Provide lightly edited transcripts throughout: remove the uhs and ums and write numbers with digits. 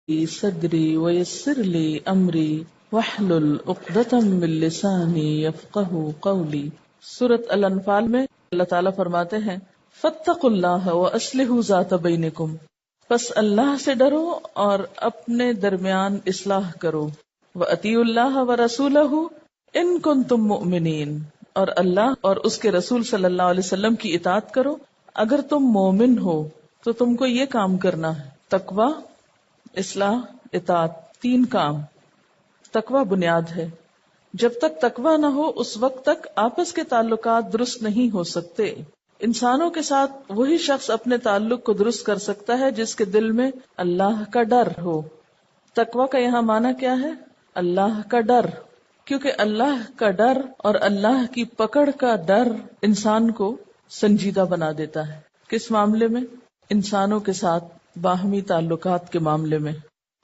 صدری ویسر لی امری واحلل عقدۃ من لسانی یفقہوا قولی۔ سورۃ الانفال میں اللہ تعالیٰ فرماتے ہیں فاتقوا اللہ واصلحوا ذات بینکم، پس اللہ سے ڈرو اور اپنے درمیان اصلاح کرو، واطیعوا اللہ ورسولہ ان کنتم مؤمنین، اور اللہ اور اس کے رسول صلی اللہ علیہ وسلم کی اطاعت کرو اگر تم مومن ہو۔ تو تم کو یہ کام کرنا ہے، تقوی، اصلاح، اطاعت، تین کام۔ تقوی بنیاد ہے، جب تک تقوی نہ ہو اس وقت تک آپس کے تعلقات درست نہیں ہو سکتے۔ انسانوں کے ساتھ وہی شخص اپنے تعلق کو درست کر سکتا ہے جس کے دل میں اللہ کا ڈر ہو۔ تقوی کا یہاں معنی کیا ہے؟ اللہ کا ڈر، کیونکہ اللہ کا ڈر اور اللہ کی پکڑ کا ڈر انسان کو سنجیدہ بنا دیتا ہے۔ کس معاملے میں؟ انسانوں کے ساتھ باہمی تعلقات کے معاملے میں،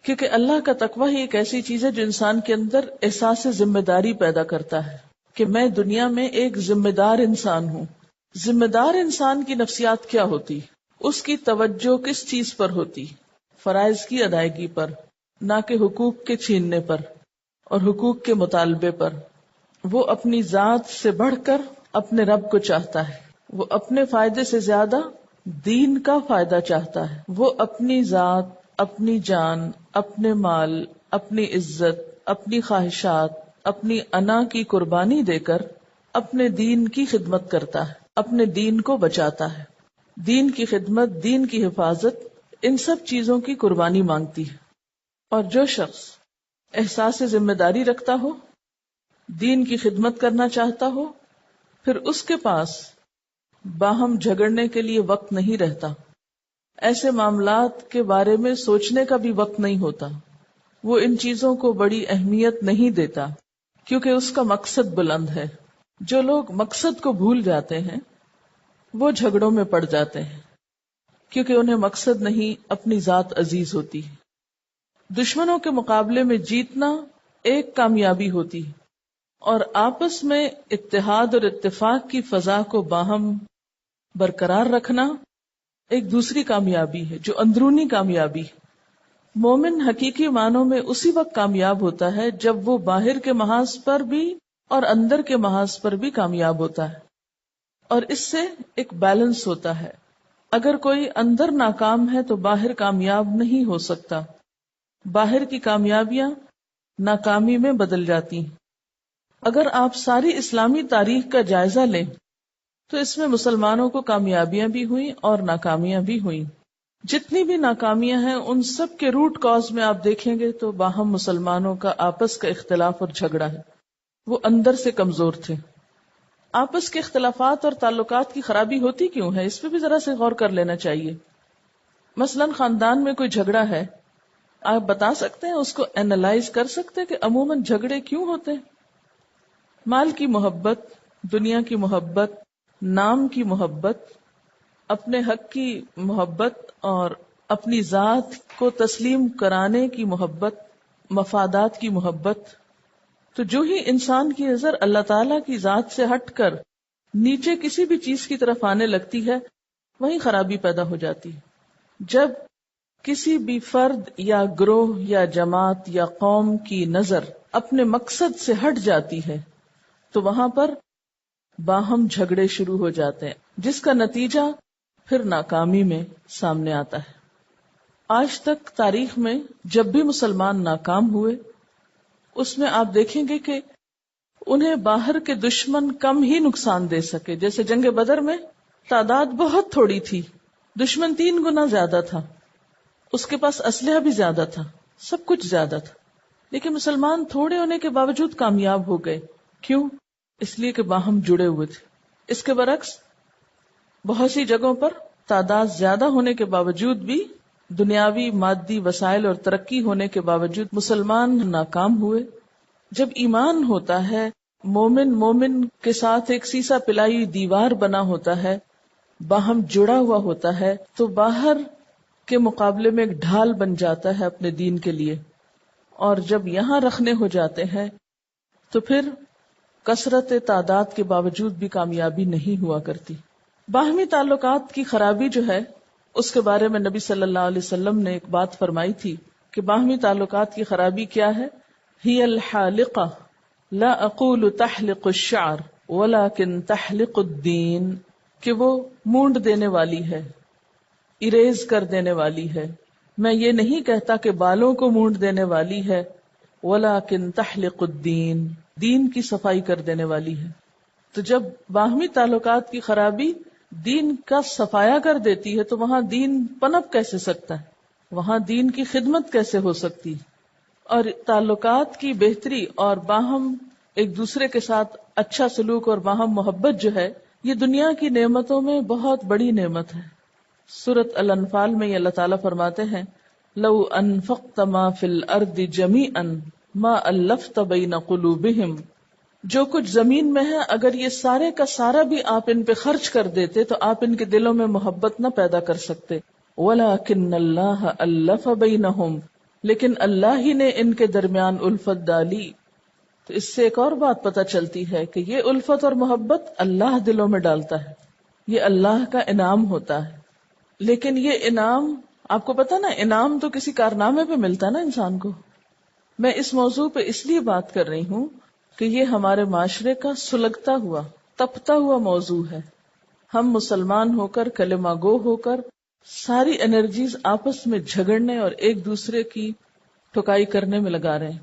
کیونکہ اللہ کا تقوی ہی ایک ایسی چیز ہے جو انسان کے اندر احساس ذمہ داری پیدا کرتا ہے کہ میں دنیا میں ایک ذمہ دار انسان ہوں۔ ذمہ دار انسان کی نفسیات کیا ہوتی؟ اس کی توجہ کس چیز پر ہوتی؟ فرائض کی ادائیگی پر، نہ کہ حقوق کے چھیننے پر اور حقوق کے مطالبے پر۔ وہ اپنی ذات سے بڑھ کر اپنے رب کو چاہتا ہے، وہ اپنے فائدے سے زیادہ دین کا فائدہ چاہتا ہے۔ وہ اپنی ذات، اپنی جان، اپنے مال، اپنی عزت، اپنی خواہشات، اپنی انا کی قربانی دے کر اپنے دین کی خدمت کرتا ہے، اپنے دین کو بچاتا ہے۔ دین کی خدمت، دین کی حفاظت، ان سب چیزوں کی قربانی مانگتی ہے۔ اور جو شخص احساس ذمہ داری رکھتا ہو، دین کی خدمت کرنا چاہتا ہو، پھر اس کے پاس باہم جھگڑنے کے لیے وقت نہیں رہتا، ایسے معاملات کے بارے میں سوچنے کا بھی وقت نہیں ہوتا، وہ ان چیزوں کو بڑی اہمیت نہیں دیتا کیونکہ اس کا مقصد بلند ہے۔ جو لوگ مقصد کو بھول جاتے ہیں وہ جھگڑوں میں پڑ جاتے ہیں کیونکہ انہیں مقصد نہیں، اپنی ذات عزیز ہوتی ہے۔ دشمنوں کے مقابلے میں جیتنا ایک کامیابی ہوتی ہے، اور آپس میں اتحاد اور اتفاق کی فضا کو باہم برقرار رکھنا ایک دوسری کامیابی ہے جو اندرونی کامیابی ہے۔ مومن حقیقی معنوں میں اسی وقت کامیاب ہوتا ہے جب وہ باہر کے محاذ پر بھی اور اندر کے محاذ پر بھی کامیاب ہوتا ہے، اور اس سے ایک بیلنس ہوتا ہے۔ اگر کوئی اندر ناکام ہے تو باہر کامیاب نہیں ہو سکتا، باہر کی کامیابیاں ناکامی میں بدل جاتی ہیں۔ اگر آپ ساری اسلامی تاریخ کا جائزہ لیں تو اس میں مسلمانوں کو کامیابیاں بھی ہوئیں اور ناکامیاں بھی ہوئیں۔ جتنی بھی ناکامیاں ہیں ان سب کے روٹ کاز میں آپ دیکھیں گے تو باہم مسلمانوں کا آپس کا اختلاف اور جھگڑا ہے۔ وہ اندر سے کمزور تھے۔ آپس کے اختلافات اور تعلقات کی خرابی ہوتی کیوں ہے؟ اس پہ بھی ذرا سے غور کر لینا چاہیے۔ مثلا خاندان میں کوئی جھگڑا ہے، آپ بتا سکتے ہیں، اس کو اینالائز کر سکتے ہیں کہ عموماً جھگڑے کیوں ہوتے ہیں؟ مال کی محبت، دنیا کی محبت، نام کی محبت، اپنے حق کی محبت اور اپنی ذات کو تسلیم کرانے کی محبت، مفادات کی محبت۔ تو جو ہی انسان کی نظر اللہ تعالیٰ کی ذات سے ہٹ کر نیچے کسی بھی چیز کی طرف آنے لگتی ہے، وہیں خرابی پیدا ہو جاتی ہے۔ جب کسی بھی فرد یا گروہ یا جماعت یا قوم کی نظر اپنے مقصد سے ہٹ جاتی ہے تو وہاں پر باہم جھگڑے شروع ہو جاتے ہیں، جس کا نتیجہ پھر ناکامی میں سامنے آتا ہے۔ آج تک تاریخ میں جب بھی مسلمان ناکام ہوئے اس میں آپ دیکھیں گے کہ انہیں باہر کے دشمن کم ہی نقصان دے سکے۔ جیسے جنگ بدر میں تعداد بہت تھوڑی تھی، دشمن 3 گنا زیادہ تھا، اس کے پاس اسلحہ بھی زیادہ تھا، سب کچھ زیادہ تھا، لیکن مسلمان تھوڑے ہونے کے باوجود کامیاب ہو گئے۔ کیوں؟ اس لیے کہ باہم جڑے ہوئے تھے۔ اس کے برعکس بہت سی جگہوں پر تعداد زیادہ ہونے کے باوجود بھی، دنیاوی مادی وسائل اور ترقی ہونے کے باوجود مسلمان ناکام ہوئے۔ جب ایمان ہوتا ہے، مومن کے ساتھ ایک سیسا پلائی دیوار بنا ہوتا ہے، باہم جڑا ہوا ہوتا ہے، تو باہر کے مقابلے میں ایک ڈھال بن جاتا ہے اپنے دین کے لیے، اور جب یہاں رکھنے ہو جاتے ہیں تو پھر کثرت تعداد کے باوجود بھی کامیابی نہیں ہوا کرتی۔ باہمی تعلقات کی خرابی جو ہے اس کے بارے میں نبی صلی اللہ علیہ وسلم نے ایک بات فرمائی تھی کہ باہمی تعلقات کی خرابی کیا ہے؟ ہی الحالقہ لا اقول تحلق الشعر ولكن تحلق الدین، کہ وہ مونڈ دینے والی ہے، اریز کر دینے والی ہے. میں یہ نہیں کہتا کہ بالوں کو مونڈ دینے والی ہے، ولیکن تحلق الدین، دین کی صفائی کر دینے والی ہے. تو جب باہمی تعلقات کی خرابی دین کا صفایا کر دیتی ہے تو وہاں دین پنپ کیسے سکتا ہے، وہاں دین کی خدمت کیسے ہو سکتی؟ اور تعلقات کی بہتری اور باہم ایک دوسرے کے ساتھ اچھا سلوک اور باہم محبت جو ہے، یہ دنیا کی نعمتوں میں بہت بڑی نعمت ہے. سورۃ الانفال میں یہ اللہ تعالیٰ فرماتے ہیں لو انفقت ما فی الارض جمیعا ما الفت بین قلوبہم، جو کچھ زمین میں ہے اگر یہ سارے کا سارا بھی آپ ان پہ خرچ کر دیتے تو آپ ان کے دلوں میں محبت نہ پیدا کر سکتے. وَلَكِنَّ اللَّهَ أَلَّفَ بَيْنَهُمْ، لیکن اللہ ہی نے ان کے درمیان الفت ڈالی. تو اس سے ایک اور بات پتہ چلتی ہے کہ یہ الفت اور محبت اللہ دلوں میں ڈالتا ہے، یہ اللہ کا انعام ہوتا ہے. لیکن یہ انعام آپ کو پتہ نا، انعام تو کسی کارنامے پہ ملتا نا انسان کو. میں اس موضوع پہ اس لیے بات کر رہی ہوں کہ یہ ہمارے معاشرے کا سلگتا ہوا تپتا ہوا موضوع ہے. ہم مسلمان ہو کر، کلمہ گو ہو کر، ساری انرجیز آپس میں جھگڑنے اور ایک دوسرے کی ٹھکائی کرنے میں لگا رہے ہیں.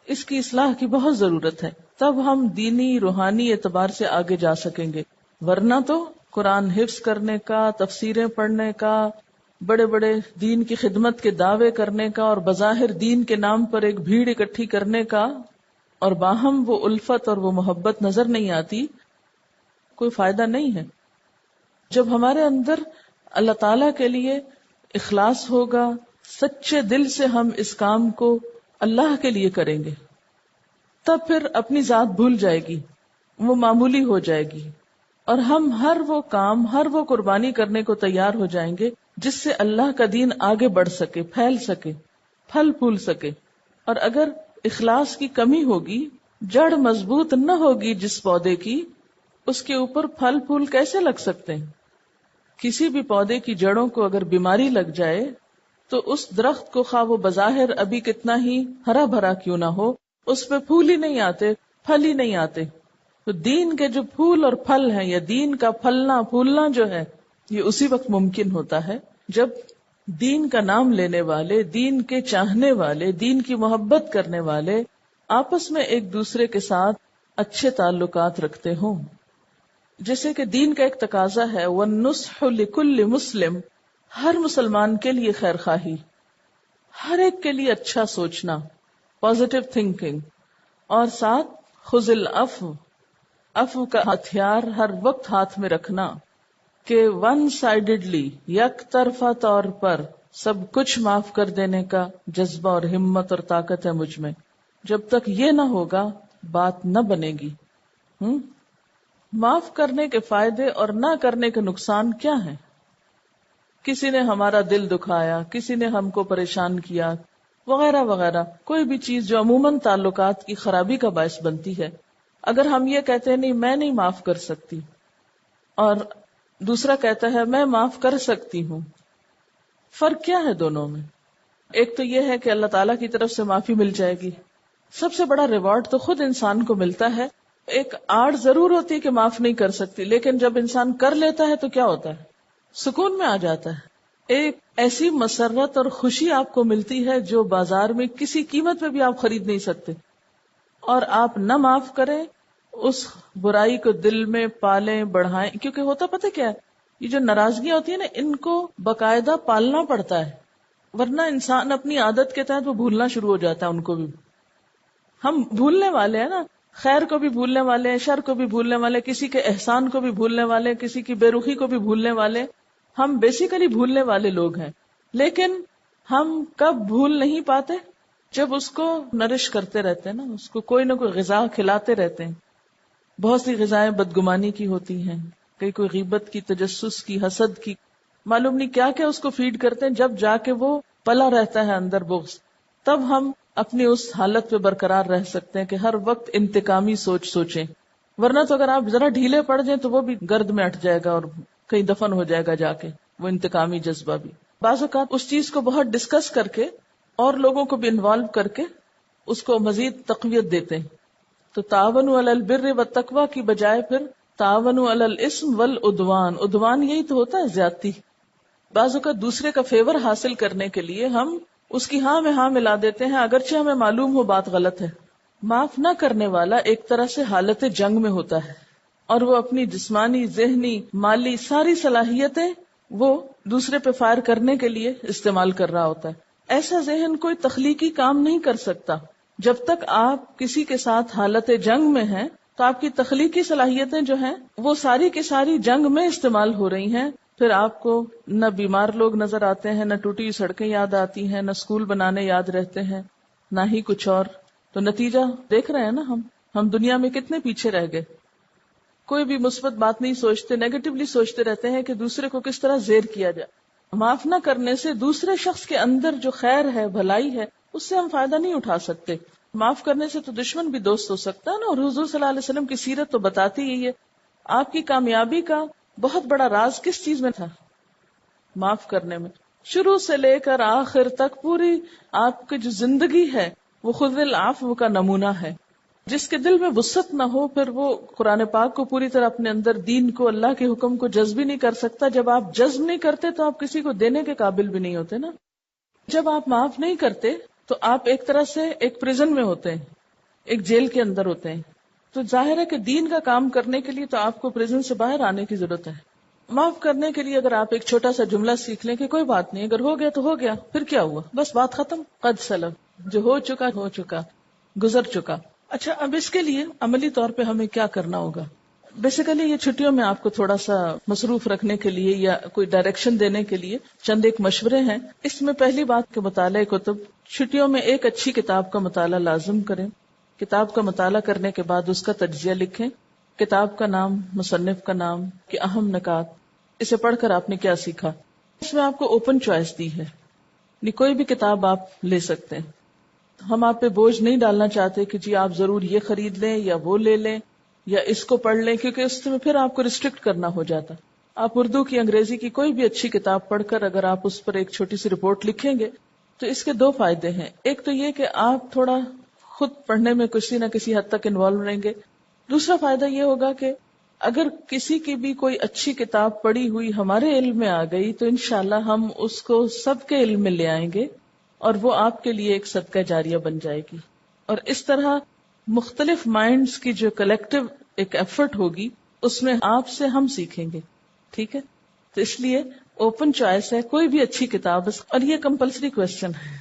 اس کی اصلاح کی بہت ضرورت ہے، تب ہم دینی روحانی اعتبار سے آگے جا سکیں گے. ورنہ تو قرآن حفظ کرنے کا، تفسیریں پڑھنے کا، بڑے بڑے دین کی خدمت کے دعوے کرنے کا اور بظاہر دین کے نام پر ایک بھیڑ اکٹھی کرنے کا، اور باہم وہ الفت اور وہ محبت نظر نہیں آتی، کوئی فائدہ نہیں ہے. جب ہمارے اندر اللہ تعالیٰ کے لیے اخلاص ہوگا، سچے دل سے ہم اس کام کو اللہ کے لیے کریں گے، تب پھر اپنی ذات بھول جائے گی، وہ معمولی ہو جائے گی، اور ہم ہر وہ کام، ہر وہ قربانی کرنے کو تیار ہو جائیں گے جس سے اللہ کا دین آگے بڑھ سکے، پھیل سکے، پھل پھول سکے. اور اگر اخلاص کی کمی ہوگی، جڑ مضبوط نہ ہوگی جس پودے کی، اس کے اوپر پھل پھول کیسے لگ سکتے ہیں؟ کسی بھی پودے کی جڑوں کو اگر بیماری لگ جائے تو اس درخت کو خواہ وہ بظاہر ابھی کتنا ہی ہرا بھرا کیوں نہ ہو، اس پہ پھول ہی نہیں آتے، پھل ہی نہیں آتے. تو دین کے جو پھول اور پھل ہیں، یا دین کا پھلنا پھولنا جو ہے، یہ اسی وقت ممکن ہوتا ہے جب دین کا نام لینے والے، دین کے چاہنے والے، دین کی محبت کرنے والے آپس میں ایک دوسرے کے ساتھ اچھے تعلقات رکھتے ہوں. جیسے کہ دین کا ایک تقاضا ہے وَالنُّصْحُ لِكُلِّ مُسْلِمٍ، ہر مسلمان کے لیے خیر خواہی، ہر ایک کے لیے اچھا سوچنا، پازیٹیو تھنکنگ، اور ساتھ خُذِ الْعَفْوَ، عفو کا ہتھیار ہر وقت ہاتھ میں رکھنا، کہ ون سائیڈڈلی، یک طرفہ طور پر سب کچھ معاف کر دینے کا جذبہ اور ہمت اور طاقت ہے مجھ میں. جب تک یہ نہ ہوگا بات نہ بنے گی. معاف کرنے کے فائدے اور نہ کرنے کے نقصان کیا ہیں؟ کسی نے ہمارا دل دکھایا، کسی نے ہم کو پریشان کیا، وغیرہ وغیرہ، کوئی بھی چیز جو عموماً تعلقات کی خرابی کا باعث بنتی ہے، اگر ہم یہ کہتے ہیں نہیں میں نہیں معاف کر سکتی، اور دوسرا کہتا ہے میں معاف کر سکتی ہوں، فرق کیا ہے دونوں میں؟ ایک تو یہ ہے کہ اللہ تعالیٰ کی طرف سے معافی مل جائے گی، سب سے بڑا ریوارڈ تو خود انسان کو ملتا ہے. ایک آڑ ضرور ہوتی ہے کہ معاف نہیں کر سکتی، لیکن جب انسان کر لیتا ہے تو کیا ہوتا ہے؟ سکون میں آ جاتا ہے. ایک ایسی مسرت اور خوشی آپ کو ملتی ہے جو بازار میں کسی قیمت میں بھی آپ خرید نہیں سکتے. اور آپ نہ معاف کریں، اس برائی کو دل میں پالیں، بڑھائیں، کیونکہ ہوتا پتہ کیا ہے، یہ جو ناراضگیاں ہوتی ہیں نا، ان کو باقاعدہ پالنا پڑتا ہے، ورنہ انسان اپنی عادت کے تحت وہ بھولنا شروع ہو جاتا ہے. ان کو بھی ہم بھولنے والے ہیں نا، خیر کو بھی بھولنے والے ہیں، شر کو بھی بھولنے والے، کسی کے احسان کو بھی بھولنے والے، کسی کی بے رخی کو بھی بھولنے والے. ہم بیسیکلی بھولنے والے لوگ ہیں. لیکن ہم کب بھول نہیں پاتے؟ جب اس کو نرش کرتے رہتے ہیں نا، اس کو کوئی نہ کوئی غذا کھلاتے رہتے ہیں. بہت سی غذائیں بدگمانی کی ہوتی ہیں، کوئی غیبت کی، تجسس کی، حسد کی، معلوم نہیں کیا کیا اس کو فیڈ کرتے ہیں. جب جا کے وہ پلا رہتا ہے اندر بغض، تب ہم اپنی اس حالت پہ برقرار رہ سکتے ہیں کہ ہر وقت انتقامی سوچ سوچیں. ورنہ تو اگر آپ ذرا ڈھیلے پڑ جائیں تو وہ بھی گرد میں اٹھ جائے گا اور کہیں دفن ہو جائے گا جا کے، وہ انتقامی جذبہ بھی. بعض اوقات اس چیز کو بہت ڈسکس کر کے اور لوگوں کو بھی انوالو کر کے اس کو مزید تقویت دیتے ہیں. تو تعاونوا علی البر والتقوی کی بجائے پھر تعاونوا علی الاسم والعدوان. عدوان یہی تو ہوتا ہے زیادتی. بعض اوقات دوسرے کا فیور حاصل کرنے کے لیے ہم اس کی ہاں میں ہاں ملا دیتے ہیں اگرچہ ہمیں معلوم ہو بات غلط ہے. معاف نہ کرنے والا ایک طرح سے حالت جنگ میں ہوتا ہے اور وہ اپنی جسمانی، ذہنی، مالی ساری صلاحیتیں وہ دوسرے پہ فائر کرنے کے لیے استعمال کر رہا ہوتا ہے. ایسا ذہن کوئی تخلیقی کام نہیں کر سکتا. جب تک آپ کسی کے ساتھ حالت جنگ میں ہیں تو آپ کی تخلیقی صلاحیتیں جو ہیں وہ ساری کی ساری جنگ میں استعمال ہو رہی ہیں. پھر آپ کو نہ بیمار لوگ نظر آتے ہیں، نہ ٹوٹی ہوئی سڑکیں یاد آتی ہیں، نہ اسکول بنانے یاد رہتے ہیں، نہ ہی کچھ اور. تو نتیجہ دیکھ رہے ہیں نا ہم دنیا میں کتنے پیچھے رہ گئے. کوئی بھی مثبت بات نہیں سوچتے، نیگیٹولی سوچتے رہتے ہیں کہ دوسرے کو کس طرح زیر کیا جائے. معاف نہ کرنے سے دوسرے شخص کے اندر جو خیر ہے، بھلائی ہے، اس سے ہم فائدہ نہیں اٹھا سکتے. معاف کرنے سے تو دشمن بھی دوست ہو سکتا ہے نا. اور حضور صلی اللہ علیہ وسلم کی سیرت تو بتاتی ہی ہے. آپ کی کامیابی کا بہت بڑا راز کس چیز میں تھا؟ معاف کرنے میں. شروع سے لے کر آخر تک پوری آپ کی جو زندگی ہے وہ خذ العفو کا نمونہ ہے. جس کے دل میں وسعت نہ ہو پھر وہ قرآن پاک کو پوری طرح اپنے اندر، دین کو، اللہ کے حکم کو جذب ہی نہیں کر سکتا. جب آپ جذب نہیں کرتے تو آپ کسی کو دینے کے قابل بھی نہیں ہوتے نا. جب آپ معاف نہیں کرتے تو آپ ایک طرح سے ایک پریزن میں ہوتے ہیں، ایک جیل کے اندر ہوتے ہیں. تو ظاہر ہے کہ دین کا کام کرنے کے لیے تو آپ کو پریزن سے باہر آنے کی ضرورت ہے. معاف کرنے کے لیے اگر آپ ایک چھوٹا سا جملہ سیکھ لیں کہ کوئی بات نہیں، اگر ہو گیا تو ہو گیا، پھر کیا ہوا، بس بات ختم، قد سلف، جو ہو چکا ہو چکا، گزر چکا. اچھا، اب اس کے لیے عملی طور پہ ہمیں کیا کرنا ہوگا؟ بیسیکلی یہ چھٹیوں میں آپ کو تھوڑا سا مصروف رکھنے کے لیے یا کوئی ڈائریکشن دینے کے لیے چند ایک مشورے ہیں. اس میں پہلی بات کہ مطالعہ کتب. چھٹیوں میں ایک اچھی کتاب کا مطالعہ لازم کریں. کتاب کا مطالعہ کرنے کے بعد اس کا تجزیہ لکھیں. کتاب کا نام، مصنف کا نام، کہ اہم نکات، اسے پڑھ کر آپ نے کیا سیکھا. اس میں آپ کو اوپن چوائس دی ہے، کوئی بھی کتاب آپ لے سکتے ہیں. ہم آپ پہ بوجھ نہیں ڈالنا چاہتے کہ جی آپ ضرور یہ خرید لیں یا وہ لے لیں یا اس کو پڑھ لیں، کیونکہ اس میں پھر آپ کو ریسٹرکٹ کرنا ہو جاتا. آپ اردو کی، انگریزی کی کوئی بھی اچھی کتاب پڑھ کر اگر آپ اس پر ایک چھوٹی سی رپورٹ لکھیں گے تو اس کے دو فائدے ہیں. ایک تو یہ کہ آپ تھوڑا خود پڑھنے میں کسی نہ کسی حد تک انوالو رہیں گے. دوسرا فائدہ یہ ہوگا کہ اگر کسی کی بھی کوئی اچھی کتاب پڑھی ہوئی ہمارے علم میں آ گئی تو انشاءاللہ ہم اس کو سب کے علم میں لے آئیں گے اور وہ آپ کے لیے ایک صدقہ جاریہ بن جائے گی. اور اس طرح مختلف مائنڈز کی جو کلیکٹیو ایک ایفرٹ ہوگی اس میں آپ سے ہم سیکھیں گے. ٹھیک ہے، تو اس لیے اوپن چوائس ہے، کوئی بھی اچھی کتاب. اور یہ کمپلسری کوشچن ہے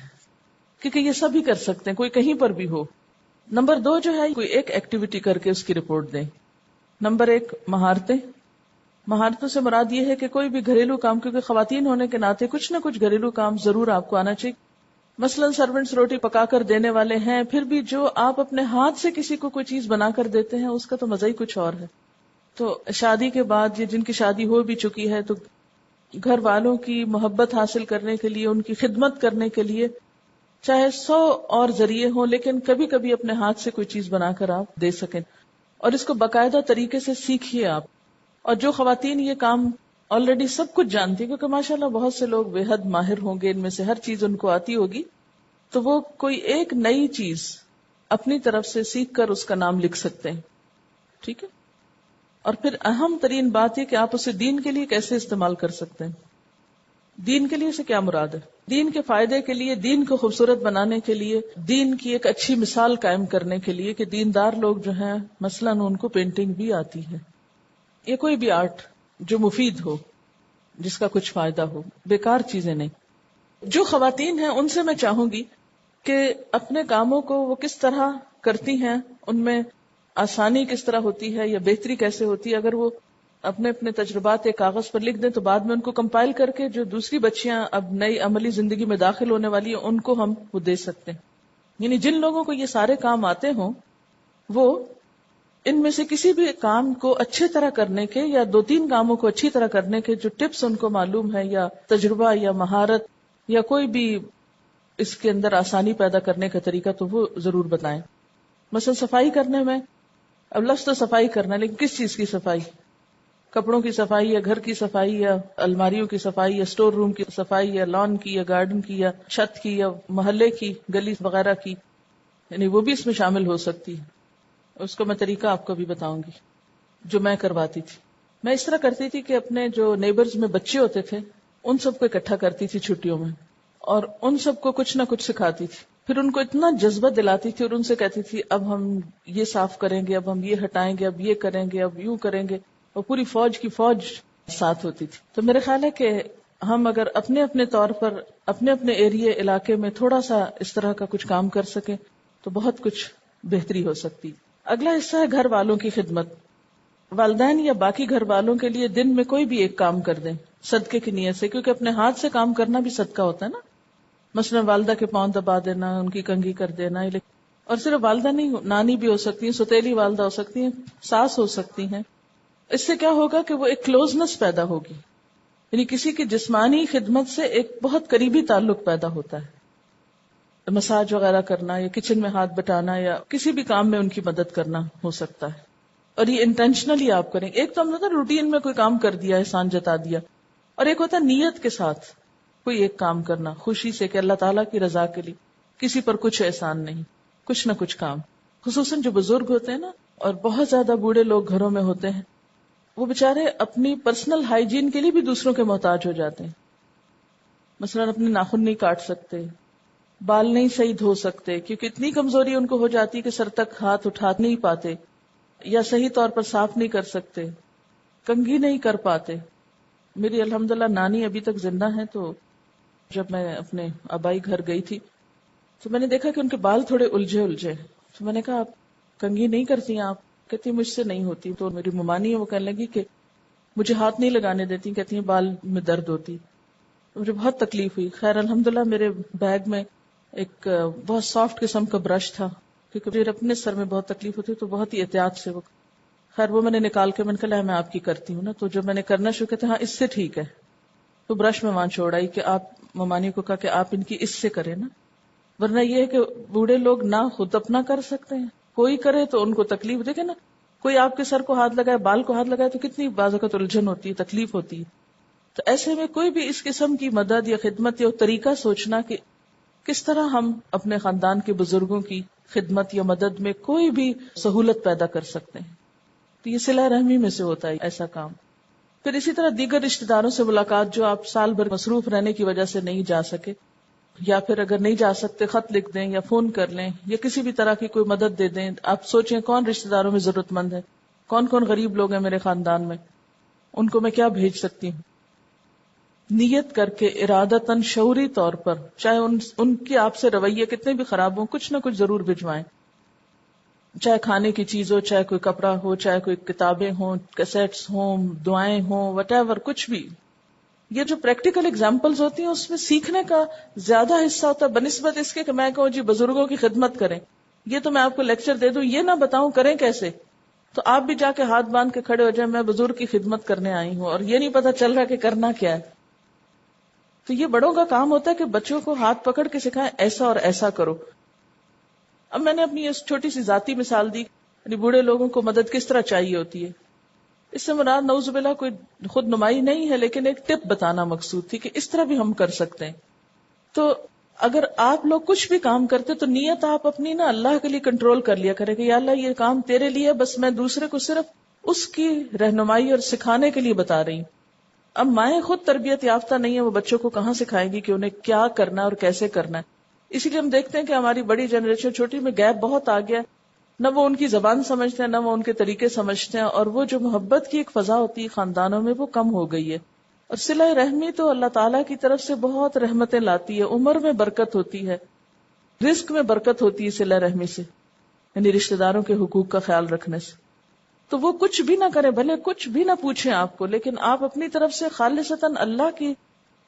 کیونکہ یہ سب ہی کر سکتے ہیں، کوئی کہیں پر بھی ہو. نمبر 2 جو ہے، کوئی ایک ایکٹیویٹی کر کے اس کی رپورٹ دیں. نمبر 1 مہارتیں. مہارتوں سے مراد یہ ہے کہ کوئی بھی گھریلو کام، کیونکہ خواتین ہونے کے ناطے کچھ نہ کچھ گھریلو کام ضرور آپ کو آنا چاہیے. مثلاً سرونٹس روٹی پکا کر دینے والے ہیں، پھر بھی جو آپ اپنے ہاتھ سے کسی کو کوئی چیز بنا کر دیتے ہیں اس کا تو مزہ ہی کچھ اور ہے. تو شادی کے بعد یہ جن کی شادی ہو بھی چکی ہے تو گھر والوں کی محبت حاصل کرنے کے لیے، ان کی خدمت کرنے کے لیے چاہے 100 اور ذریعے ہوں، لیکن کبھی کبھی اپنے ہاتھ سے کوئی چیز بنا کر آپ دے سکیں اور اس کو باقاعدہ طریقے سے سیکھیے آپ. اور جو خواتین یہ کام آلریڈی سب کچھ جانتی، کیونکہ ماشاءاللہ بہت سے لوگ بے حد ماہر ہوں گے، ان میں سے ہر چیز ان کو آتی ہوگی، تو وہ کوئی ایک نئی چیز اپنی طرف سے سیکھ کر اس کا نام لکھ سکتے ہیں. ٹھیک ہے. اور پھر اہم ترین بات یہ کہ آپ اسے دین کے لیے کیسے استعمال کر سکتے ہیں. دین کے لیے سے کیا مراد ہے؟ دین کے فائدے کے لیے، دین کو خوبصورت بنانے کے لیے، دین کی ایک اچھی مثال قائم کرنے کے لیے کہ دیندار لوگ جو ہیں مثلاً ان کو پینٹنگ بھی آتی ہے، یہ کوئی بھی آرٹ جو مفید ہو، جس کا کچھ فائدہ ہو، بیکار چیزیں نہیں. جو خواتین ہیں ان سے میں چاہوں گی کہ اپنے کاموں کو وہ کس طرح کرتی ہیں، ان میں آسانی کس طرح ہوتی ہے یا بہتری کیسے ہوتی ہے، اگر وہ اپنے اپنے تجربات ایک کاغذ پر لکھ دیں تو بعد میں ان کو کمپائل کر کے جو دوسری بچیاں اب نئی عملی زندگی میں داخل ہونے والی ہیں ان کو ہم وہ دے سکتے ہیں. یعنی جن لوگوں کو یہ سارے کام آتے ہوں وہ ان میں سے کسی بھی کام کو اچھے طرح کرنے کے یا 2-3 کاموں کو اچھی طرح کرنے کے جو ٹپس ان کو معلوم ہے یا تجربہ یا مہارت یا کوئی بھی اس کے اندر آسانی پیدا کرنے کا طریقہ تو وہ ضرور بتائیں. مثلا صفائی کرنے میں، اب لفظ تو صفائی کرنا، لیکن کس چیز کی صفائی؟ کپڑوں کی صفائی یا گھر کی صفائی یا الماریوں کی صفائی یا اسٹور روم کی صفائی یا لان کی یا گارڈن کی یا چھت کی یا محلے کی گلی وغیرہ کی، یعنی وہ بھی اس میں شامل ہو سکتی ہے۔ اس کو میں طریقہ آپ کو بھی بتاؤں گی جو میں کرواتی تھی۔ میں اس طرح کرتی تھی کہ اپنے جو نیبرز میں بچے ہوتے تھے ان سب کو اکٹھا کرتی تھی چھٹیوں میں، اور ان سب کو کچھ نہ کچھ سکھاتی تھی، پھر ان کو اتنا جذبہ دلاتی تھی اور ان سے کہتی تھی اب ہم یہ صاف کریں گے، اب ہم یہ ہٹائیں گے، اب یہ کریں گے، اب یوں کریں گے، اور پوری فوج کی فوج ساتھ ہوتی تھی۔ تو میرا خیال ہے کہ ہم اگر اپنے اپنے طور پر اپنے اپنے ایریے علاقے میں تھوڑا سا اس طرح کا کچھ کام کر سکیں تو بہت کچھ بہتری ہو سکتی۔ اگلا حصہ ہے گھر والوں کی خدمت۔ والدین یا باقی گھر والوں کے لیے دن میں کوئی بھی ایک کام کر دیں صدقے کی نیت سے، کیونکہ اپنے ہاتھ سے کام کرنا بھی صدقہ ہوتا ہے نا۔ مثلا والدہ کے پاؤں دبا دینا، ان کی کنگھی کر دینا، اور صرف والدہ نہیں، نانی بھی ہو سکتی ہیں، ستیلی والدہ ہو سکتی ہیں، ساس ہو سکتی ہیں۔ اس سے کیا ہوگا کہ وہ ایک کلوزنس پیدا ہوگی، یعنی کسی کی جسمانی خدمت سے ایک بہت قریبی تعلق پیدا ہوتا ہے۔ مساج وغیرہ کرنا یا کچن میں ہاتھ بٹانا یا کسی بھی کام میں ان کی مدد کرنا ہو سکتا ہے، اور یہ انٹینشنلی آپ کریں۔ ایک تو ہم نے روٹین میں کوئی کام کر دیا، احسان جتا دیا، اور ایک ہوتا ہے نیت کے ساتھ کوئی ایک کام کرنا خوشی سے کہ اللہ تعالیٰ کی رضا کے لیے، کسی پر کچھ احسان نہیں، کچھ نہ کچھ کام۔ خصوصاً جو بزرگ ہوتے ہیں نا، اور بہت زیادہ بوڑھے لوگ گھروں میں ہوتے ہیں، وہ بےچارے اپنی پرسنل ہائیجین کے لیے بھی دوسروں کے محتاج ہو جاتے ہیں۔ مثلا اپنے ناخن نہیں کاٹ سکتے، بال نہیں صحیح دھو سکتے کیونکہ اتنی کمزوری ان کو ہو جاتی ہے کہ سر تک ہاتھ اٹھا نہیں پاتے، یا صحیح طور پر صاف نہیں کر سکتے، کنگھی نہیں کر پاتے۔ میری الحمدللہ نانی ابھی تک زندہ ہیں، تو جب میں اپنے آبائی گھر گئی تھی تو میں نے دیکھا کہ ان کے بال تھوڑے الجھے، تو میں نے کہا آپ کنگھی نہیں کرتی ہیں؟ آپ کہتی مجھ سے نہیں ہوتی۔ تو میری ممانی ہے وہ کہنے لگی کہ مجھے ہاتھ نہیں لگانے دیتی، کہتی ہیں بال میں درد ہوتی۔ مجھے بہت تکلیف ہوئی۔ خیر الحمدللہ میرے بیگ میں ایک بہت سافٹ قسم کا برش تھا، کیونکہ مجھے اپنے سر میں بہت تکلیف ہوتی تو بہت ہی احتیاط سے وہ، خیر وہ میں نے نکال کے، میں نے کہا میں آپ کی کرتی ہوں نا۔ تو جب میں نے کرنا شروع کیا، ہاں اس سے ٹھیک ہے، تو برش میں وہاں چھوڑ آئی کہ آپ ممانی کو کہا کہ آپ ان کی اس سے کریں نا، ورنہ یہ ہے کہ بوڑھے لوگ نہ خود اپنا کر سکتے ہیں، کوئی کرے تو ان کو تکلیف دے گا نا۔ کوئی آپ کے سر کو ہاتھ لگائے، بال کو ہاتھ لگائے تو کتنی بعض اوقات الجھن ہوتی ہے، تکلیف ہوتی ہے۔ تو ایسے میں کوئی بھی اس قسم کی مدد یا خدمت یا طریقہ سوچنا کہ کس طرح ہم اپنے خاندان کے بزرگوں کی خدمت یا مدد میں کوئی بھی سہولت پیدا کر سکتے ہیں، تو یہ صلہ رحمی میں سے ہوتا ہے ایسا کام۔ پھر اسی طرح دیگر رشتہ داروں سے ملاقات، جو آپ سال بھر مصروف رہنے کی وجہ سے نہیں جا سکے، یا پھر اگر نہیں جا سکتے خط لکھ دیں یا فون کر لیں یا کسی بھی طرح کی کوئی مدد دے دیں۔ آپ سوچیں کون رشتہ داروں میں ضرورت مند ہے، کون کون غریب لوگ ہیں میرے خاندان میں، ان کو میں کیا بھیج سکتی ہوں۔ نیت کر کے ارادتاً شعوری طور پر، چاہے ان کے آپ سے رویے کتنے بھی خراب ہوں، کچھ نہ کچھ ضرور بھجوائیں، چاہے کھانے کی چیز ہو، چاہے کوئی کپڑا ہو، چاہے کوئی کتابیں ہوں، کیسٹس ہوں، دعائیں ہوں، وٹ ایور، کچھ بھی۔ یہ جو پریکٹیکل اگزامپلز ہوتی ہیں اس میں سیکھنے کا زیادہ حصہ ہوتا ہے بنسبت اس کے کہ میں کہوں جی بزرگوں کی خدمت کریں۔ یہ تو میں آپ کو لیکچر دے دوں، یہ نہ بتاؤں کریں کیسے، تو آپ بھی جا کے ہاتھ باندھ کے کھڑے ہو جائیں میں بزرگ کی خدمت کرنے آئی ہوں، اور یہ نہیں پتا چل رہا کہ کرنا کیا ہے۔ تو یہ بڑوں کا کام ہوتا ہے کہ بچوں کو ہاتھ پکڑ کے سکھائیں ایسا اور ایسا کرو۔ اب میں نے اپنی اس چھوٹی سی ذاتی مثال دی، یعنی بوڑھے لوگوں کو مدد کس طرح چاہیے ہوتی ہے۔ اس سے مراد نعوذ باللہ کوئی خود نمائی نہیں ہے، لیکن ایک ٹپ بتانا مقصود تھی کہ اس طرح بھی ہم کر سکتے ہیں۔ تو اگر آپ لوگ کچھ بھی کام کرتے تو نیت آپ اپنی نا اللہ کے لیے کنٹرول کر لیا کرے کہ یا اللہ یہ کام تیرے لیے، بس میں دوسرے کو صرف اس کی رہنمائی اور سکھانے کے لیے بتا رہی ہوں۔ اب مائیں خود تربیت یافتہ نہیں ہے، وہ بچوں کو کہاں سکھائیں گی کہ انہیں کیا کرنا ہے اور کیسے کرنا ہے۔ اسی لیے ہم دیکھتے ہیں کہ ہماری بڑی جنریشن چھوٹی میں گیپ بہت آ گیا، نہ وہ ان کی زبان سمجھتے ہیں، نہ وہ ان کے طریقے سمجھتے ہیں، اور وہ جو محبت کی ایک فضا ہوتی ہے خاندانوں میں وہ کم ہو گئی ہے۔ اور صلہ رحمی تو اللہ تعالیٰ کی طرف سے بہت رحمتیں لاتی ہے، عمر میں برکت ہوتی ہے، رزق میں برکت ہوتی ہے صلہ رحمی سے، یعنی رشتہ داروں کے حقوق کا خیال رکھنے سے۔ تو وہ کچھ بھی نہ کریں، بھلے کچھ بھی نہ پوچھیں آپ کو، لیکن آپ اپنی طرف سے خالصتاً اللہ کی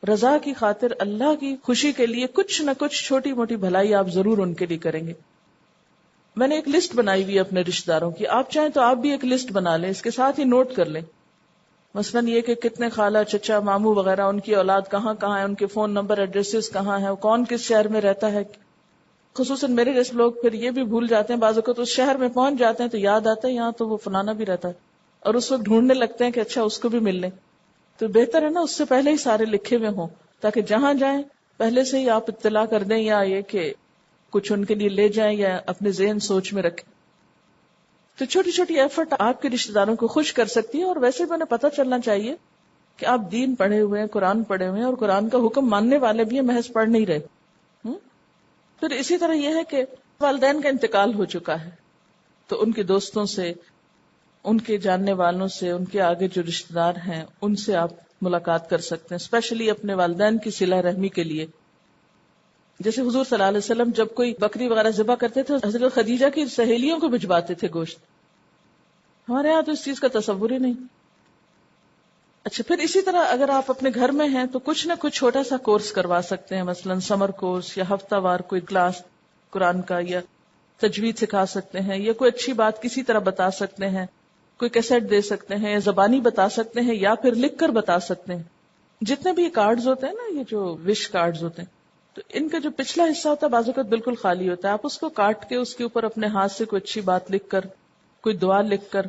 رضا کی خاطر، اللہ کی خوشی کے لیے کچھ نہ کچھ چھوٹی موٹی بھلائی آپ ضرور ان کے لیے کریں گے۔ میں نے ایک لسٹ بنائی ہوئی ہے اپنے رشتہ داروں کی، آپ چاہیں تو آپ بھی ایک لسٹ بنا لیں، اس کے ساتھ ہی نوٹ کر لیں۔ مثلاً یہ کہ کتنے خالہ چچا ماموں وغیرہ، ان کی اولاد کہاں کہاں ہے، ان کے فون نمبر ایڈریسز کہاں ہیں، کون کس شہر میں رہتا ہے۔ خصوصاً میرے جیسے لوگ پھر یہ بھی بھول جاتے ہیں، بعض اوقات اس شہر میں پہنچ جاتے ہیں تو یاد آتا ہے یہاں تو وہ فلانا بھی رہتا ہے، اور اس وقت ڈھونڈنے لگتے ہیں کہ اچھا اس کو بھی مل لیں. تو بہتر ہے نا اس سے پہلے ہی سارے لکھے ہوئے ہوں، تاکہ جہاں جائیں پہلے سے ہی آپ اطلاع کر دیں، یا یہ کہ کچھ ان کے لیے لے جائیں یا اپنے ذہن سوچ میں رکھیں. تو چھوٹی چھوٹی ایفرٹ آپ کے رشتہ داروں کو خوش کر سکتی ہے. اور ویسے بھی انہیں پتہ چلنا چاہیے کہ آپ دین پڑھے ہوئے ہیں، قرآن پڑھے ہوئے ہیں، اور قرآن کا حکم ماننے والے بھی ہیں، محض پڑھ نہیں رہے. پھر اسی طرح یہ ہے کہ والدین کا انتقال ہو چکا ہے تو ان کے دوستوں سے، ان کے جاننے والوں سے، ان کے آگے جو رشتہ دار ہیں ان سے آپ ملاقات کر سکتے ہیں، اسپیشلی اپنے والدین کی صلہ رحمی کے لیے. جیسے حضور صلی اللہ علیہ وسلم جب کوئی بکری وغیرہ ذبح کرتے تھے، حضرت خدیجہ کی سہیلیوں کو بھجواتے تھے گوشت. ہمارے یہاں تو اس چیز کا تصور ہی نہیں. اچھا، پھر اسی طرح اگر آپ اپنے گھر میں ہیں تو کچھ نہ کچھ چھوٹا سا کورس کروا سکتے ہیں، مثلا سمر کورس یا ہفتہ وار کوئی کلاس قرآن کا، یا تجوید سکھا سکتے ہیں، یا کوئی اچھی بات کسی طرح بتا سکتے ہیں، کوئی کیسٹ دے سکتے ہیں، یا زبانی بتا سکتے ہیں، یا پھر لکھ کر بتا سکتے ہیں. جتنے بھی کارڈز ہوتے ہیں نا، یہ جو وش کارڈز ہوتے ہیں، تو ان کا جو پچھلا حصہ ہوتا ہے بعض اوقات بالکل خالی ہوتا ہے. آپ اس کو کاٹ کے اس کے اوپر اپنے ہاتھ سے کوئی اچھی بات لکھ کر، کوئی دعا لکھ کر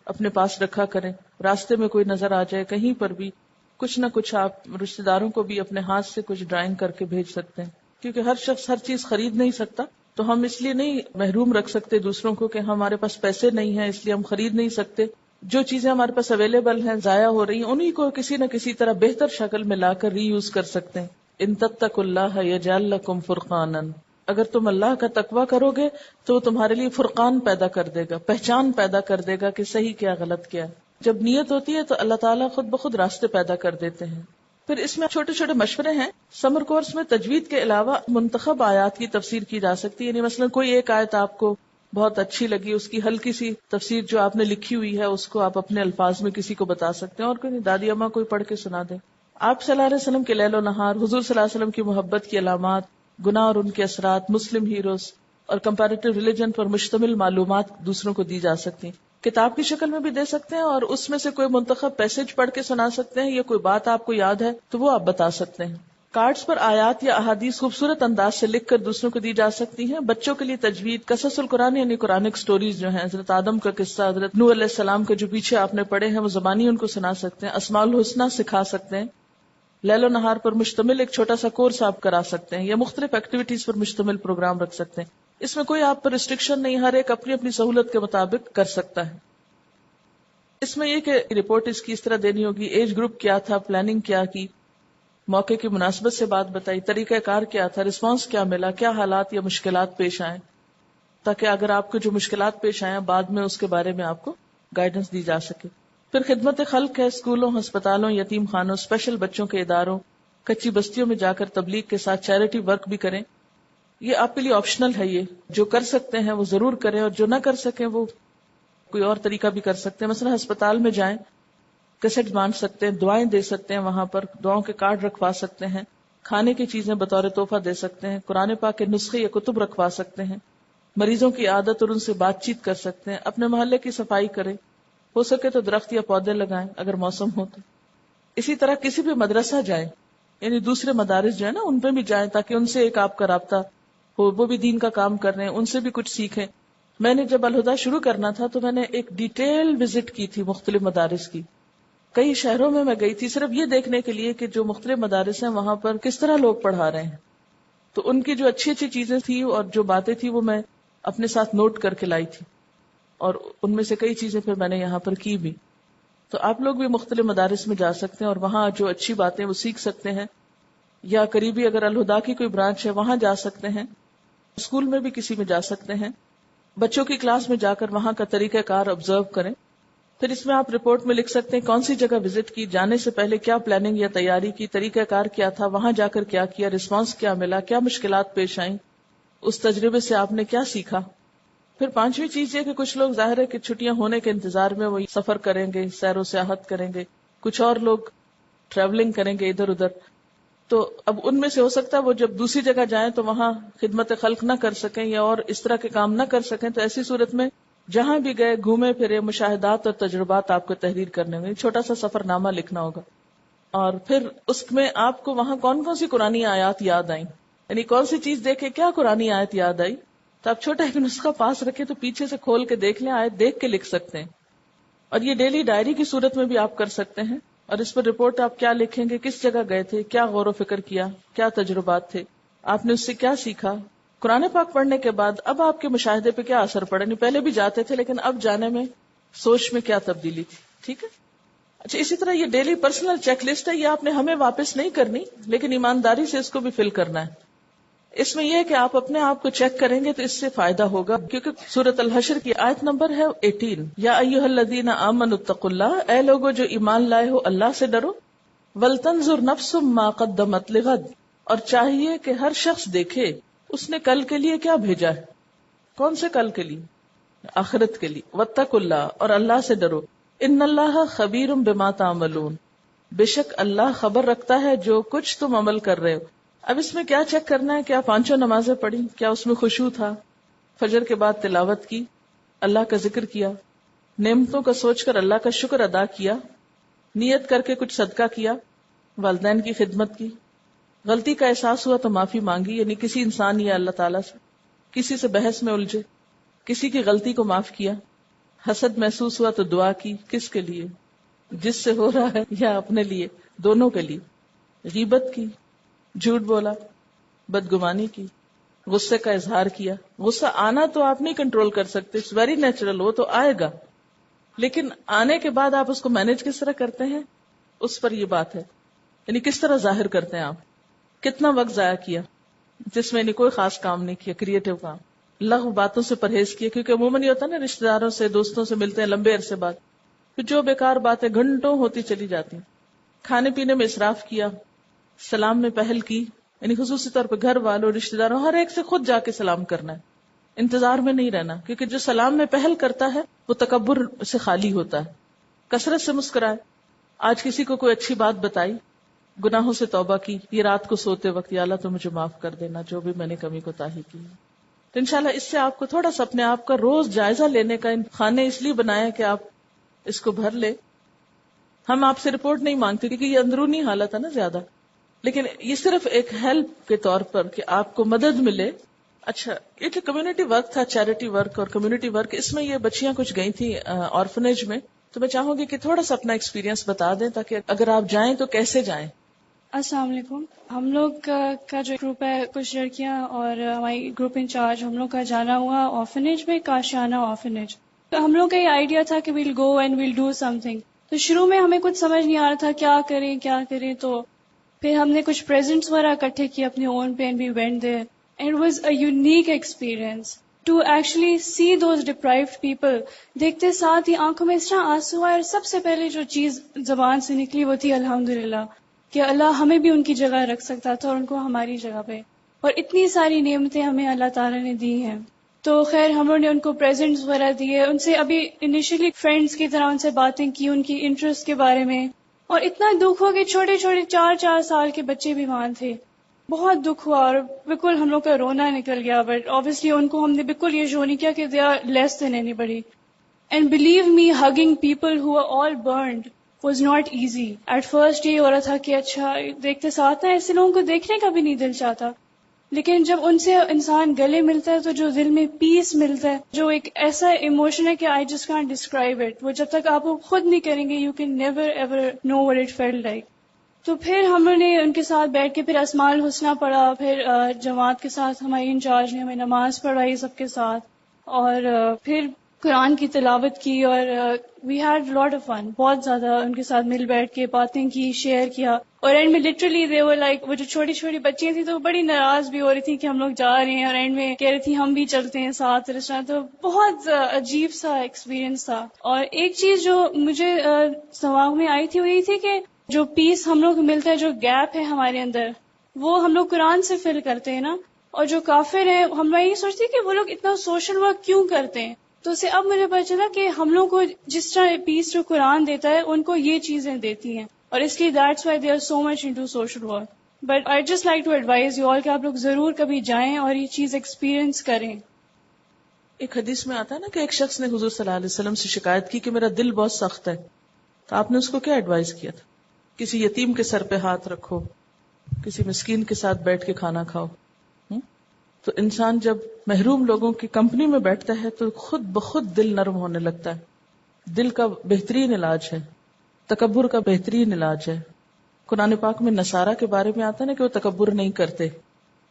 اپنے پاس رکھا کریں. راستے میں کوئی نظر آ جائے کہیں پر بھی کچھ نہ کچھ آپ رشتہ داروں کو بھی اپنے ہاتھ سے کچھ ڈرائنگ کر کے بھیج سکتے ہیں. کیونکہ ہر شخص ہر چیز خرید نہیں سکتا، تو ہم اس لیے نہیں محروم رکھ سکتے دوسروں کو کہ ہمارے پاس پیسے نہیں ہیں اس لیے ہم خرید نہیں سکتے. جو چیزیں ہمارے پاس اویلیبل ہیں، ضائع ہو رہی ہیں، انہی کو کسی نہ کسی طرح بہتر شکل میں لا کر ری یوز کر سکتے ہیں. ان تتقوا اللہ یجعل لکم فرقانا، اگر تم اللہ کا تقوی کرو گے تو وہ تمہارے لیے فرقان پیدا کر دے گا، پہچان پیدا کر دے گا کہ صحیح کیا غلط کیا. جب نیت ہوتی ہے تو اللہ تعالیٰ خود بخود راستے پیدا کر دیتے ہیں. پھر اس میں چھوٹے چھوٹے مشورے ہیں. سمر کورس میں تجوید کے علاوہ منتخب آیات کی تفسیر کی جا سکتی ہے. یعنی مثلا کوئی ایک آیت آپ کو بہت اچھی لگی، اس کی ہلکی سی تفسیر جو آپ نے لکھی ہوئی ہے اس کو آپ اپنے الفاظ میں کسی کو بتا سکتے ہیں، اور کوئی دادی اماں کوئی پڑھ کے سنا دیں. آپ صلی اللہ علیہ وسلم کے لیل و نہار، حضور صلی اللہ علیہ وسلم کی محبت کی علامات، گناہ اور ان کے اثرات، مسلم ہیروز اور کمپیریٹیو ریلیجن پر مشتمل معلومات دوسروں کو دی جا سکتی ہیں. کتاب کی شکل میں بھی دے سکتے ہیں، اور اس میں سے کوئی منتخب پیسج پڑھ کے سنا سکتے ہیں، یا کوئی بات آپ کو یاد ہے تو وہ آپ بتا سکتے ہیں. کارڈز پر آیات یا احادیث خوبصورت انداز سے لکھ کر دوسروں کو دی جا سکتی ہیں. بچوں کے لیے تجوید، قصص القرآن یعنی قرآنک سٹوریز جو ہیں، حضرت آدم کا قصہ، حضرت نوح علیہ السلام کے جو پیچھے آپ نے پڑھے ہیں وہ زبانی ان کو سنا سکتے ہیں. اسماء الحسنہ سکھا سکتے ہیں. لیل و نہار پر مشتمل ایک چھوٹا سا کورس آپ کرا سکتے ہیں، یا مختلف ایکٹیویٹیز پر مشتمل پروگرام رکھ سکتے ہیں. اس میں کوئی آپ پر ریسٹرکشن نہیں، ہر ایک اپنی اپنی سہولت کے مطابق کر سکتا ہے. اس میں یہ کہ رپورٹ اس کی اس طرح دینی ہوگی، ایج گروپ کیا تھا، پلاننگ کیا کی، موقع کی مناسبت سے بات بتائی، طریقہ کار کیا تھا، رسپانس کیا ملا، کیا حالات یا مشکلات پیش آئیں، تاکہ اگر آپ کو جو مشکلات پیش آئیں بعد میں اس کے بارے میں آپ کو گائیڈنس دی جا سکے. پھر خدمت خلق ہے، اسکولوں، ہسپتالوں، یتیم خانوں، اسپیشل بچوں کے اداروں، کچی بستیوں میں جا کر تبلیغ کے ساتھ چیریٹی ورک بھی کریں. یہ آپ کے لیے آپشنل ہے، یہ جو کر سکتے ہیں وہ ضرور کریں، اور جو نہ کر سکیں وہ کوئی اور طریقہ بھی کر سکتے ہیں. مثلا ہسپتال میں جائیں، کیسٹ باندھ سکتے ہیں، دعائیں دے سکتے ہیں، وہاں پر دعاؤں کے کارڈ رکھوا سکتے ہیں، کھانے کی چیزیں بطور تحفہ دے سکتے ہیں، قرآن پاک کے نسخے یا کتب رکھوا سکتے ہیں، مریضوں کی عادت اور ان سے بات چیت کر سکتے ہیں، اپنے محلے کی صفائی کریں، ہو سکے تو درخت یا پودے لگائیں اگر موسم ہو تو. اسی طرح کسی بھی مدرسہ جائیں، یعنی دوسرے مدارس جو ہے نا ان پہ بھی جائیں، تاکہ ان سے ایک آپ کا رابطہ ہو، وہ بھی دین کا کام کر رہے ہیں، ان سے بھی کچھ سیکھیں. میں نے جب الہدیٰ شروع کرنا تھا تو میں نے ایک ڈیٹیل وزٹ کی تھی مختلف مدارس کی. کئی شہروں میں گئی تھی صرف یہ دیکھنے کے لیے کہ جو مختلف مدارس ہیں وہاں پر کس طرح لوگ پڑھا رہے ہیں. تو ان کی جو اچھی اچھی چیزیں تھی اور جو باتیں تھی وہ میں اپنے ساتھ نوٹ کر کے لائی تھی، اور ان میں سے کئی چیزیں پھر میں نے یہاں پر کی بھی. تو آپ لوگ بھی مختلف مدارس میں جا سکتے ہیں اور وہاں جو اچھی باتیں وہ سیکھ سکتے ہیں، یا قریبی اگر الہدیٰ کی کوئی برانچ ہے وہاں جا سکتے ہیں، اسکول میں بھی کسی میں جا سکتے ہیں، بچوں کی کلاس میں جا کر وہاں کا طریقہ کار آبزرو کریں. پھر اس میں آپ رپورٹ میں لکھ سکتے ہیں کون سی جگہ وزٹ کی، جانے سے پہلے کیا پلاننگ یا تیاری کی، طریقہ کار کیا تھا، وہاں جا کر کیا کیا، رسپانس کیا ملا، کیا مشکلات پیش آئیں، اس تجربے سے آپ نے کیا سیکھا. پھر پانچویں چیز یہ کہ کچھ لوگ ظاہر ہے کہ چھٹیاں ہونے کے انتظار میں وہ سفر کریں گے، سیر و سیاحت کریں گے، کچھ اور لوگ ٹریولنگ کریں گے ادھر ادھر. تو اب ان میں سے ہو سکتا ہے وہ جب دوسری جگہ جائیں تو وہاں خدمت خلق نہ کر سکیں یا اور اس طرح کے کام نہ کر سکیں. تو ایسی صورت میں جہاں بھی گئے گھومے پھرے مشاہدات اور تجربات آپ کو تحریر کرنے ہوں گے، چھوٹا سا سفر نامہ لکھنا ہوگا. اور پھر اس میں آپ کو وہاں کون کون سی قرآنی آیات یاد آئیں، یعنی کون سی چیز دیکھے کیا قرآنی آیت یاد آئی. تو آپ چھوٹا ایک نسخہ پاس رکھے تو پیچھے سے کھول کے دیکھ لیں، آیت دیکھ کے لکھ سکتے ہیں. اور یہ ڈیلی ڈائری کی صورت میں بھی آپ کر سکتے ہیں، اور اس پر رپورٹ آپ کیا لکھیں گے، کس جگہ گئے تھے، کیا غور و فکر کیا، کیا تجربات تھے، آپ نے اس سے کیا سیکھا. قرآن پاک پڑھنے کے بعد اب آپ کے مشاہدے پہ کیا اثر پڑا، نہیں پہلے بھی جاتے تھے لیکن اب جانے میں سوچ میں کیا تبدیلی تھی. ٹھیک ہے. اچھا، اسی طرح یہ ڈیلی پرسنل چیک لسٹ ہے، یہ آپ نے ہمیں واپس نہیں کرنی لیکن ایمانداری سے اس کو بھی فل کرنا ہے. اس میں یہ ہے کہ آپ اپنے آپ کو چیک کریں گے تو اس سے فائدہ ہوگا، کیونکہ سورۃ الحشر کی آیت نمبر ہے 18، یا ایھا الذین آمنوا اتقوا اللہ، اے لوگو جو ایمان لائے ہو اللہ سے ڈرو، ولتنظر نفس ما قدمت لغد، اور چاہیے کہ ہر شخص دیکھے اس نے کل کے لیے کیا بھیجا ہے. کون سے کل کے لیے؟ آخرت کے لیے. واتقوا اللہ، اور اللہ سے ڈرو. ان اللہ خبیر بما تعملون، بے شک اللہ خبر رکھتا ہے جو کچھ تم عمل کر رہے ہو. اب اس میں کیا چیک کرنا ہے؟ کیا 5 نمازیں پڑھی، کیا اس میں خشوع تھا، فجر کے بعد تلاوت کی، اللہ کا ذکر کیا، نعمتوں کا سوچ کر اللہ کا شکر ادا کیا، نیت کر کے کچھ صدقہ کیا، والدین کی خدمت کی، غلطی کا احساس ہوا تو معافی مانگی، یعنی کسی انسان یا اللہ تعالیٰ سے، کسی سے بحث میں الجھے، کسی کی غلطی کو معاف کیا، حسد محسوس ہوا تو دعا کی، کس کے لیے؟ جس سے ہو رہا ہے یا اپنے لیے؟ دونوں کے لیے. غیبت کی، جھوٹ بولا، بدگمانی کی، غصے کا اظہار کیا. غصہ آنا تو آپ نہیں کنٹرول کر سکتے، اٹس ویری نیچرل، وہ تو آئے گا، لیکن آنے کے بعد آپ اس کو مینج کس طرح کرتے ہیں اس پر یہ بات ہے. یعنی کس طرح ظاہر کرتے ہیں آپ، کتنا وقت ضائع کیا جس میں کوئی خاص کام نہیں کیا، کریٹو کام، لغو باتوں سے پرہیز کیا، کیونکہ عموماً یہ ہوتا ہے نا رشتہ داروں سے دوستوں سے ملتے ہیں لمبے عرصے بعد، پھر جو بیکار باتیں گھنٹوں ہوتی چلی جاتی ہیں. کھانے پینے میں اسراف کیا، سلام میں پہل کی، یعنی خصوصی طور پہ گھر والوں رشتہ داروں ہر ایک سے خود جا کے سلام کرنا ہے، انتظار میں نہیں رہنا، کیونکہ جو سلام میں پہل کرتا ہے وہ تکبر سے خالی ہوتا ہے. کثرت سے مسکرائے. آج کسی کو کوئی اچھی بات بتائی، گناہوں سے توبہ کی، یہ رات کو سوتے وقت، یا اللہ تو مجھے معاف کر دینا جو بھی میں نے کمی کوتاہی کی. تو انشاءاللہ اس سے آپ کو تھوڑا سا اپنے آپ کا روز جائزہ لینے کا خانے اس لیے بنایا کہ آپ اس کو بھر لے. ہم آپ سے رپورٹ نہیں مانگتے کیونکہ یہ اندرونی حالت ہے نا زیادہ، لیکن یہ صرف ایک ہیلپ کے طور پر کہ آپ کو مدد ملے. اچھا، یہ جو کمیونٹی ورک تھا، چیریٹی ورک اور کمیونٹی ورک، اس میں یہ بچیاں کچھ گئی تھیں آرفنیج میں، تو میں چاہوں گی کہ تھوڑا سا اپنا ایکسپیرینس بتا دیں تاکہ اگر آپ جائیں تو کیسے جائیں. السلام علیکم. ہم لوگ کا جو گروپ ہے، کچھ لڑکیاں اور ہماری گروپ انچارج، ہم لوگ کا جانا ہوا آرفنیج میں، کاشیانہ آرفنیج. تو ہم لوگ کا یہ آئیڈیا تھا کہ we'll go and we'll do something. تو شروع میں ہمیں کچھ سمجھ نہیں آ رہا تھا کیا کریں. تو پھر ہم نے کچھ پریزنٹس وغیرہ اکٹھے کیے اپنے اون پہ، and we went there and it was a unique experience to actually see those deprived people. دیکھتے ساتھ ہی آنکھوں میں اس طرح آنسو آئے، اور سب سے پہلے جو چیز زبان سے نکلی وہ تھی الحمدللہ، کہ اللہ ہمیں بھی ان کی جگہ رکھ سکتا تھا اور ان کو ہماری جگہ پہ، اور اتنی ساری نعمتیں ہمیں اللہ تعالیٰ نے دی ہیں. تو خیر ہم لوگوں نے ان کو پریزنٹس وغیرہ دیے، ان سے ابھی انیشلی فرینڈس کی طرح ان سے باتیں کی، ان کی انٹرسٹ کے بارے میں. اور اتنا دکھ ہوا کہ چھوٹے چھوٹے 4 سال کے بچے بھی وہاں تھے. بہت دکھ ہوا اور بالکل ہم لوگ کا رونا نکل گیا. بٹ obviously ان کو ہم نے بالکل یہ شو نہیں کیا کہ they are less than anybody. And believe me, hugging people who are all burned was not easy. At first یہ ہو رہا تھا کہ اچھا دیکھتے ساتھ نا، ایسے لوگوں کو دیکھنے کا بھی نہیں دل چاہتا، لیکن جب ان سے انسان گلے ملتا ہے تو جو دل میں پیس ملتا ہے، جو ایک ایسا ایموشن ہے کہ I just can't describe it. وہ جب تک آپ وہ خود نہیں کریں گے you can never ever know what it felt like. تو پھر ہم لوگوں نے ان کے ساتھ بیٹھ کے پھر اسماء الحسنیٰ پڑھا، پھر جماعت کے ساتھ ہماری انچارج نے ہمیں نماز پڑھائی سب کے ساتھ، اور پھر قرآن کی تلاوت کی، اور we had lot of fun. بہت زیادہ ان کے ساتھ مل بیٹھ کے باتیں کی، شیئر کیا. اور اینڈ میں لٹرلی دے ور لائک، وہ جو چھوٹی چھوٹی بچیاں تھیں تو وہ بڑی ناراض بھی ہو رہی تھی کہ ہم لوگ جا رہے ہیں، اور اینڈ میں کہہ رہی تھی ہم بھی چلتے ہیں ساتھ رسٹورینٹ. تو بہت عجیب سا ایکسپیرینس تھا. اور ایک چیز جو مجھے سماغ میں آئی تھی وہ یہ تھی کہ جو پیس ہم لوگ کو ملتا ہے، جو گیپ ہے ہمارے اندر، وہ ہم لوگ قرآن سے فل کرتے ہیں نا. اور جو کافر ہیں، ہم لوگ یہ سوچتے ہیں کہ وہ لوگ اتنا سوشل ورک کیوں کرتے ہیں. تو اسے اب مجھے پتا چلا کہ ہم لوگ کو جس طرح پیس جو قرآن دیتا ہے ان کو یہ چیزیں دیتی ہیں، اور اس لیے that's why they are so much into social work. But I just like to advise you all کہ آپ لوگ ضرور کبھی جائیں اور یہ چیز ایکسپیرئنس کریں. ایک حدیث میں آتا ہے نا کہ ایک شخص نے حضور صلی اللہ علیہ وسلم سے شکایت کی کہ میرا دل بہت سخت ہے، تو آپ نے اس کو کیا ایڈوائز کیا تھا؟ کسی یتیم کے سر پہ ہاتھ رکھو، کسی مسکین کے ساتھ بیٹھ کے کھانا کھاؤ. تو انسان جب محروم لوگوں کی کمپنی میں بیٹھتا ہے تو خود بخود دل نرم ہونے لگتا ہے. دل کا بہترین علاج ہے، تکبر کا بہترین علاج ہے. قرآن پاک میں نصارہ کے بارے میں آتا ہے نا کہ وہ تکبر نہیں کرتے،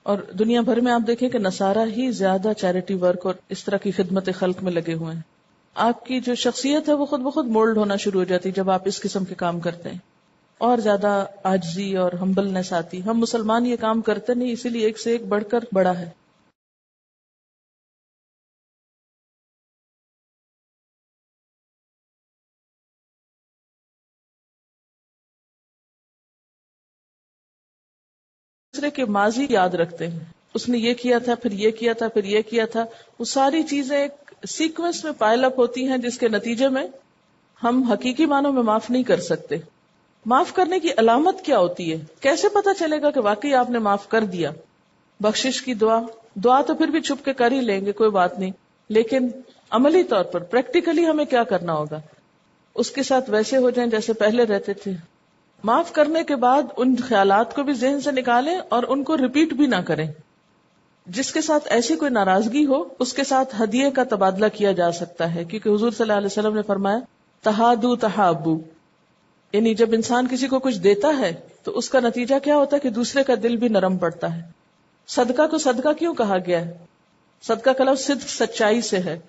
اور دنیا بھر میں آپ دیکھیں کہ نصارہ ہی زیادہ چیریٹی ورک اور اس طرح کی خدمت خلق میں لگے ہوئے ہیں. آپ کی جو شخصیت ہے وہ خود بخود مولڈ ہونا شروع ہو جاتی جب آپ اس قسم کے کام کرتے ہیں، اور زیادہ عاجزی اور ہمبلنس آتی. ہم مسلمان یہ کام کرتے نہیں، اسی لیے ایک سے ایک بڑھ کر بڑا ہے. دوسرے کے ماضی یاد رکھتے ہیں، اس نے یہ کیا تھا، پھر یہ کیا تھا، پھر یہ کیا تھا. وہ ساری چیزیں ایک سیکوینس میں پائل اپ ہوتی ہیں، جس کے نتیجے میں ہم حقیقی معنوں میں معاف نہیں کر سکتے. معاف کرنے کی علامت کیا ہوتی ہے؟ کیسے پتا چلے گا کہ واقعی آپ نے معاف کر دیا؟ بخشش کی دعا تو پھر بھی چھپ کے کر ہی لیں گے، کوئی بات نہیں، لیکن عملی طور پر پریکٹیکلی ہمیں کیا کرنا ہوگا؟ اس کے ساتھ ویسے ہو جائیں جیسے پہلے رہتے تھے. معاف کرنے کے بعد ان خیالات کو بھی ذہن سے نکالیں اور ان کو ریپیٹ بھی نہ کریں. جس کے ساتھ ایسی کوئی ناراضگی ہو اس کے ساتھ ہدیے کا تبادلہ کیا جا سکتا ہے، کیونکہ حضور صلی اللہ علیہ وسلم نے فرمایا تہادو تحابو، یعنی جب انسان کسی کو کچھ دیتا ہے تو اس کا نتیجہ کیا ہوتا ہے کہ دوسرے کا دل بھی نرم پڑتا ہے. صدقہ کو صدقہ کیوں کہا گیا ہے؟ صدقہ کا لفظ صدق سچائی سے ہے،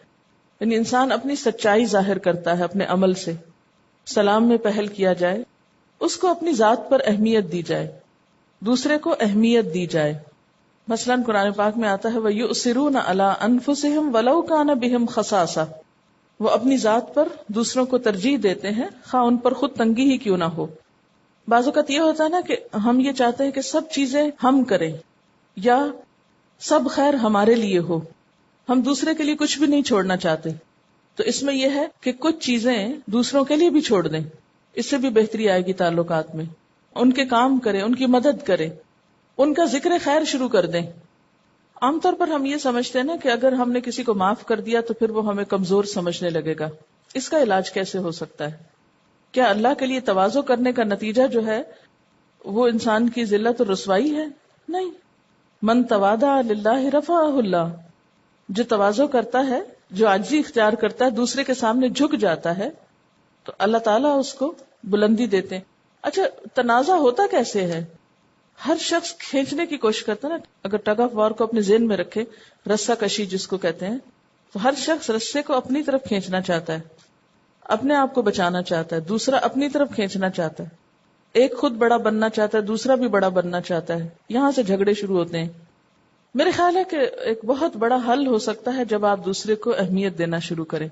یعنی انسان اپنی سچائی ظاہر کرتا ہے اپنے عمل سے. سلام میں پہل کیا جائے، اس کو اپنی ذات پر اہمیت دی جائے، دوسرے کو اہمیت دی جائے. مثلا قرآن پاک میں آتا ہے وَيُؤْثِرُونَ عَلَىٰ أَنفُسِهِمْ وَلَوْ كَانَ بِهِمْ خَصَاصَةٌ، وہ اپنی ذات پر دوسروں کو ترجیح دیتے ہیں خواہ ان پر خود تنگی ہی کیوں نہ ہو. بعض اوقات یہ ہوتا ہے نا کہ ہم یہ چاہتے ہیں کہ سب چیزیں ہم کریں یا سب خیر ہمارے لیے ہو، ہم دوسرے کے لیے کچھ بھی نہیں چھوڑنا چاہتے. تو اس میں یہ ہے کہ کچھ چیزیں دوسروں کے لیے بھی چھوڑ دیں، اس سے بھی بہتری آئے گی تعلقات میں. ان کے کام کریں، ان کی مدد کریں، ان کا ذکر خیر شروع کر دیں. عام طور پر ہم یہ سمجھتے ہیں نا کہ اگر ہم نے کسی کو معاف کر دیا تو پھر وہ ہمیں کمزور سمجھنے لگے گا. اس کا علاج کیسے ہو سکتا ہے؟ کیا اللہ کے لیے تواضع کرنے کا نتیجہ جو ہے وہ انسان کی ذلت اور رسوائی ہے؟ نہیں. من تواضع للہ رفعہ اللہ، جو تواضع کرتا ہے، جو عاجزی اختیار کرتا ہے، دوسرے کے سامنے جھک جاتا ہے تو اللہ تعالیٰ اس کو بلندی دیتے ہیں. اچھا، تنازع ہوتا کیسے ہے؟ ہر شخص کھینچنے کی کوشش کرتا ہے نا. اگر ٹگ آف وار کو اپنے ذہن میں رکھے، رسہ کشی جس کو کہتے ہیں، تو ہر شخص رسے کو اپنی طرف کھینچنا چاہتا ہے، اپنے آپ کو بچانا چاہتا ہے، دوسرا اپنی طرف کھینچنا چاہتا ہے. ایک خود بڑا بننا چاہتا ہے، دوسرا بھی بڑا بننا چاہتا ہے. یہاں سے جھگڑے شروع ہوتے ہیں. میرے خیال ہے کہ ایک بہت بڑا حل ہو سکتا ہے جب آپ دوسرے کو اہمیت دینا شروع کریں.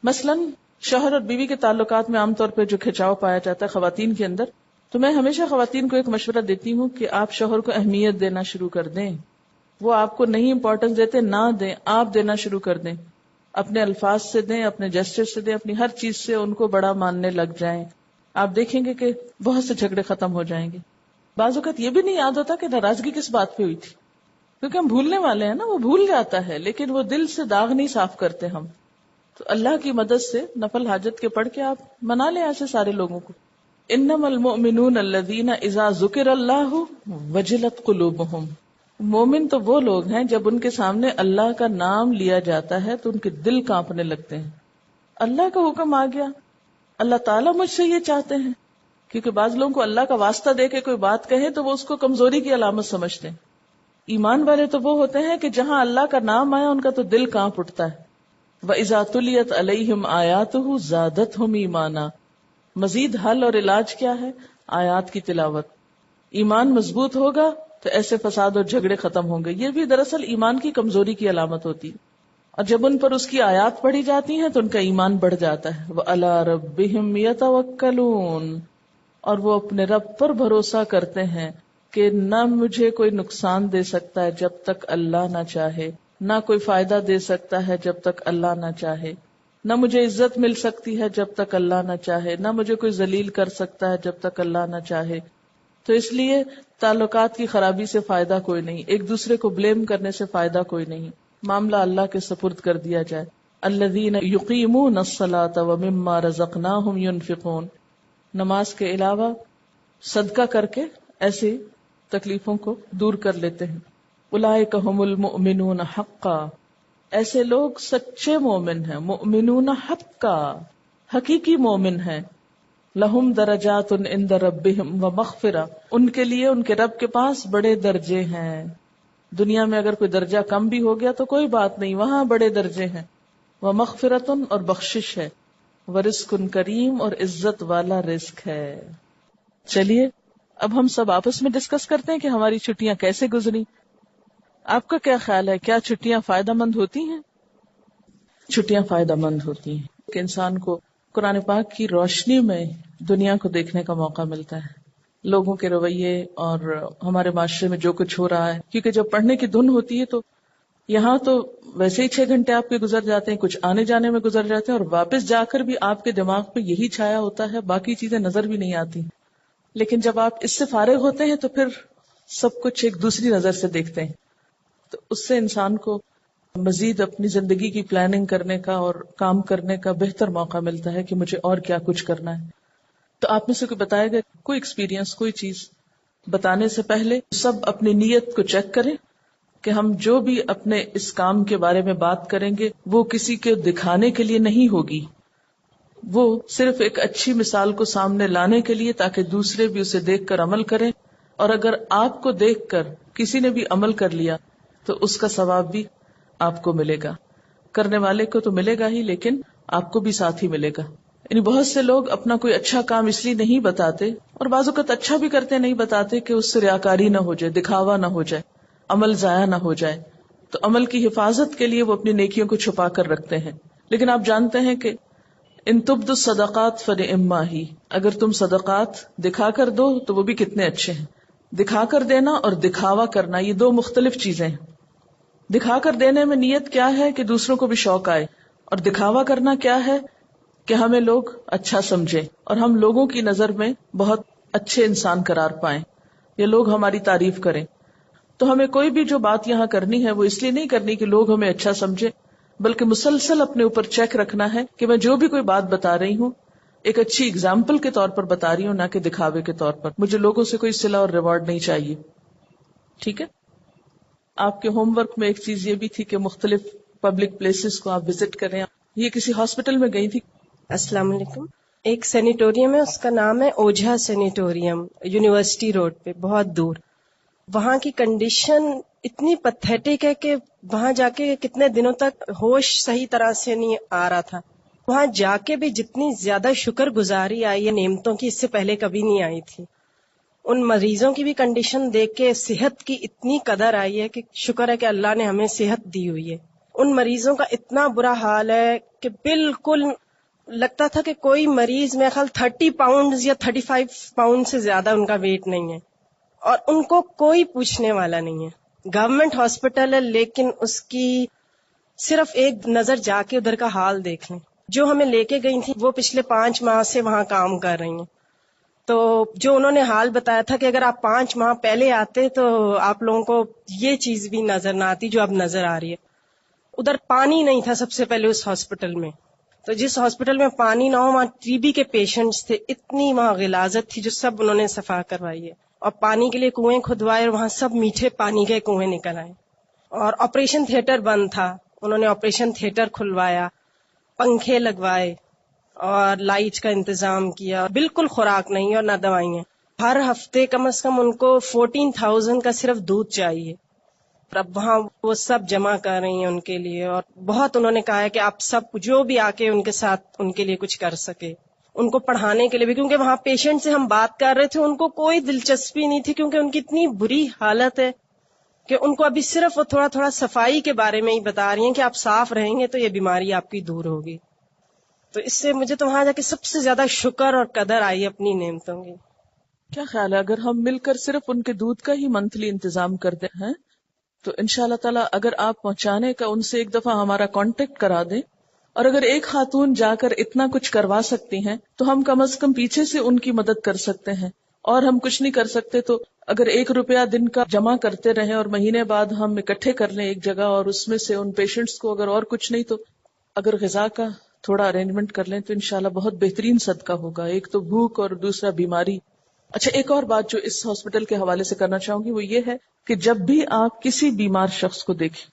مثلاً شوہر اور بیوی کے تعلقات میں عام طور پہ جو کھچاؤ پایا جاتا ہے خواتین کے اندر، تو میں ہمیشہ خواتین کو ایک مشورہ دیتی ہوں کہ آپ شوہر کو اہمیت دینا شروع کر دیں. وہ آپ کو نہیں امپورٹنس دیتے، نہ دیں، آپ دینا شروع کر دیں. اپنے الفاظ سے دیں، اپنے جسچر سے دیں، اپنی ہر چیز سے ان کو بڑا ماننے لگ جائیں. آپ دیکھیں گے کہ بہت سے جھگڑے ختم ہو جائیں گے. بعض اوقات یہ بھی نہیں یاد ہوتا کہ ناراضگی کس بات پہ ہوئی تھی، کیونکہ ہم بھولنے والے ہیں نا. وہ بھول جاتا ہے لیکن وہ دل سے داغ نہیں صاف کرتے ہم. تو اللہ کی مدد سے نفل حاجت کے پڑھ کے آپ منا لیں ایسے سارے لوگوں کو. انما المؤمنون الذین اذا ذکر اللہ وجلت قلوبہم، مومن تو وہ لوگ ہیں جب ان کے سامنے اللہ کا نام لیا جاتا ہے تو ان کے دل کانپنے لگتے ہیں. اللہ کا حکم آ گیا، اللہ تعالیٰ مجھ سے یہ چاہتے ہیں. کیونکہ بعض لوگوں کو اللہ کا واسطہ دے کے کوئی بات کہے تو وہ اس کو کمزوری کی علامت سمجھتے ہیں. ایمان والے تو وہ ہوتے ہیں کہ جہاں اللہ کا نام آیا ان کا تو دل کانپ اٹھتا ہے. وَإِذَا تُلِيَتْ عَلَيْهِمْ آيَاتُهُ زَادَتْهُمْ ایمانا. مزید حل اور علاج کیا ہے؟ آیات کی تلاوت. ایمان مضبوط ہوگا تو ایسے فساد اور جھگڑے ختم ہوں گے. یہ بھی دراصل ایمان کی کمزوری کی علامت ہوتی ہے. اور جب ان پر اس کی آیات پڑھی جاتی ہیں تو ان کا ایمان بڑھ جاتا ہے. وَعَلَىٰ رَبِّهِمْ يَتَوَكَّلُونَ، اور وہ اپنے رب پر بھروسہ کرتے ہیں کہ نہ مجھے کوئی نقصان دے سکتا ہے جب تک اللہ نہ چاہے، نہ کوئی فائدہ دے سکتا ہے جب تک اللہ نہ چاہے، نہ مجھے عزت مل سکتی ہے جب تک اللہ نہ چاہے، نہ مجھے کوئی ذلیل کر سکتا ہے جب تک اللہ نہ چاہے. تو اس لیے تعلقات کی خرابی سے فائدہ کوئی نہیں، ایک دوسرے کو بلیم کرنے سے فائدہ کوئی نہیں. معاملہ اللہ کے سپرد کر دیا جائے. الذین یقیمون الصلاۃ ومما رزقناہم ینفقون، نماز کے علاوہ صدقہ کر کے ایسی تکلیفوں کو دور کر لیتے ہیں. اولئک ھم المؤمنون حقا، ایسے لوگ سچے مومن ہیں. مؤمنون حقا، حقیقی مومن ہیں، لہم درجات عند ربہم ومغفرہ، ان کے لیے ان کے رب کے پاس بڑے درجے ہیں. دنیا میں اگر کوئی درجہ کم بھی ہو گیا تو کوئی بات نہیں، وہاں بڑے درجے ہیں. ومغفرۃ، اور بخشش ہے. ورزق کریم، اور عزت والا رزق ہے. چلیے اب ہم سب آپس میں ڈسکس کرتے ہیں کہ ہماری چھٹیاں کیسے گزری. آپ کا کیا خیال ہے، کیا چھٹیاں فائدہ مند ہوتی ہیں؟ چھٹیاں فائدہ مند ہوتی ہیں کہ انسان کو قرآن پاک کی روشنی میں دنیا کو دیکھنے کا موقع ملتا ہے، لوگوں کے رویے اور ہمارے معاشرے میں جو کچھ ہو رہا ہے. کیونکہ جب پڑھنے کی دھن ہوتی ہے تو یہاں تو ویسے ہی 6 گھنٹے آپ کے گزر جاتے ہیں، کچھ آنے جانے میں گزر جاتے ہیں، اور واپس جا کر بھی آپ کے دماغ پہ یہی چھایا ہوتا ہے، باقی چیزیں نظر بھی نہیں آتی. لیکن جب آپ اس سے فارغ ہوتے ہیں تو پھر سب کچھ ایک دوسری نظر سے دیکھتے ہیں، تو اس سے انسان کو مزید اپنی زندگی کی پلاننگ کرنے کا اور کام کرنے کا بہتر موقع ملتا ہے کہ مجھے اور کیا کچھ کرنا ہے. تو آپ میں سے کوئی بتائے گا کوئی ایکسپیرینس، کوئی چیز بتانے سے پہلے سب اپنی نیت کو چیک کریں کہ ہم جو بھی اپنے اس کام کے بارے میں بات کریں گے وہ کسی کے دکھانے کے لیے نہیں ہوگی، وہ صرف ایک اچھی مثال کو سامنے لانے کے لیے تاکہ دوسرے بھی اسے دیکھ کر عمل کریں. اور اگر آپ کو دیکھ کر کسی نے بھی عمل کر لیا تو اس کا ثواب بھی آپ کو ملے گا، کرنے والے کو تو ملے گا ہی لیکن آپ کو بھی ساتھ ہی ملے گا. یعنی بہت سے لوگ اپنا کوئی اچھا کام اس لیے نہیں بتاتے، اور بعض اوقات اچھا بھی کرتے نہیں بتاتے کہ اس سے ریاکاری نہ ہو جائے، دکھاوا نہ ہو جائے، عمل ضائع نہ ہو جائے. تو عمل کی حفاظت کے لیے وہ اپنی نیکیوں کو چھپا کر رکھتے ہیں. لیکن آپ جانتے ہیں کہ ان تبدوا الصدقات فنعما ہی، اگر تم صدقات دکھا کر دو تو وہ بھی کتنے اچھے ہیں. دکھا کر دینا اور دکھاوا کرنا یہ دو مختلف چیزیں ہیں. دکھا کر دینے میں نیت کیا ہے کہ دوسروں کو بھی شوق آئے، اور دکھاوا کرنا کیا ہے کہ ہمیں لوگ اچھا سمجھیں اور ہم لوگوں کی نظر میں بہت اچھے انسان قرار پائیں یا لوگ ہماری تعریف کریں. تو ہمیں کوئی بھی جو بات یہاں کرنی ہے وہ اس لیے نہیں کرنی کہ لوگ ہمیں اچھا سمجھیں، بلکہ مسلسل اپنے اوپر چیک رکھنا ہے کہ میں جو بھی کوئی بات بتا رہی ہوں ایک اچھی اگزامپل کے طور پر بتا رہی ہوں، نہ کہ دکھاوے کے طور پر. مجھے لوگوں سے کوئی صلہ اور ریوارڈ نہیں چاہیے. ٹھیک ہے. آپ کے ہوم ورک میں ایک چیز یہ بھی تھی کہ مختلف پبلک پلیسز کو آپ وزٹ کریں. یہ کسی ہاسپٹل میں گئی تھی؟ السلام علیکم. ایک سینیٹوریم ہے، اس کا نام ہے اوجھا سینیٹوریم، یونیورسٹی روڈ پہ، بہت دور. وہاں کی کنڈیشن اتنی پتھیٹک ہے کہ وہاں جا کے کتنے دنوں تک ہوش صحیح طرح سے نہیں آ رہا تھا. وہاں جا کے بھی جتنی زیادہ شکر گزاری آئی ہے نعمتوں کی، اس سے پہلے کبھی نہیں آئی تھی. ان مریضوں کی بھی کنڈیشن دیکھ کے صحت کی اتنی قدر آئی ہے کہ شکر ہے کہ اللہ نے ہمیں صحت دی ہوئی ہے. ان مریضوں کا اتنا برا حال ہے کہ بالکل لگتا تھا کہ کوئی مریض میرے خیال 30 پاؤنڈ یا 35 پاؤنڈ سے زیادہ ان کا ویٹ نہیں ہے، اور ان کو کوئی پوچھنے والا نہیں ہے. گورنمنٹ ہاسپٹل ہے لیکن اس کی صرف ایک نظر جا کے ادھر کا حال دیکھ لیں. جو ہمیں لے کے گئی تھی وہ پچھلے 5 ماہ سے وہاں کام کر رہی ہیں. تو جو انہوں نے حال بتایا تھا کہ اگر آپ 5 ماہ پہلے آتے تو آپ لوگوں کو یہ چیز بھی نظر نہ آتی جو اب نظر آ رہی ہے. ادھر پانی نہیں تھا سب سے پہلے اس ہاسپٹل میں، تو جس ہاسپٹل میں پانی نہ ہو وہاں ٹی بی کے پیشنٹس تھے. اتنی وہاں غلاظت تھی جو سب انہوں نے صفا کروائی ہے، اور پانی کے لیے کنویں کھدوائے اور وہاں سب میٹھے پانی کے کنویں نکل آئے. اور آپریشن تھیٹر بند تھا، انہوں نے آپریشن تھیٹر کھلوایا، پنکھے لگوائے اور لائٹ کا انتظام کیا. بالکل خوراک نہیں اور نہ دوائیں. ہر ہفتے کم از کم ان کو 14,000 کا صرف دودھ چاہیے. اب وہاں وہ سب جمع کر رہی ہیں ان کے لیے، اور بہت انہوں نے کہا ہے کہ آپ سب جو بھی آ کے ان کے ساتھ ان کے لیے کچھ کر سکے. ان کو پڑھانے کے لیے بھی، کیونکہ وہاں پیشنٹ سے ہم بات کر رہے تھے ان کو کوئی دلچسپی نہیں تھی، کیونکہ ان کی اتنی بری حالت ہے کہ ان کو ابھی صرف وہ تھوڑا تھوڑا صفائی کے بارے میں ہی بتا رہی ہیں کہ آپ صاف رہیں گے تو یہ بیماری آپ کی دور ہوگی. تو اس سے مجھے تو وہاں جا کے سب سے زیادہ شکر اور قدر آئی اپنی نعمتوں کی. کیا خیال ہے اگر ہم مل کر صرف ان کے دودھ کا ہی منتھلی انتظام کرتے ہیں تو انشاءاللہ تعالی اگر آپ پہنچانے کا ان سے ایک دفعہ ہمارا کانٹیکٹ کرا دیں، اور اگر ایک خاتون جا کر اتنا کچھ کروا سکتی ہیں تو ہم کم از کم پیچھے سے ان کی مدد کر سکتے ہیں. اور ہم کچھ نہیں کر سکتے تو اگر 1 روپیہ دن کا جمع کرتے رہیں اور مہینے بعد ہم اکٹھے کر لیں ایک جگہ، اور اس میں سے ان پیشنٹس کو اگر اور کچھ نہیں تو اگر غذا کا تھوڑا ارینجمنٹ کر لیں تو انشاءاللہ بہت بہترین صدقہ ہوگا. ایک تو بھوک اور دوسرا بیماری. اچھا، ایک اور بات جو اس ہاسپٹل کے حوالے سے کرنا چاہوں گی وہ یہ ہے کہ جب بھی آپ کسی بیمار شخص کو دیکھیں،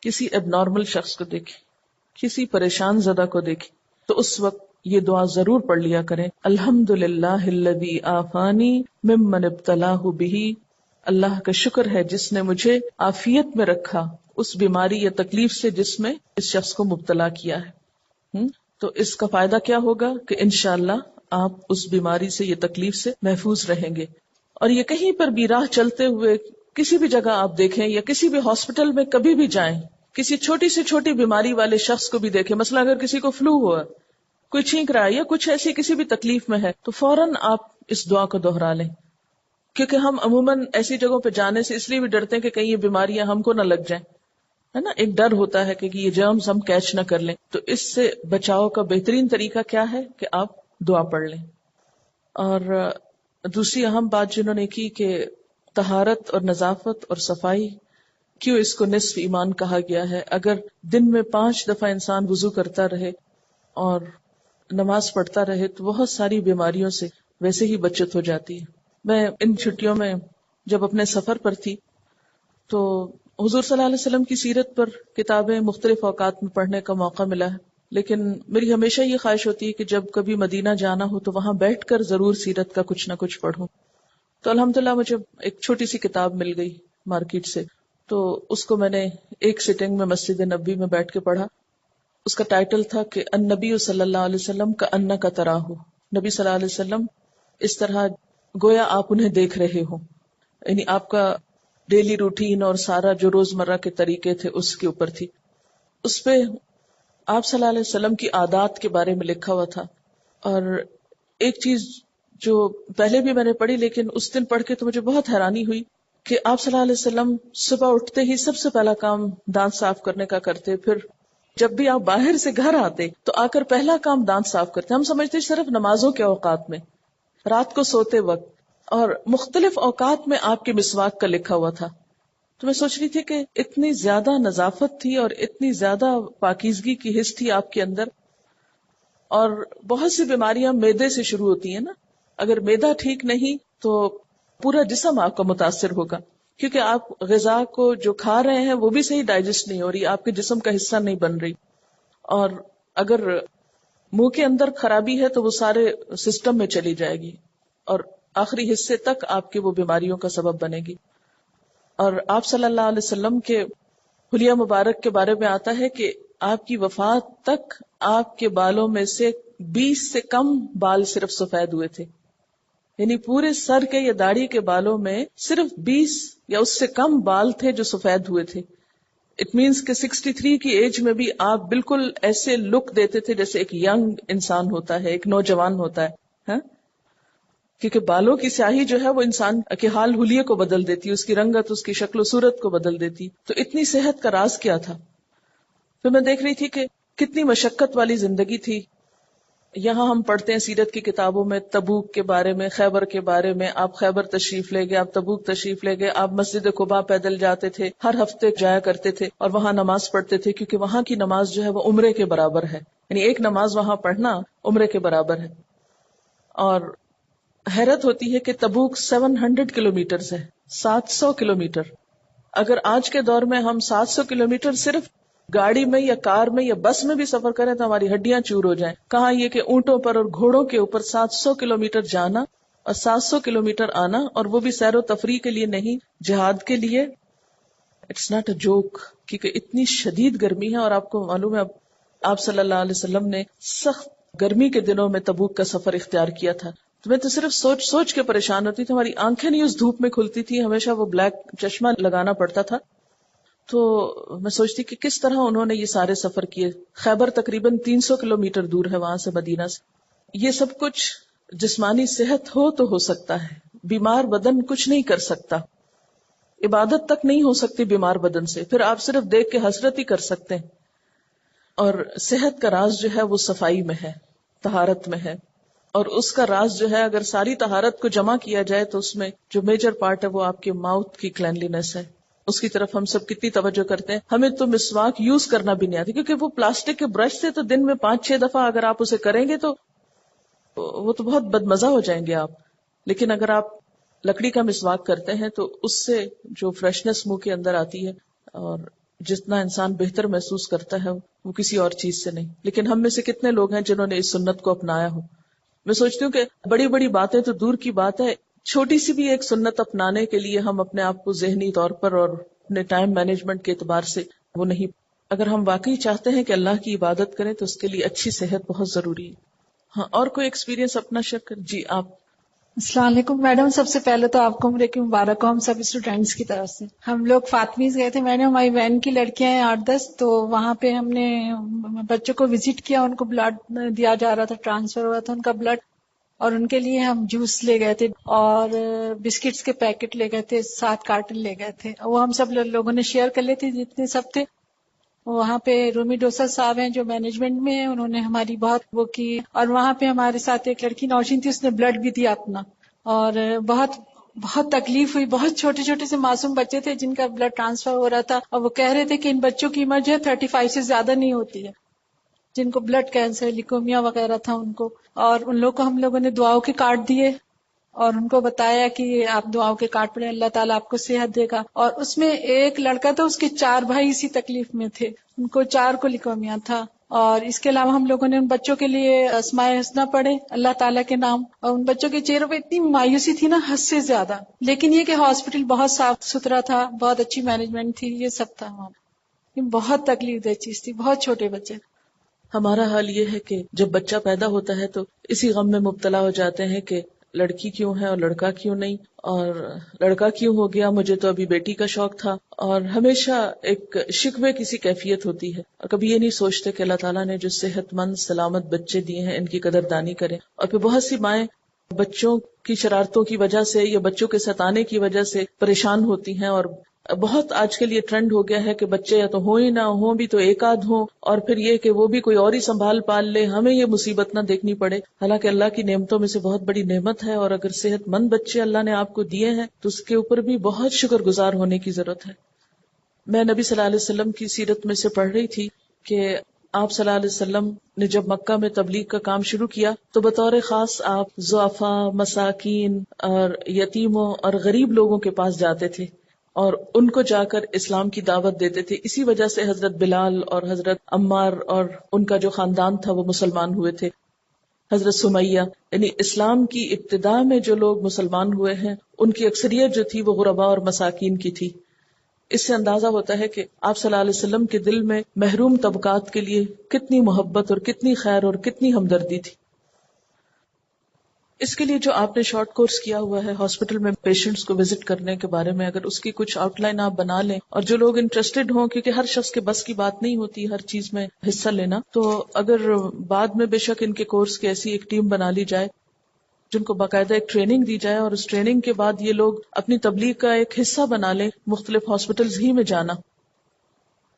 کسی اب نارمل شخص کو دیکھیں، کسی پریشان زدہ کو دیکھیں، تو اس وقت یہ دعا ضرور پڑھ لیا کریں. الحمدللہ الذی آفانی ممن ابتلاہ بہ، اللہ کا شکر ہے جس نے مجھے عافیت میں رکھا اس بیماری یا تکلیف سے جس میں اس شخص کو مبتلا کیا ہے. تو اس کا فائدہ کیا ہوگا کہ انشاءاللہ آپ اس بیماری سے، یہ تکلیف سے محفوظ رہیں گے. اور یہ کہیں پر بھی راہ چلتے ہوئے کسی بھی جگہ آپ دیکھیں یا کسی بھی ہاسپٹل میں کبھی بھی جائیں، کسی چھوٹی سے چھوٹی بیماری والے شخص کو بھی دیکھیں، مثلا اگر کسی کو فلو ہوا، کوئی چھینک رہا ہے یا کچھ ایسی کسی بھی تکلیف میں ہے، تو فوراً آپ اس دعا کو دہرا لیں. کیونکہ ہم عموماً ایسی جگہوں پہ جانے سے اس لیے بھی ڈرتے ہیں کہ کہیں یہ بیماریاں ہم کو نہ لگ جائیں، ہے نا، ایک ڈر ہوتا ہے کہ یہ جرمز ہم کیچ نہ کر لیں. تو اس سے بچاؤ کا بہترین طریقہ کیا ہے کہ آپ دعا پڑھ لیں. اور دوسری اہم بات جنہوں نے کی کہ طہارت اور نظافت اور صفائی، کیوں اس کو نصف ایمان کہا گیا ہے. اگر دن میں 5 دفعہ انسان وضو کرتا رہے اور نماز پڑھتا رہے تو بہت ساری بیماریوں سے ویسے ہی بچت ہو جاتی ہے. میں ان چھٹیوں میں جب اپنے سفر پر تھی تو حضور صلی اللہ علیہ وسلم کی سیرت پر کتابیں مختلف اوقات میں پڑھنے کا موقع ملا ہے، لیکن میری ہمیشہ یہ خواہش ہوتی ہے کہ جب کبھی مدینہ جانا ہو تو وہاں بیٹھ کر ضرور سیرت کا کچھ نہ کچھ پڑھوں. تو الحمدللہ مجھے ایک چھوٹی سی کتاب مل گئی مارکیٹ سے، تو اس کو میں نے ایک سٹنگ میں مسجد نبوی میں بیٹھ کے پڑھا. اس کا ٹائٹل تھا کہ النبی صلی اللہ علیہ وسلم کا انک تراہ، نبی صلی اللہ علیہ وسلم اس طرح گویا آپ انہیں دیکھ رہے ہو. یعنی آپ کا ڈیلی روٹین اور سارا جو روزمرہ کے طریقے تھے اس کے اوپر تھی. اس پہ آپ صلی اللہ علیہ وسلم کی عادات کے بارے میں لکھا ہوا تھا. اور ایک چیز جو پہلے بھی میں نے پڑھی لیکن اس دن پڑھ کے تو مجھے بہت حیرانی ہوئی کہ آپ صلی اللہ علیہ وسلم صبح اٹھتے ہی سب سے پہلا کام دانت صاف کرنے کا کرتے، پھر جب بھی آپ باہر سے گھر آتے تو آ کر پہلا کام دانت صاف کرتے. ہم سمجھتے صرف نمازوں کے اوقات میں، رات کو سوتے وقت، اور مختلف اوقات میں آپ کے مسواک کا لکھا ہوا تھا. تو میں سوچ رہی تھی کہ اتنی زیادہ نظافت تھی اور اتنی زیادہ پاکیزگی کی حس تھی آپ کے اندر. اور بہت سی بیماریاں معدے سے شروع ہوتی ہیں نا، اگر معدہ ٹھیک نہیں تو پورا جسم آپ کا متاثر ہوگا، کیونکہ آپ غذا کو جو کھا رہے ہیں وہ بھی صحیح ڈائجسٹ نہیں ہو رہی، آپ کے جسم کا حصہ نہیں بن رہی. اور اگر منہ کے اندر خرابی ہے تو وہ سارے سسٹم میں چلی جائے گی اور آخری حصے تک آپ کی وہ بیماریوں کا سبب بنے گی. اور آپ صلی اللہ علیہ وسلم کے حلیہ مبارک کے بارے میں آتا ہے کہ آپ کی وفات تک آپ کے بالوں میں سے 20 سے کم بال صرف سفید ہوئے تھے. یعنی پورے سر کے یا داڑھی کے بالوں میں صرف 20 یا اس سے کم بال تھے جو سفید ہوئے تھے. اٹ مینس کہ 63 کی ایج میں بھی آپ بالکل ایسے لک دیتے تھے جیسے ایک ینگ انسان ہوتا ہے، ایک نوجوان ہوتا ہے. ہاں، کیونکہ بالوں کی سیاہی جو ہے وہ انسان کے حال حلیے کو بدل دیتی، اس کی رنگت، اس کی شکل و صورت کو بدل دیتی. تو اتنی صحت کا راز کیا تھا. پھر میں دیکھ رہی تھی کہ کتنی مشقت والی زندگی تھی. یہاں ہم پڑھتے ہیں سیرت کی کتابوں میں تبوک کے بارے میں، خیبر کے بارے میں. آپ خیبر تشریف لے گئے، آپ تبوک تشریف لے گئے، آپ مسجد قباء پیدل جاتے تھے، ہر ہفتے جایا کرتے تھے اور وہاں نماز پڑھتے تھے، کیونکہ وہاں کی نماز جو ہے وہ عمرے کے برابر ہے. یعنی ایک نماز وہاں پڑھنا عمرے کے برابر ہے. اور حیرت ہوتی ہے کہ تبوک 700 کلومیٹر ہے، 700 کلومیٹر. اگر آج کے دور میں ہم 700 کلومیٹر صرف گاڑی میں یا کار میں یا بس میں بھی سفر کریں تو ہماری ہڈیاں چور ہو جائیں. کہاں یہ کہ اونٹوں پر اور گھوڑوں کے اوپر 700 کلومیٹر جانا اور 700 کلومیٹر آنا، اور وہ بھی سیر و تفریح کے لیے نہیں، جہاد کے لیے. اٹس ناٹ اے جوک، کیونکہ اتنی شدید گرمی ہے. اور آپ کو معلوم ہے آپ صلی اللہ علیہ وسلم نے سخت گرمی کے دنوں میں تبوک کا سفر اختیار کیا تھا. تو میں تو صرف سوچ کے پریشان ہوتی تھی، ہماری آنکھیں نہیں اس دھوپ میں کھلتی تھی، ہمیشہ وہ بلیک چشمہ لگانا پڑتا تھا. تو میں سوچتی کہ کس طرح انہوں نے یہ سارے سفر کیے. خیبر تقریباً 300 کلومیٹر دور ہے وہاں سے، مدینہ سے. یہ سب کچھ جسمانی صحت ہو تو ہو سکتا ہے، بیمار بدن کچھ نہیں کر سکتا. عبادت تک نہیں ہو سکتی بیمار بدن سے، پھر آپ صرف دیکھ کے حسرت ہی کر سکتے ہیں. اور صحت کا راز جو ہے وہ صفائی میں ہے، طہارت میں ہے. اور اس کا راز جو ہے اگر ساری طہارت کو جمع کیا جائے تو اس میں جو میجر پارٹ ہے وہ آپ کے ماؤتھ کی کلینلینس ہے. اس کی طرف ہم سب کتنی توجہ کرتے ہیں. ہمیں تو مسواک یوز کرنا بھی نہیں آتی، کیونکہ وہ پلاسٹک کے برش سے تو دن میں 5-6 دفعہ اگر آپ اسے کریں گے تو وہ تو بہت بدمزہ ہو جائیں گے آپ. لیکن اگر آپ لکڑی کا مسواک کرتے ہیں تو اس سے جو فریشنس منہ کے اندر آتی ہے اور جتنا انسان بہتر محسوس کرتا ہے وہ کسی اور چیز سے نہیں. لیکن ہم میں سے کتنے لوگ ہیں جنہوں نے اس سنت کو اپنایا ہو. میں سوچتی ہوں کہ بڑی بڑی باتیں تو دور کی بات ہے، چھوٹی سی بھی ایک سنت اپنانے کے لیے ہم اپنے آپ کو ذہنی طور پر اور اپنے ٹائم مینجمنٹ کے اعتبار سے وہ نہیں. اگر ہم واقعی چاہتے ہیں کہ اللہ کی عبادت کریں تو اس کے لیے اچھی صحت بہت ضروری ہے. ہاں، اور کوئی ایکسپیرینس اپنا شیئر کر. جی آپ. السلام علیکم میڈم. سب سے پہلے تو آپ کو عمرے کی مبارک ہو ہم سب اسٹوڈینٹس کی طرف سے. ہم لوگ فاطمیز گئے تھے، میں نے ہماری وین کی لڑکیاں ہیں 8-10، تو وہاں پہ ہم نے بچوں کو وزٹ کیا، ان کو بلڈ دیا جا رہا تھا، ٹرانسفر ہو رہا تھا ان کا بلڈ، اور ان کے لیے ہم جوس لے گئے تھے اور بسکٹس کے پیکٹ لے گئے تھے، 7 کارٹن لے گئے تھے. وہ ہم سب لوگوں نے شیئر کر لیے تھے جتنے سب تھے. وہاں پہ رومی ڈوسا صاحب ہیں جو مینجمنٹ میں ہیں، انہوں نے ہماری بہت وہ کی. اور وہاں پہ ہمارے ساتھ ایک لڑکی نوشین تھی، اس نے بلڈ بھی دیا اپنا، اور بہت تکلیف ہوئی. بہت چھوٹے چھوٹے سے معصوم بچے تھے جن کا بلڈ ٹرانسفر ہو رہا تھا، اور وہ کہہ رہے تھے کہ ان بچوں کی عمر جو ہے 35 سے زیادہ نہیں ہوتی ہے، جن کو بلڈ کینسر، لیکومیا وغیرہ تھا ان کو. اور ان لوگوں کو ہم لوگوں نے دعاؤں کے کارڈ دیے اور ان کو بتایا کہ آپ دعاؤں کے کارڈ پڑھیں، اللہ تعالیٰ آپ کو صحت دے گا. اور اس میں ایک لڑکا تھا، اس کے 4 بھائی اسی تکلیف میں تھے، ان کو 4 کو لیکومیا تھا. اور اس کے علاوہ ہم لوگوں نے ان بچوں کے لیے اسماء حسنہ پڑھے اللہ تعالیٰ کے نام، اور ان بچوں کے چہروں پہ اتنی مایوسی تھی نا، حد سے زیادہ. لیکن یہ کہ ہاسپٹل بہت صاف ستھرا تھا، بہت اچھی مینجمنٹ تھی، یہ سب تھا وہاں. یہ بہت تکلیف دہ چیز تھی، بہت چھوٹے بچے. ہمارا حال یہ ہے کہ جب بچہ پیدا ہوتا ہے تو اسی غم میں مبتلا ہو جاتے ہیں کہ لڑکی کیوں ہے اور لڑکا کیوں نہیں، اور لڑکا کیوں ہو گیا، مجھے تو ابھی بیٹی کا شوق تھا. اور ہمیشہ ایک شکوے کی سی کیفیت ہوتی ہے، اور کبھی یہ نہیں سوچتے کہ اللہ تعالیٰ نے جو صحت مند سلامت بچے دیے ہیں ان کی قدردانی کریں. اور پھر بہت سی مائیں بچوں کی شرارتوں کی وجہ سے یا بچوں کے ستانے کی وجہ سے پریشان ہوتی ہیں. اور بہت آج کل یہ ٹرینڈ ہو گیا ہے کہ بچے یا تو ہوں ہی نہ ہوں بھی تو ایک آدھ ہوں، اور پھر یہ کہ وہ بھی کوئی اور ہی سنبھال پال لے، ہمیں یہ مصیبت نہ دیکھنی پڑے. حالانکہ اللہ کی نعمتوں میں سے بہت بڑی نعمت ہے، اور اگر صحت مند بچے اللہ نے آپ کو دیے ہیں تو اس کے اوپر بھی بہت شکر گزار ہونے کی ضرورت ہے. میں نبی صلی اللہ علیہ وسلم کی سیرت میں سے پڑھ رہی تھی کہ آپ صلی اللہ علیہ وسلم نے جب مکہ میں تبلیغ کا کام شروع کیا تو بطور خاص آپ ضعفاء، مساکین اور یتیموں اور غریب لوگوں کے پاس جاتے تھے اور ان کو جا کر اسلام کی دعوت دیتے تھے. اسی وجہ سے حضرت بلال اور حضرت عمار اور ان کا جو خاندان تھا وہ مسلمان ہوئے تھے. حضرت سمیہ، یعنی اسلام کی ابتدا میں جو لوگ مسلمان ہوئے ہیں ان کی اکثریت جو تھی وہ غرباء اور مساکین کی تھی. اس سے اندازہ ہوتا ہے کہ آپ صلی اللہ علیہ وسلم کے دل میں محروم طبقات کے لیے کتنی محبت اور کتنی خیر اور کتنی ہمدردی تھی. اس کے لیے جو آپ نے شارٹ کورس کیا ہوا ہے ہاسپٹل میں پیشنٹس کو وزٹ کرنے کے بارے میں، اگر اس کی کچھ آؤٹ لائن آپ بنا لیں، اور جو لوگ انٹرسٹڈ ہوں، کیونکہ ہر شخص کے بس کی بات نہیں ہوتی ہر چیز میں حصہ لینا، تو اگر بعد میں بے شک ان کے کورس کی ایسی ایک ٹیم بنا لی جائے جن کو باقاعدہ ایک ٹریننگ دی جائے، اور اس ٹریننگ کے بعد یہ لوگ اپنی تبلیغ کا ایک حصہ بنا لیں مختلف ہاسپٹلز ہی میں جانا.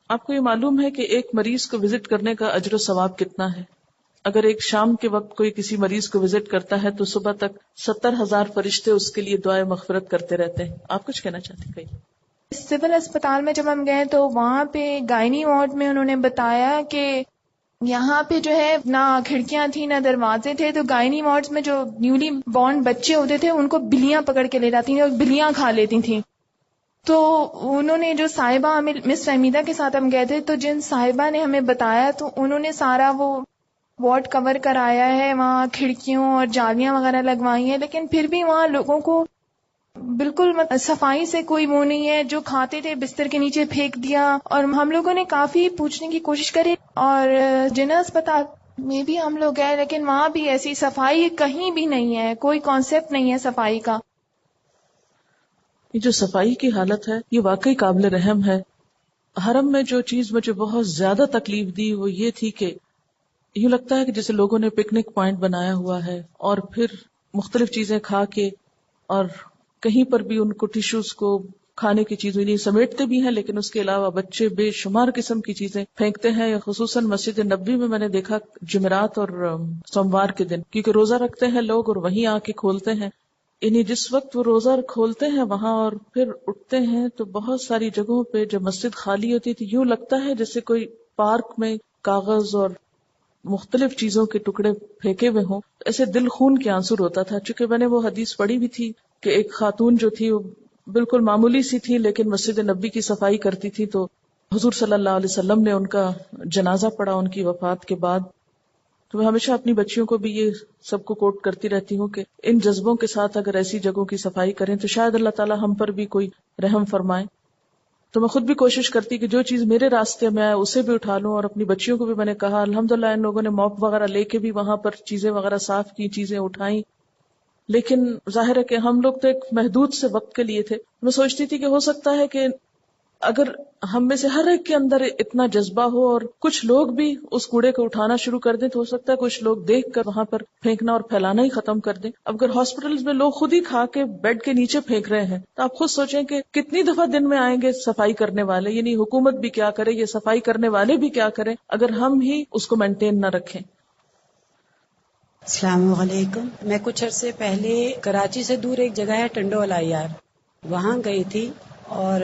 آپ کو یہ معلوم ہے کہ ایک مریض کو وزٹ کرنے کا اجر و ثواب کتنا ہے؟ اگر ایک شام کے وقت کوئی کسی مریض کو وزٹ کرتا ہے تو صبح تک 70,000 فرشتے اس کے لیے دعائیں مغفرت کرتے رہتے ہیں. آپ کچھ کہنا چاہتے ہیں؟ سول اسپتال میں جب ہم گئے تو وہاں پہ گائنی وارڈ میں انہوں نے بتایا کہ یہاں پہ جو ہے نہ کھڑکیاں تھیں نہ دروازے تھے، تو گائنی وارڈز میں جو نیولی بورن بچے ہوتے تھے ان کو بلیاں پکڑ کے لے جاتی تھیں اور بلیاں کھا لیتی تھیں. تو انہوں نے جو صاحبہ ہمیں مس فہمیدہ کے ساتھ ہم گئے تھے، تو جن صاحبہ نے ہمیں بتایا تو انہوں نے سارا وہ وارڈ کور کرایا ہے، وہاں کھڑکیوں اور جالیاں وغیرہ لگوائی ہیں، لیکن پھر بھی وہاں لوگوں کو بالکل صفائی سے کوئی وہ نہیں ہے. جو کھاتے تھے بستر کے نیچے پھینک دیا. اور ہم لوگوں نے کافی پوچھنے کی کوشش کری، اور جنا اسپتال میں بھی ہم لوگ گئے، لیکن وہاں بھی ایسی صفائی کہیں بھی نہیں ہے، کوئی کانسیپٹ نہیں ہے صفائی کا. یہ جو صفائی کی حالت ہے یہ واقعی قابل رحم ہے. حرم میں جو چیز مجھے بہت زیادہ تکلیف دی وہ یہ تھی کہ یوں لگتا ہے کہ جیسے لوگوں نے پکنک پوائنٹ بنایا ہوا ہے، اور پھر مختلف چیزیں کھا کے، اور کہیں پر بھی ان کو ٹیشوز کو کھانے کی چیزیں نہیں سمیٹتے بھی ہیں، لیکن اس کے علاوہ بچے بے شمار قسم کی چیزیں پھینکتے ہیں. یا خصوصاً مسجد نبوی میں نے دیکھا جمعرات اور سوموار کے دن، کیونکہ روزہ رکھتے ہیں لوگ اور وہیں آ کے کھولتے ہیں. یعنی جس وقت وہ روزہ کھولتے ہیں وہاں اور پھر اٹھتے ہیں تو بہت ساری جگہوں پہ جب مسجد خالی ہوتی تھی یوں لگتا ہے جیسے کوئی پارک میں کاغذ اور مختلف چیزوں کے ٹکڑے پھینکے ہوئے ہوں. ایسے دل خون کے آنسر ہوتا تھا. چونکہ میں نے وہ حدیث پڑھی بھی تھی کہ ایک خاتون جو تھی وہ بالکل معمولی سی تھی لیکن مسجد نبی کی صفائی کرتی تھی، تو حضور صلی اللہ علیہ وسلم نے ان کا جنازہ پڑھا ان کی وفات کے بعد. تو میں ہمیشہ اپنی بچیوں کو بھی یہ سب کو کوٹ کرتی رہتی ہوں کہ ان جذبوں کے ساتھ اگر ایسی جگہوں کی صفائی کریں تو شاید اللہ تعالیٰ ہم پر بھی کوئی رحم فرمائے. تو میں خود بھی کوشش کرتی کہ جو چیز میرے راستے میں آئے اسے بھی اٹھا لوں، اور اپنی بچیوں کو بھی میں نے کہا الحمدللہ ان لوگوں نے موپ وغیرہ لے کے بھی وہاں پر چیزیں وغیرہ صاف کی، چیزیں اٹھائیں. لیکن ظاہر ہے کہ ہم لوگ تو ایک محدود سے وقت کے لیے تھے. میں سوچتی تھی کہ ہو سکتا ہے کہ اگر ہم میں سے ہر ایک کے اندر اتنا جذبہ ہو اور کچھ لوگ بھی اس کوڑے کو اٹھانا شروع کر دیں تو ہو سکتا ہے کچھ لوگ دیکھ کر وہاں پر پھینکنا اور پھیلانا ہی ختم کر دیں. اب اگر ہاسپٹلز میں لوگ خود ہی کھا کے بیڈ کے نیچے پھینک رہے ہیں تو آپ خود سوچیں کہ کتنی دفعہ دن میں آئیں گے صفائی کرنے والے. یعنی حکومت بھی کیا کرے، یہ صفائی کرنے والے بھی کیا کریں اگر ہم ہی اس کو مینٹین نہ رکھیں. السلام علیکم. میں کچھ عرصے پہلے کراچی سے دور ایک جگہ ہے ٹنڈوالہ یار، وہاں گئی تھی، اور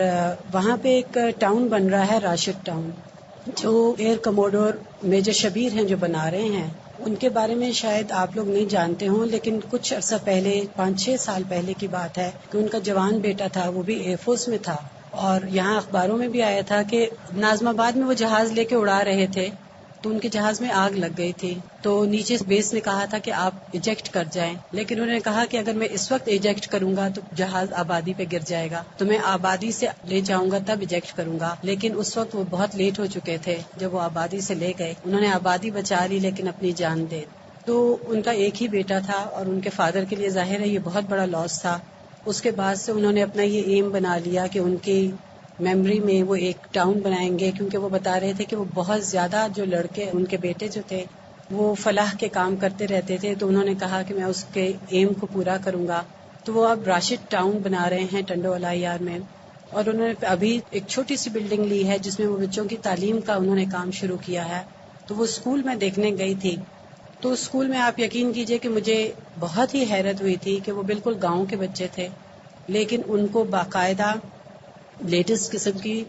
وہاں پہ ایک ٹاؤن بن رہا ہے راشد ٹاؤن، جو ایئر کموڈور میجر شبیر ہیں جو بنا رہے ہیں. ان کے بارے میں شاید آپ لوگ نہیں جانتے ہوں، لیکن کچھ عرصہ پہلے 5-6 سال پہلے کی بات ہے کہ ان کا جوان بیٹا تھا، وہ بھی ایئر فورس میں تھا، اور یہاں اخباروں میں بھی آیا تھا کہ ناظم آباد میں وہ جہاز لے کے اڑا رہے تھے تو ان کے جہاز میں آگ لگ گئی تھی. تو نیچے بیس نے کہا تھا کہ آپ ایجیکٹ کر جائیں، لیکن انہوں نے کہا کہ اگر میں اس وقت ایجیکٹ کروں گا تو جہاز آبادی پہ گر جائے گا، تو میں آبادی سے لے جاؤں گا تب ایجیکٹ کروں گا. لیکن اس وقت وہ بہت لیٹ ہو چکے تھے. جب وہ آبادی سے لے گئے انہوں نے آبادی بچا لی لیکن اپنی جان دے. تو ان کا ایک ہی بیٹا تھا اور ان کے فادر کے لیے ظاہر ہے یہ بہت بڑا لاس تھا. اس کے بعد سے انہوں نے اپنا یہ ایم بنا لیا کہ ان کی میموری میں وہ ایک ٹاؤن بنائیں گے، کیونکہ وہ بتا رہے تھے کہ وہ بہت زیادہ جو لڑکے ان کے بیٹے جو تھے وہ فلاح کے کام کرتے رہتے تھے. تو انہوں نے کہا کہ میں اس کے ایم کو پورا کروں گا. تو وہ اب راشد ٹاؤن بنا رہے ہیں ٹنڈوالہ یار میں، اور انہوں نے ابھی ایک چھوٹی سی بلڈنگ لی ہے جس میں وہ بچوں کی تعلیم کا انہوں نے کام شروع کیا ہے. تو وہ اسکول میں دیکھنے گئی تھی، تو اسکول میں آپ یقین کیجئے کہ مجھے بہت ہی حیرت ہوئی تھی کہ وہ بالکل گاؤں کے بچے تھے، لیکن ان کو باقاعدہ لیٹسٹ قسم کی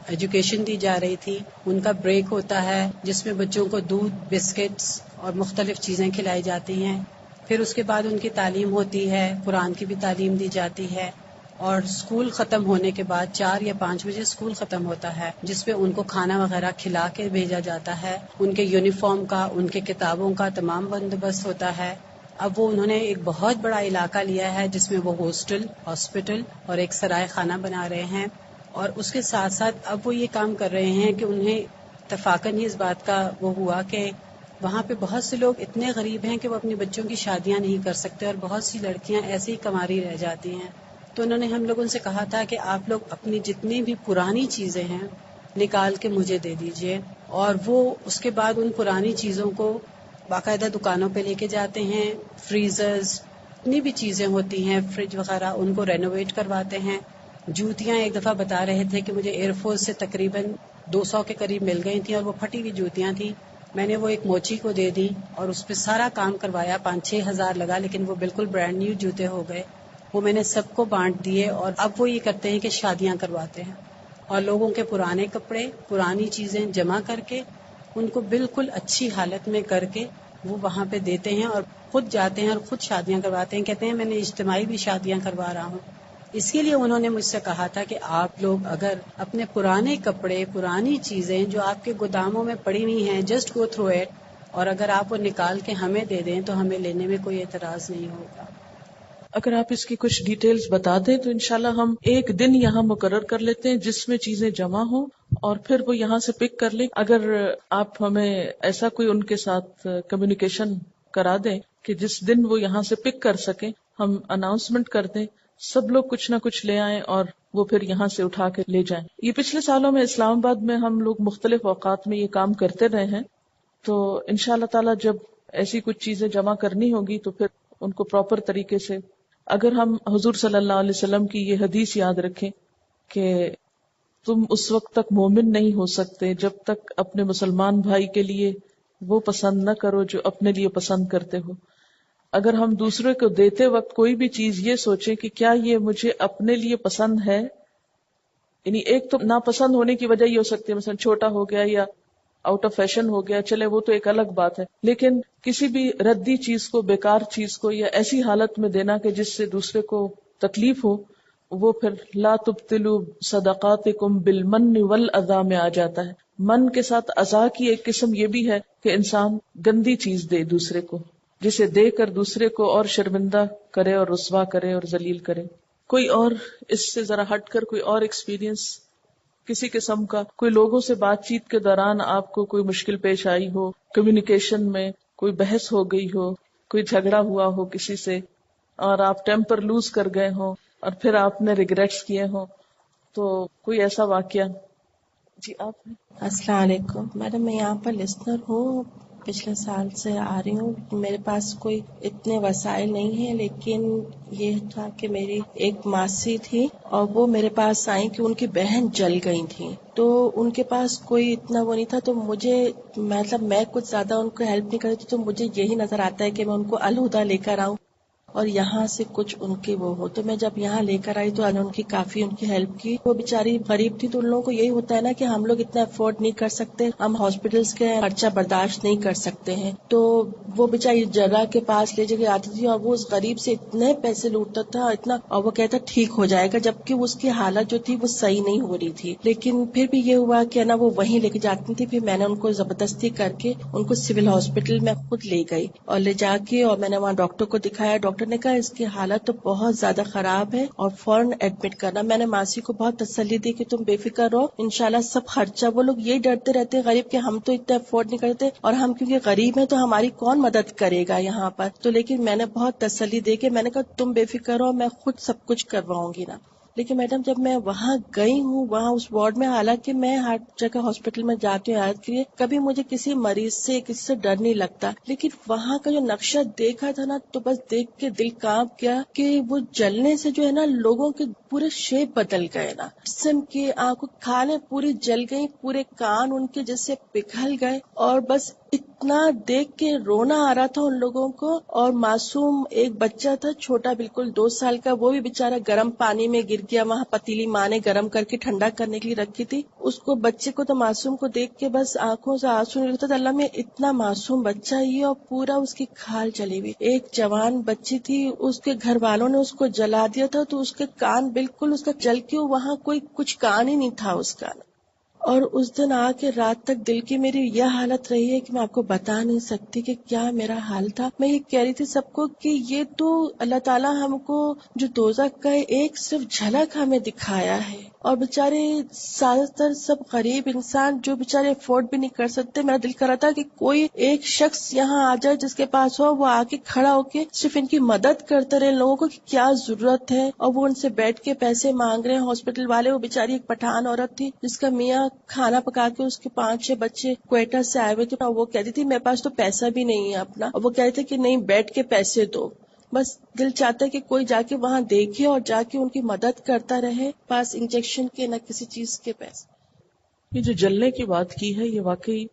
ایجوکیشن دی جا رہی تھی. ان کا بریک ہوتا ہے جس میں بچوں کو دودھ، بسکٹس اور مختلف چیزیں کھلائی جاتی ہیں. پھر اس کے بعد ان کی تعلیم ہوتی ہے، قرآن کی بھی تعلیم دی جاتی ہے، اور اسکول ختم ہونے کے بعد 4 یا 5 بجے اسکول ختم ہوتا ہے جس پہ ان کو کھانا وغیرہ کھلا کے بھیجا جاتا ہے. ان کے یونیفارم کا، ان کے کتابوں کا تمام بندوبست ہوتا ہے. اب وہ انہوں نے ایک بہت بڑا علاقہ لیا ہے جس میں وہ ہاسٹل، ہاسپٹل اور ایک سرائے خانہ بنا رہے ہیں، اور اس کے ساتھ ساتھ اب وہ یہ کام کر رہے ہیں کہ انہیں اتفاقاً ہی اس بات کا وہ ہوا کہ وہاں پہ بہت سے لوگ اتنے غریب ہیں کہ وہ اپنی بچوں کی شادیاں نہیں کر سکتے، اور بہت سی لڑکیاں ایسے ہی کماری رہ جاتی ہیں. تو انہوں نے ہم لوگوں سے کہا تھا کہ آپ لوگ اپنی جتنی بھی پرانی چیزیں ہیں نکال کے مجھے دے دیجئے، اور وہ اس کے بعد ان پرانی چیزوں کو باقاعدہ دکانوں پہ لے کے جاتے ہیں. فریزرز، اتنی بھی چیزیں ہوتی ہیں، فریج وغیرہ، ان کو رینوویٹ کرواتے ہیں. جوتیاں ایک دفعہ بتا رہے تھے کہ مجھے ایئر فورس سے تقریباً 200 کے قریب مل گئی تھیں، اور وہ پھٹی ہوئی جوتیاں تھیں. میں نے وہ ایک موچی کو دے دی اور اس پہ سارا کام کروایا. 5-6 ہزار لگا، لیکن وہ بالکل برانڈ نیو جوتے ہو گئے. وہ میں نے سب کو بانٹ دیے، اور اب وہ یہ کرتے ہیں کہ شادیاں کرواتے ہیں، اور لوگوں کے پرانے کپڑے، پرانی چیزیں جمع کر کے ان کو بالکل اچھی حالت میں کر کے وہ وہاں پہ دیتے ہیں، اور خود جاتے ہیں اور خود شادیاں کرواتے ہیں. کہتے ہیں میں نے اجتماعی بھی شادیاں کروا رہا ہوں. اسی لیے انہوں نے مجھ سے کہا تھا کہ آپ لوگ اگر اپنے پرانے کپڑے، پرانی چیزیں جو آپ کے گوداموں میں پڑی ہوئی ہیں، جسٹ گو تھرو اٹ، اور اگر آپ وہ نکال کے ہمیں دے دیں تو ہمیں لینے میں کوئی اعتراض نہیں ہوگا. اگر آپ اس کی کچھ ڈیٹیلز بتا دیں تو انشاءاللہ ہم ایک دن یہاں مقرر کر لیتے ہیں جس میں چیزیں جمع ہوں، اور پھر وہ یہاں سے پک کر لیں. اگر آپ ہمیں ایسا کوئی ان کے ساتھ کمیونیکیشن کرا دیں کہ جس دن وہ یہاں سے پک کر سکیں، ہم اناؤنسمنٹ کر دیں، سب لوگ کچھ نہ کچھ لے آئیں اور وہ پھر یہاں سے اٹھا کے لے جائیں. یہ پچھلے سالوں میں اسلام آباد میں ہم لوگ مختلف اوقات میں یہ کام کرتے رہے ہیں. تو انشاءاللہ تعالی جب ایسی کچھ چیزیں جمع کرنی ہوگی تو پھر ان کو پراپر طریقے سے، اگر ہم حضور صلی اللہ علیہ وسلم کی یہ حدیث یاد رکھیں کہ تم اس وقت تک مومن نہیں ہو سکتے جب تک اپنے مسلمان بھائی کے لیے وہ پسند نہ کرو جو اپنے لیے پسند کرتے ہو. اگر ہم دوسرے کو دیتے وقت کوئی بھی چیز یہ سوچیں کہ کیا یہ مجھے اپنے لیے پسند ہے، یعنی ایک تو ناپسند ہونے کی وجہ یہ ہو سکتی ہے مثلا چھوٹا ہو گیا یا آؤٹ آف فیشن ہو گیا، چلے وہ تو ایک الگ بات ہے، لیکن کسی بھی ردی چیز کو، بیکار چیز کو یا ایسی حالت میں دینا کہ جس سے دوسرے کو تکلیف ہو، وہ پھر لا تبطلوا صدقاتکم بالمن والاذی میں آ جاتا ہے. من کے ساتھ اذا کی ایک قسم یہ بھی ہے کہ انسان گندی چیز دے دوسرے کو، جسے دے کر دوسرے کو اور شرمندہ کرے اور رسوا کرے اور ذلیل کرے. کوئی اور اس سے ذرا ہٹ کر کوئی اور ایکسپیرینس کسی قسم کا، کوئی لوگوں سے بات چیت کے دوران آپ کو کوئی مشکل پیش آئی ہو، کمیونیکیشن میں کوئی بحث ہو گئی ہو، کوئی جھگڑا ہوا ہو کسی سے اور آپ ٹیمپر لوز کر گئے ہوں اور پھر آپ نے ریگریٹس کیے ہوں، تو کوئی ایسا واقعہ؟ جی آپ نے. السلام علیکم میڈم، میں یہاں پر لسنر ہوں، پچھلے سال سے آ رہی ہوں. میرے پاس کوئی اتنے وسائل نہیں ہیں، لیکن یہ تھا کہ میری ایک ماسی تھی اور وہ میرے پاس آئی کہ ان کی بہن جل گئی تھی، تو ان کے پاس کوئی اتنا وہ نہیں تھا. تو مجھے مطلب میں کچھ زیادہ ان کو ہیلپ نہیں کرتی، تو مجھے یہی نظر آتا ہے کہ میں ان کو الہدا لے کر آؤں اور یہاں سے کچھ ان کی وہ ہو. تو میں جب یہاں لے کر آئی تو ان کی کافی ان کی ہیلپ کی. وہ بیچاری غریب تھی، تو ان لوگوں کو یہی ہوتا ہے نا کہ ہم لوگ اتنا افورڈ نہیں کر سکتے، ہم ہاسپٹلس کے خرچہ برداشت نہیں کر سکتے ہیں. تو وہ بیچاری جگہ کے پاس لے جا آتی تھی اور وہ اس غریب سے اتنے پیسے لوٹتا تھا اتنا، اور وہ کہتا ٹھیک ہو جائے گا، جبکہ اس کی حالت جو تھی وہ صحیح نہیں ہو رہی تھی. لیکن پھر بھی یہ ہوا کہ نا وہ وہیں لے کے جاتی تھی. پھر میں نے ان کو زبردستی کر کے ان کو سول ہاسپٹل میں خود لے گئی اور لے جا کے اور میں نے وہاں ڈاکٹر کو دکھایا. ڈاکٹر نے کہا اس کی حالت تو بہت زیادہ خراب ہے اور فوراً ایڈمٹ کرنا. میں نے ماسی کو بہت تسلی دی کہ تم بے فکر رہو، انشاءاللہ سب خرچہ. وہ لوگ یہی ڈرتے رہتے ہیں غریب کہ ہم تو اتنا افورڈ نہیں کرتے اور ہم کیونکہ غریب ہیں تو ہماری کون مدد کرے گا یہاں پر. تو لیکن میں نے بہت تسلی دے کے میں نے کہا تم بے فکر رہو، میں خود سب کچھ کرواؤں گی نا. لیکن میڈم جب میں وہاں گئی ہوں، وہاں اس وارڈ میں، حالانکہ میں ہر جگہ ہاسپٹل میں جاتی ہوں عیادت کے لیے، کبھی مجھے کسی مریض سے کسی سے ڈر نہیں لگتا، لیکن وہاں کا جو نقشہ دیکھا تھا نا تو بس دیکھ کے دل کانپ گیا کہ وہ جلنے سے جو ہے نا لوگوں کے پورے شیپ بدل گئے نا، جسم کی آنکھوں کھالیں پوری جل گئی، پورے کان ان کے جیسے پگھل گئے، اور بس اتنا دیکھ کے رونا آ رہا تھا ان لوگوں کو. اور معصوم ایک بچہ تھا چھوٹا بالکل 2 سال کا، وہ بھی بےچارا گرم پانی میں گر گیا. وہاں پتیلی ماں نے گرم کر کے ٹھنڈا کرنے کے لیے رکھی تھی. اس کو بچے کو تو معصوم کو دیکھ کے بس آنکھوں سے آنسو نکلتا تھا، اللہ میں اتنا معصوم بچہ ہی اور پورا اس کی کھال چلی ہوئی. ایک جوان بچی تھی، اس کے گھر والوں نے اس کو جلا دیا تھا، تو اس کے کان بالکل اس کا جل کے وہاں کوئی کچھ کان ہی نہیں تھا اس کا. اور اس دن آ کے رات تک دل کی میری یہ حالت رہی ہے کہ میں آپ کو بتا نہیں سکتی کہ کیا میرا حال تھا. میں یہ کہہ رہی تھی سب کو کہ یہ تو اللہ تعالیٰ ہم کو جو دوزخ کا ایک صرف جھلک ہمیں دکھایا ہے، اور بےچارے زیادہ تر سب غریب انسان جو بےچارے افورڈ بھی نہیں کر سکتے. میرا دل کر رہا تھا کہ کوئی ایک شخص یہاں آ جائے جس کے پاس ہو، وہ آ کے کھڑا ہو کے صرف ان کی مدد کرتے رہے لوگوں کو کہ کیا ضرورت ہے. اور وہ ان سے بیٹھ کے پیسے مانگ رہے ہیں ہاسپٹل والے. وہ بےچاری ایک پٹھان عورت تھی جس کا میاں کھانا پکا کے اس کے 5-6 بچے کوئٹہ سے آئے ہوئے تھے، اور وہ کہتی تھی میرے پاس تو پیسہ بھی نہیں ہے اپنا، اور وہ کہتے کہ نہیں بیٹھ کے پیسے دو. بس دل چاہتا ہے کہ کوئی جا کے وہاں دیکھے اور جا کے ان کی مدد کرتا رہے، پاس انجیکشن کے نہ کسی چیز کے پیسے. یہ جو جلنے کی بات کی ہے یہ واقعی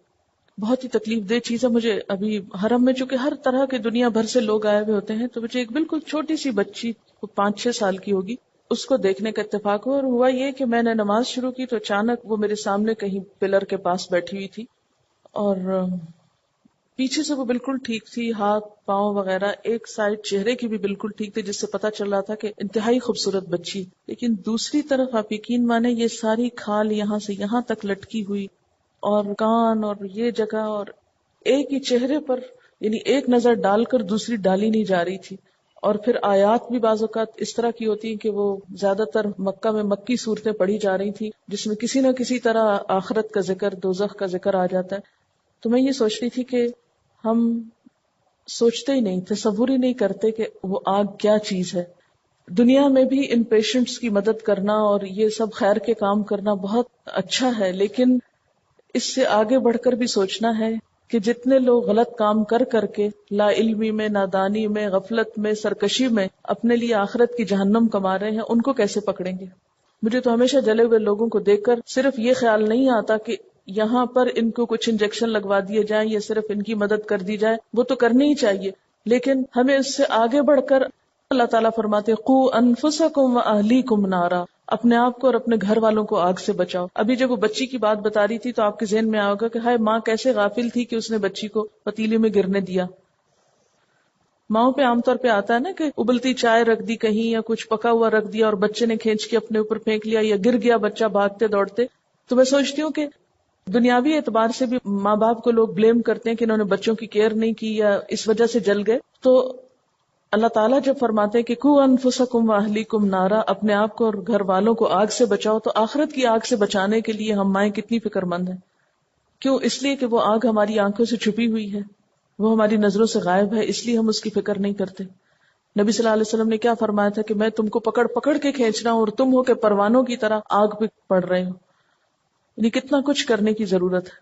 بہت ہی تکلیف دہ چیز ہے. مجھے ابھی حرم میں چونکہ ہر طرح کے دنیا بھر سے لوگ آئے ہوئے ہوتے ہیں، تو مجھے ایک بالکل چھوٹی سی بچی 5-6 سال کی ہوگی، اس کو دیکھنے کا اتفاق ہوا. اور ہوا یہ کہ میں نے نماز شروع کی تو اچانک وہ میرے سامنے کہیں پلر کے پاس بیٹھی ہوئی تھی، اور پیچھے سے وہ بالکل ٹھیک تھی، ہاتھ پاؤں وغیرہ، ایک سائڈ چہرے کی بھی بالکل ٹھیک تھی، جس سے پتہ چل رہا تھا کہ انتہائی خوبصورت بچی. لیکن دوسری طرف آپ یقین مانے یہ ساری کھال یہاں سے یہاں تک لٹکی ہوئی، اور کان اور یہ جگہ، اور ایک ہی چہرے پر یعنی ایک نظر ڈال کر دوسری ڈالی نہیں جا رہی تھی. اور پھر آیات بھی بعض اوقات اس طرح کی ہوتی ہیں کہ وہ زیادہ تر مکہ میں مکی صورتیں پڑھی جا رہی تھی جس میں کسی نہ کسی طرح آخرت کا ذکر، دوزخ کا ذکر آ جاتا ہے. تو میں یہ سوچ رہی تھی کہ ہم سوچتے ہی نہیں، تصور ہی نہیں کرتے کہ وہ آگ کیا چیز ہے. دنیا میں بھی ان پیشنٹس کی مدد کرنا اور یہ سب خیر کے کام کرنا بہت اچھا ہے، لیکن اس سے آگے بڑھ کر بھی سوچنا ہے کہ جتنے لوگ غلط کام کر کر کے لا علمی میں، نادانی میں، غفلت میں، سرکشی میں اپنے لیے آخرت کی جہنم کما رہے ہیں، ان کو کیسے پکڑیں گے. مجھے تو ہمیشہ جلے ہوئے لوگوں کو دیکھ کر صرف یہ خیال نہیں آتا کہ یہاں پر ان کو کچھ انجیکشن لگوا دیے جائیں یا صرف ان کی مدد کر دی جائے، وہ تو کرنی ہی چاہیے، لیکن ہمیں اس سے آگے بڑھ کر اللہ تعالیٰ فرماتے قوا انفسکم واہلیکم نارا، اپنے آپ کو اور اپنے گھر والوں کو آگ سے بچاؤ. ابھی جب وہ بچی کی بات بتا رہی تھی تو آپ کے ذہن میں آئے گا کہ ہائے ماں کیسے غافل تھی کہ اس نے بچی کو پتیلے میں گرنے دیا. ماؤں پہ عام طور پہ آتا ہے نا کہ ابلتی چائے رکھ دی کہیں یا کچھ پکا ہوا رکھ دیا اور بچے نے کھینچ کے اپنے اوپر پھینک لیا یا گر گیا بچہ بھاگتے دوڑتے. تو میں سوچتی ہوں کہ دنیاوی اعتبار سے بھی ماں باپ کو لوگ بلیم کرتے ہیں کہ انہوں نے بچوں کی کیئر نہیں کی یا اس وجہ سے جل گئے. تو اللہ تعالیٰ جب فرماتے ہیں کہ قوا انفسکم واہلیکم نارا، اپنے آپ کو اور گھر والوں کو آگ سے بچاؤ، تو آخرت کی آگ سے بچانے کے لیے ہم مائیں کتنی فکر مند ہیں. کیوں؟ اس لیے کہ وہ آگ ہماری آنکھوں سے چھپی ہوئی ہے، وہ ہماری نظروں سے غائب ہے، اس لیے ہم اس کی فکر نہیں کرتے. نبی صلی اللہ علیہ وسلم نے کیا فرمایا تھا کہ میں تم کو پکڑ پکڑ کے کھینچ رہا ہوں اور تم ہو کہ پروانوں کی طرح آگ پہ پڑ رہے ہو. یعنی کتنا کچھ کرنے کی ضرورت ہے.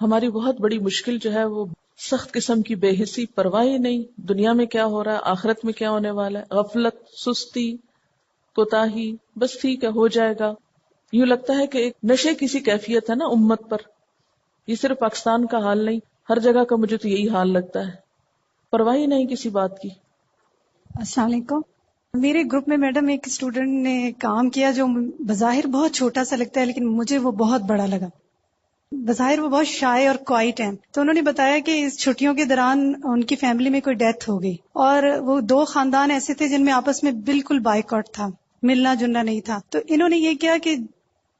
ہماری بہت بڑی مشکل جو ہے وہ سخت قسم کی بے حسی، پرواہ ہی نہیں دنیا میں کیا ہو رہا ہے، آخرت میں کیا ہونے والا ہے، غفلت، سستی، کوتاہی، بس ٹھیک ہے ہو جائے گا. یوں لگتا ہے کہ ایک نشے کی سی کیفیت ہے نا امت پر. یہ صرف پاکستان کا حال نہیں، ہر جگہ کا مجھے تو یہی حال لگتا ہے، پرواہ ہی نہیں کسی بات کی. السلام علیکم. میرے گروپ میں میڈم ایک اسٹوڈنٹ نے کام کیا جو بظاہر بہت چھوٹا سا لگتا ہے لیکن مجھے وہ بہت بڑا لگا. بظاہر وہ بہت شائع اور کوائٹ ہیں. تو انہوں نے بتایا کہ اس چھٹیوں کے دوران ان کی فیملی میں کوئی ڈیتھ ہو گئی اور وہ 2 خاندان ایسے تھے جن میں آپس میں بالکل بائیکاٹ تھا، ملنا جلنا نہیں تھا. تو انہوں نے یہ کیا کہ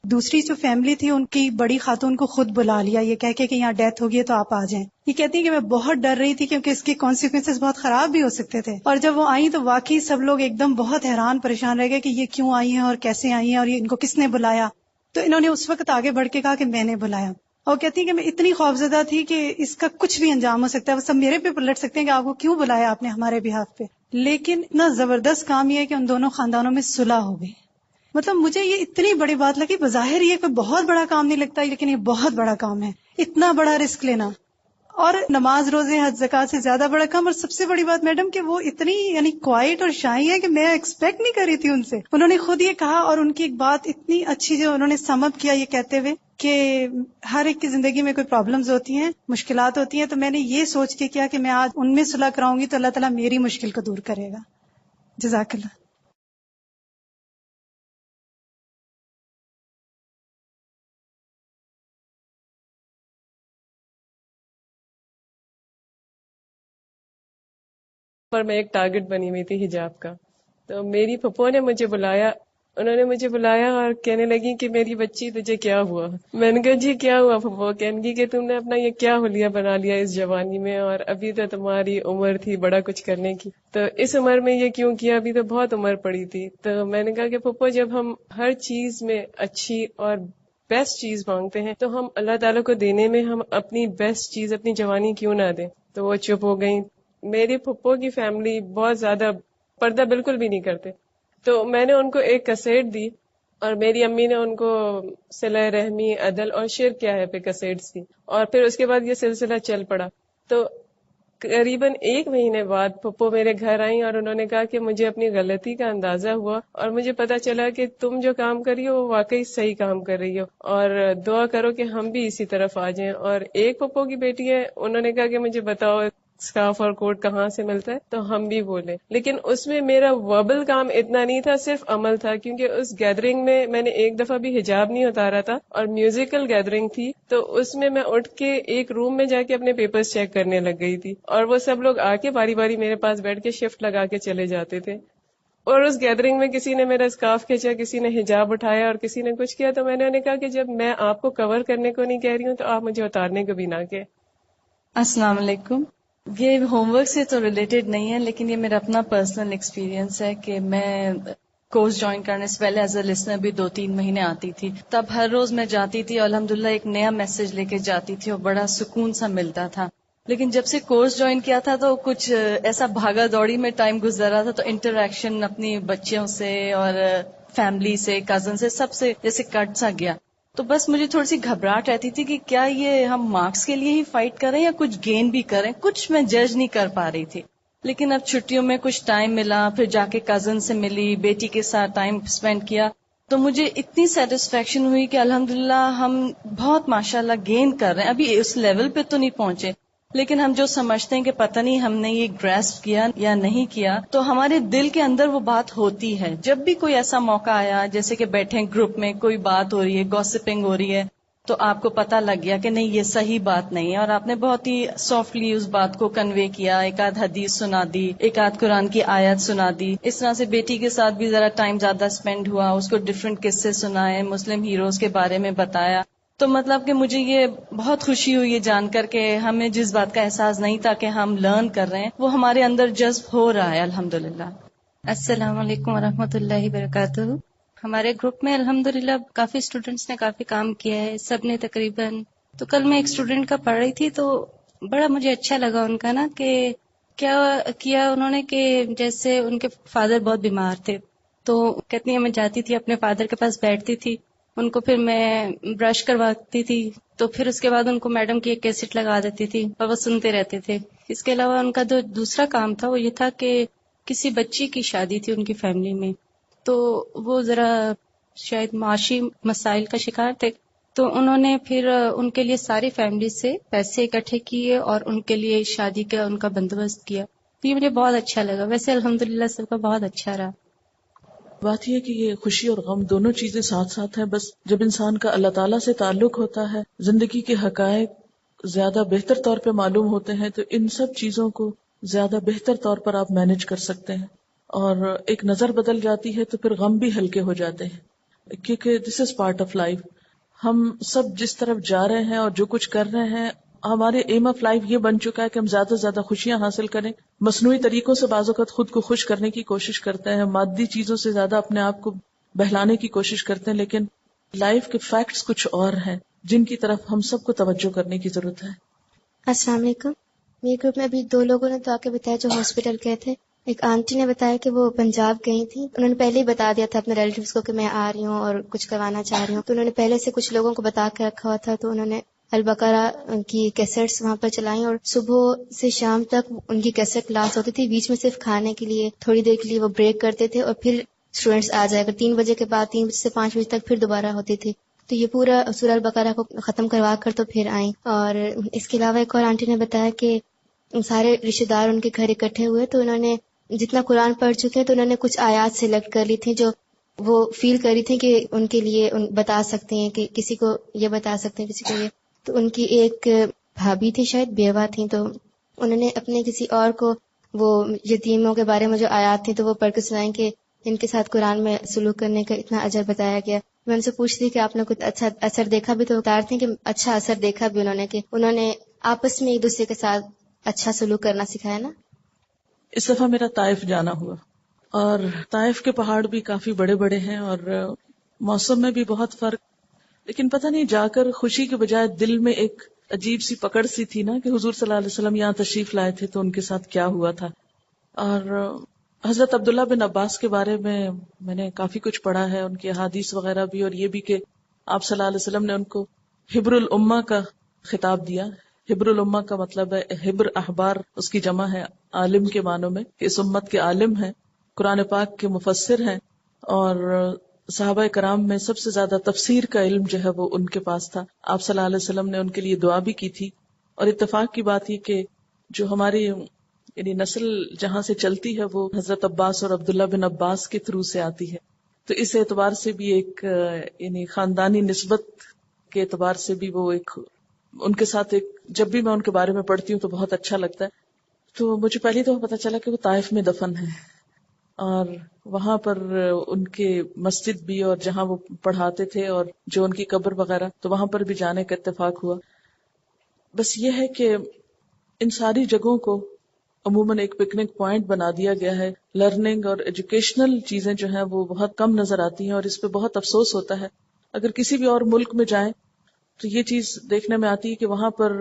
دوسری جو فیملی تھی ان کی بڑی خاتون کو خود بلا لیا یہ کہہ کے کہ یہاں ڈیتھ ہوگی ہے تو آپ آ جائیں. یہ کہتی ہیں کہ میں بہت ڈر رہی تھی کیونکہ اس کے کانسیکوینسز بہت خراب بھی ہو سکتے تھے. اور جب وہ آئیں تو واقعی سب لوگ ایک دم بہت حیران پریشان رہ گئے کہ یہ کیوں آئی ہیں اور کیسے آئی ہیں اور ان کو کس نے بلایا. تو انہوں نے اس وقت آگے بڑھ کے کہا کہ میں نے بلایا. اور کہتی ہیں کہ میں اتنی خوفزدہ تھی کہ اس کا کچھ بھی انجام ہو سکتا ہے، وہ سب میرے پہ پلٹ سکتے ہیں کہ آپ کو کیوں بلایا آپ نے ہمارے بہاف پہ. لیکن اتنا زبردست کام یہ ہے کہ ان دونوں خاندانوں میں صلح ہو گئی. مطلب مجھے یہ اتنی بڑی بات لگی. بظاہر یہ کوئی بہت بڑا کام نہیں لگتا لیکن یہ بہت بڑا کام ہے، اتنا بڑا رسک لینا. اور نماز روزے حج زکات سے زیادہ بڑا کام. اور سب سے بڑی بات میڈم کہ وہ اتنی یعنی کوائٹ اور شائع ہے کہ میں ایکسپیکٹ نہیں کر رہی تھی ان سے. انہوں نے خود یہ کہا اور ان کی ایک بات اتنی اچھی جو انہوں نے سم اپ کیا یہ کہتے ہوئے کہ ہر ایک کی زندگی میں کوئی پرابلمز ہوتی ہیں، مشکلات ہوتی ہیں. تو میں نے یہ سوچ کے کیا کہ میں آج ان میں صلح کراؤں گی تو اللہ تعالیٰ میری مشکل کو دور کرے گا. جزاک اللہ. پر میں ایک ٹارگٹ بنی ہوئی تھی حجاب کا. تو میری پھپھو نے مجھے بلایا، انہوں نے مجھے بلایا اور کہنے لگی کہ میری بچی تجھے کیا ہوا. میں نے کہا جی کیا ہوا پھپھو؟ کہنے لگی کہ تم نے اپنا یہ کیا حلیہ بنا لیا اس جوانی میں، اور ابھی تو تمہاری عمر تھی بڑا کچھ کرنے کی، تو اس عمر میں یہ کیوں کیا؟ ابھی تو بہت عمر پڑی تھی. تو میں نے کہا کہ پھپھو جب ہم ہر چیز میں اچھی اور بیسٹ چیز مانگتے ہیں تو ہم اللہ تعالیٰ کو دینے میں ہم اپنی بیسٹ چیز اپنی جوانی کیوں نہ دیں. تو وہ چپ ہو گئیں. میری پھپھو کی فیملی بہت زیادہ پردہ بالکل بھی نہیں کرتے، تو میں نے ان کو ایک کیسیٹ دی اور میری امی نے ان کو صلہ رحمی، عدل اور شرک کیا ہے پہ کیسیٹس دی، اور پھر اس کے بعد یہ سلسلہ چل پڑا. تو قریباً 1 مہینے بعد پھپھو میرے گھر آئیں اور انہوں نے کہا کہ مجھے اپنی غلطی کا اندازہ ہوا اور مجھے پتا چلا کہ تم جو کام کر رہی ہو وہ واقعی صحیح کام کر رہی ہو، اور دعا کرو کہ ہم بھی اسی طرف آ جائیں. اور ایک پھپھو کی بیٹی ہے، انہوں نے کہا کہ مجھے بتاؤ اسکارف اور کوٹ کہاں سے ملتا ہے، تو ہم بھی بولے. لیکن اس میں میرا وربل کام اتنا نہیں تھا، صرف عمل تھا، کیونکہ اس گیدرنگ میں نے ایک دفعہ بھی حجاب نہیں اتارا تھا اور میوزیکل گیدرنگ تھی. تو اس میں اٹھ کے ایک روم میں جا کے اپنے پیپرز چیک کرنے لگ گئی تھی، اور وہ سب لوگ آ کے باری باری میرے پاس بیٹھ کے شفٹ لگا کے چلے جاتے تھے. اور اس گیدرنگ میں کسی نے میرا اسکارف کھینچا، کسی نے حجاب اٹھایا اور کسی نے کچھ کیا. تو میں نے انہیں کہا کہ جب میں آپ کو کور کرنے کو نہیں کہہ رہی ہوں تو آپ مجھے اتارنے کو بھی نہ کہیں. السلام علیکم. یہ ہوم ورک سے تو ریلیٹڈ نہیں ہے لیکن یہ میرا اپنا پرسنل ایکسپیرینس ہے کہ میں کورس جوائن کرنے سے پہلے ایز اے لسنر بھی 2-3 مہینے آتی تھی. تب ہر روز میں جاتی تھی اور الحمدللہ ایک نیا میسج لے کے جاتی تھی اور بڑا سکون سا ملتا تھا. لیکن جب سے کورس جوائن کیا تھا تو کچھ ایسا بھاگا دوڑی میں ٹائم گزر رہا تھا، تو انٹریکشن اپنی بچیوں سے اور فیملی سے، کزن سے، سب سے جیسے کٹ سا گیا. تو بس مجھے تھوڑی سی گھبراہٹ رہتی تھی کہ کیا یہ ہم مارکس کے لیے ہی فائٹ کریں یا کچھ گین بھی کریں. کچھ میں جج نہیں کر پا رہی تھی. لیکن اب چھٹیوں میں کچھ ٹائم ملا، پھر جا کے کزن سے ملی، بیٹی کے ساتھ ٹائم اسپینڈ کیا، تو مجھے اتنی سیٹسفیکشن ہوئی کہ الحمدللہ ہم بہت ماشاءاللہ گین کر رہے ہیں. ابھی اس لیول پہ تو نہیں پہنچے لیکن ہم جو سمجھتے ہیں کہ پتہ نہیں ہم نے یہ گریسپ کیا یا نہیں کیا، تو ہمارے دل کے اندر وہ بات ہوتی ہے. جب بھی کوئی ایسا موقع آیا جیسے کہ بیٹھے گروپ میں کوئی بات ہو رہی ہے، گوسپنگ ہو رہی ہے، تو آپ کو پتہ لگ گیا کہ نہیں یہ صحیح بات نہیں ہے، اور آپ نے بہت ہی سافٹلی اس بات کو کنوے کیا، ایک آدھ حدیث سنا دی، ایک آدھ قرآن کی آیت سنا دی. اس طرح سے بیٹی کے ساتھ بھی ذرا ٹائم زیادہ اسپینڈ ہوا، اس کو ڈفرینٹ قصے سنائے، مسلم ہیروز کے بارے میں بتایا. تو مطلب کہ مجھے یہ بہت خوشی ہوئی یہ جان کر کہ ہمیں جس بات کا احساس نہیں تھا کہ ہم لرن کر رہے ہیں وہ ہمارے اندر جذب ہو رہا ہے الحمدللہ. السلام علیکم ورحمۃ اللہ وبرکاتہ. ہمارے گروپ میں الحمدللہ کافی اسٹوڈینٹس نے کافی کام کیا ہے، سب نے تقریباً. تو کل میں ایک اسٹوڈینٹ کا پڑھ رہی تھی تو بڑا مجھے اچھا لگا ان کا نا کہ کیا کیا انہوں نے کہ جیسے ان کے فادر بہت بیمار تھے، تو کہتی ہیں میں جاتی تھی اپنے فادر کے پاس بیٹھتی تھی، ان کو پھر میں برش کرواتی تھی، تو پھر اس کے بعد ان کو میڈم کی ایک کیسٹ لگا دیتی تھی اور وہ سنتے رہتے تھے. اس کے علاوہ ان کا جو دوسرا کام تھا وہ یہ تھا کہ کسی بچی کی شادی تھی ان کی فیملی میں، تو وہ ذرا شاید معاشی مسائل کا شکار تھے، تو انہوں نے پھر ان کے لیے ساری فیملی سے پیسے اکٹھے کیے اور ان کے لیے شادی کا ان کا بندوبست کیا. تو یہ مجھے بہت اچھا لگا. ویسے الحمدللہ سب کا بہت اچھا رہا. بات یہ کہ یہ خوشی اور غم دونوں چیزیں ساتھ ساتھ ہیں. بس جب انسان کا اللہ تعالیٰ سے تعلق ہوتا ہے، زندگی کے حقائق زیادہ بہتر طور پہ معلوم ہوتے ہیں، تو ان سب چیزوں کو زیادہ بہتر طور پر آپ مینج کر سکتے ہیں. اور ایک نظر بدل جاتی ہے تو پھر غم بھی ہلکے ہو جاتے ہیں، کیونکہ دس از پارٹ آف لائف. ہم سب جس طرف جا رہے ہیں اور جو کچھ کر رہے ہیں، ہمارے ایم آف لائف یہ بن چکا ہے کہ ہم زیادہ سے زیادہ خوشیاں حاصل کریں. مصنوعی طریقوں سے بعض اوقات خود کو خوش کرنے کی کوشش کرتے ہیں، مادی چیزوں سے زیادہ اپنے آپ کو بہلانے کی کوشش کرتے ہیں، لیکن لائف کے فیکٹس کچھ اور ہیں جن کی طرف ہم سب کو توجہ کرنے کی ضرورت ہے. السلام علیکم. میرے گروپ میں ابھی 2 لوگوں نے تو آ کے بتایا جو ہاسپٹل گئے تھے. ایک آنٹی نے بتایا کہ وہ پنجاب گئی تھی، انہوں نے پہلے ہی بتا دیا تھا اپنے ریلیٹیوز کو کہ میں آ رہی ہوں اور کچھ کروانا چاہ رہی ہوں، تو انہوں نے پہلے سے کچھ لوگوں کو بتا کے رکھا ہوا تھا. تو انہوں نے البقرہ کی کیسٹس وہاں پر چلائیں اور صبح سے شام تک ان کی کیسٹ کلاس ہوتی تھی. بیچ میں صرف کھانے کے لیے تھوڑی دیر کے لیے وہ بریک کرتے تھے اور پھر اسٹوڈینٹس آ جائے کر 3 بجے کے بعد 3 بجے سے 5 بجے تک پھر دوبارہ ہوتی تھی. تو یہ پورا سورہ البقرہ کو ختم کروا کر تو پھر آئیں. اور اس کے علاوہ ایک اور آنٹی نے بتایا کہ سارے رشتے دار ان کے گھر اکٹھے ہوئے، تو انہوں نے جتنا قرآن پڑھ چکے تو انہوں نے کچھ آیات سلیکٹ کر لی تھی جو وہ فیل کر رہی تھی کہ ان کے لیے بتا سکتے ہیں، کہ کسی کو یہ بتا سکتے ہیں، کسی کو یہ. تو ان کی ایک بھابھی تھی، شاید بیوہ تھی، تو انہوں نے اپنے کسی اور کو وہ یتیموں کے بارے میں جو آیات تھیں تو وہ پڑھ کے سنائیں کہ ان کے ساتھ قرآن میں سلوک کرنے کا اتنا اجر بتایا گیا. میں ان سے پوچھتی کہ آپ نے کچھ اچھا اثر دیکھا بھی؟ تو بتاتے ہیں کہ اچھا اثر دیکھا بھی انہوں نے، کہ انہوں نے آپس میں ایک دوسرے کے ساتھ اچھا سلوک کرنا سکھایا نا. اس دفعہ میرا طائف جانا ہوا، اور طائف کے پہاڑ بھی کافی بڑے بڑے ہیں اور موسم میں بھی بہت فرق، لیکن پتہ نہیں جا کر خوشی کے بجائے دل میں ایک عجیب سی پکڑ سی تھی نا کہ حضور صلی اللہ علیہ وسلم یہاں تشریف لائے تھے تو ان کے ساتھ کیا ہوا تھا. اور حضرت عبداللہ بن عباس کے بارے میں نے کافی کچھ پڑھا ہے، ان کی احادیث وغیرہ بھی، اور یہ بھی کہ آپ صلی اللہ علیہ وسلم نے ان کو حبر الامہ کا خطاب دیا. حبر الامہ کا مطلب ہے حبر احبار، اس کی جمع ہے عالم کے معنوں میں، کہ اس امت کے عالم ہیں، قرآن پاک کے مفسر ہیں، اور صحابہ کرام میں سب سے زیادہ تفسیر کا علم جو ہے وہ ان کے پاس تھا. آپ صلی اللہ علیہ وسلم نے ان کے لیے دعا بھی کی تھی. اور اتفاق کی بات یہ کہ جو ہماری یعنی نسل جہاں سے چلتی ہے وہ حضرت عباس اور عبداللہ بن عباس کے تھرو سے آتی ہے، تو اس اعتبار سے بھی ایک یعنی خاندانی نسبت کے اعتبار سے بھی وہ ایک ان کے ساتھ ایک، جب بھی میں ان کے بارے میں پڑھتی ہوں تو بہت اچھا لگتا ہے. تو مجھے پہلی دفعہ پتا چلا کہ وہ طائف میں دفن ہے، اور وہاں پر ان کے مسجد بھی اور جہاں وہ پڑھاتے تھے اور جو ان کی قبر وغیرہ، تو وہاں پر بھی جانے کا اتفاق ہوا. بس یہ ہے کہ ان ساری جگہوں کو عموماً ایک پکنک پوائنٹ بنا دیا گیا ہے. لرننگ اور ایجوکیشنل چیزیں جو ہیں وہ بہت کم نظر آتی ہیں، اور اس پہ بہت افسوس ہوتا ہے. اگر کسی بھی اور ملک میں جائیں تو یہ چیز دیکھنے میں آتی ہے کہ وہاں پر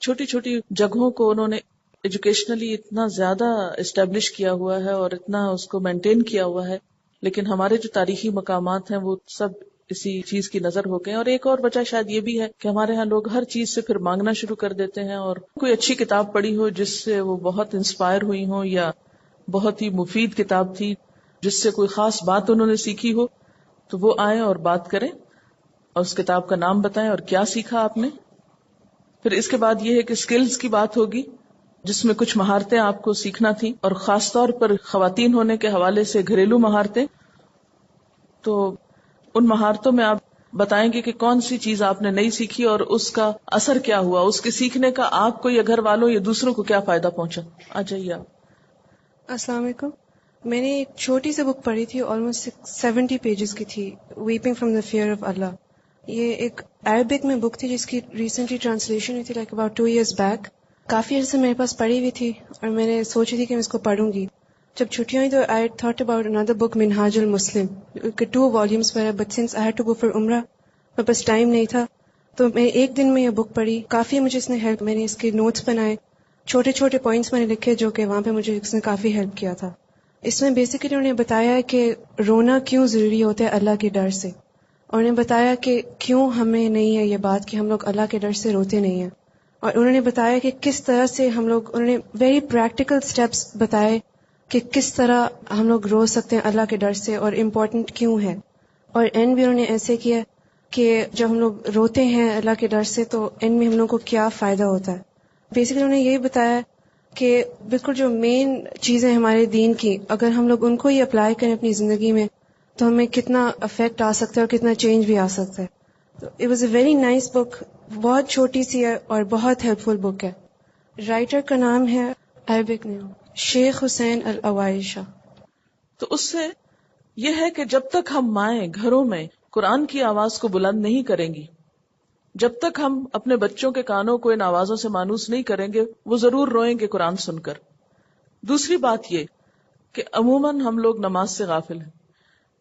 چھوٹی چھوٹی جگہوں کو انہوں نے ایجوکیشنلی اتنا زیادہ اسٹیبلش کیا ہوا ہے اور اتنا اس کو مینٹین کیا ہوا ہے، لیکن ہمارے جو تاریخی مقامات ہیں وہ سب اسی چیز کی نظر ہو گئے. اور ایک اور وجہ شاید یہ بھی ہے کہ ہمارے ہاں لوگ ہر چیز سے پھر مانگنا شروع کر دیتے ہیں، اور کوئی اچھی کتاب پڑھی ہو جس سے وہ بہت انسپائر ہوئی ہو، یا بہت ہی مفید کتاب تھی جس سے کوئی خاص بات انہوں نے سیکھی ہو، تو وہ آئیں اور بات کریں اور اس کتاب کا نام بتائیں اور کیا سیکھا آپ نے. پھر اس کے بعد یہ ہے کہ سکلز کی بات ہوگی جس میں کچھ مہارتیں آپ کو سیکھنا تھیں، اور خاص طور پر خواتین ہونے کے حوالے سے گھریلو مہارتیں. تو ان مہارتوں میں آپ بتائیں گے کہ کون سی چیز آپ نے نئی سیکھی اور اس کا اثر کیا ہوا، اس کے سیکھنے کا آپ کو یا گھر والوں یا دوسروں کو کیا فائدہ پہنچا. آ جائیے آپ. السلام علیکم. میں نے ایک چھوٹی سی بک پڑھی تھی، آلموسٹ 70 پیجز کی تھی، weeping from the fear of Allah. یہ ایک عربک میں بک تھی جس کی ریسنٹلی ٹرانسلیشن ہوئی تھی، لائک اباؤٹ 2 years بیک. کافی عرصے میرے پاس پڑھی ہوئی تھی اور میں نے سوچی تھی کہ میں اس کو پڑھوں گی. جب چھٹیاں ہوئی تو I thought about another book Minhaj al-Muslim. 2 volumes پر ہے، but since I had to go for عمرہ میرے پاس ٹائم نہیں تھا، تو میں ایک دن میں یہ بک پڑھی. کافی مجھے اس نے ہیلپ، میں نے اس کے نوٹس بنائے، چھوٹے چھوٹے پوائنٹس میں نے لکھے جو کہ وہاں پہ مجھے اس نے کافی ہیلپ کیا تھا. اس میں بیسیکلی انہوں نے بتایا کہ رونا کیوں ضروری ہوتا ہے اللہ کے ڈر سے، اور انہوں نے بتایا کہ کیوں ہمیں نہیں ہے یہ بات کہ ہم لوگ اللہ کے ڈر سے روتے نہیں ہیں. اور انہوں نے بتایا کہ کس طرح سے ہم لوگ، انہوں نے ویری پریکٹیکل سٹیپس بتائے کہ کس طرح ہم لوگ رو سکتے ہیں اللہ کے ڈر سے اور امپورٹنٹ کیوں ہے. اور اینڈ بھی انہوں نے ایسے کیا کہ جب ہم لوگ روتے ہیں اللہ کے ڈر سے تو اینڈ میں ہم لوگ کو کیا فائدہ ہوتا ہے. بیسیکلی انہوں نے یہی بتایا کہ بالکل جو مین چیزیں ہمارے دین کی، اگر ہم لوگ ان کو ہی اپلائی کریں اپنی زندگی میں تو ہمیں کتنا افیکٹ آ سکتا ہے اور کتنا چینج بھی آ سکتا ہے. تو it was a very nice book, بہت چھوٹی سی ہے اور بہت ہیلپ فل بک ہے. رائٹر کا نام ہے عربک نیم شیخ حسین العوائشہ. تو اس سے یہ ہے کہ جب تک ہم مائیں گھروں میں قرآن کی آواز کو بلند نہیں کریں گی، جب تک ہم اپنے بچوں کے کانوں کو ان آوازوں سے مانوس نہیں کریں گے، وہ ضرور روئیں گے قرآن سن کر. دوسری بات یہ کہ عموماً ہم لوگ نماز سے غافل ہیں.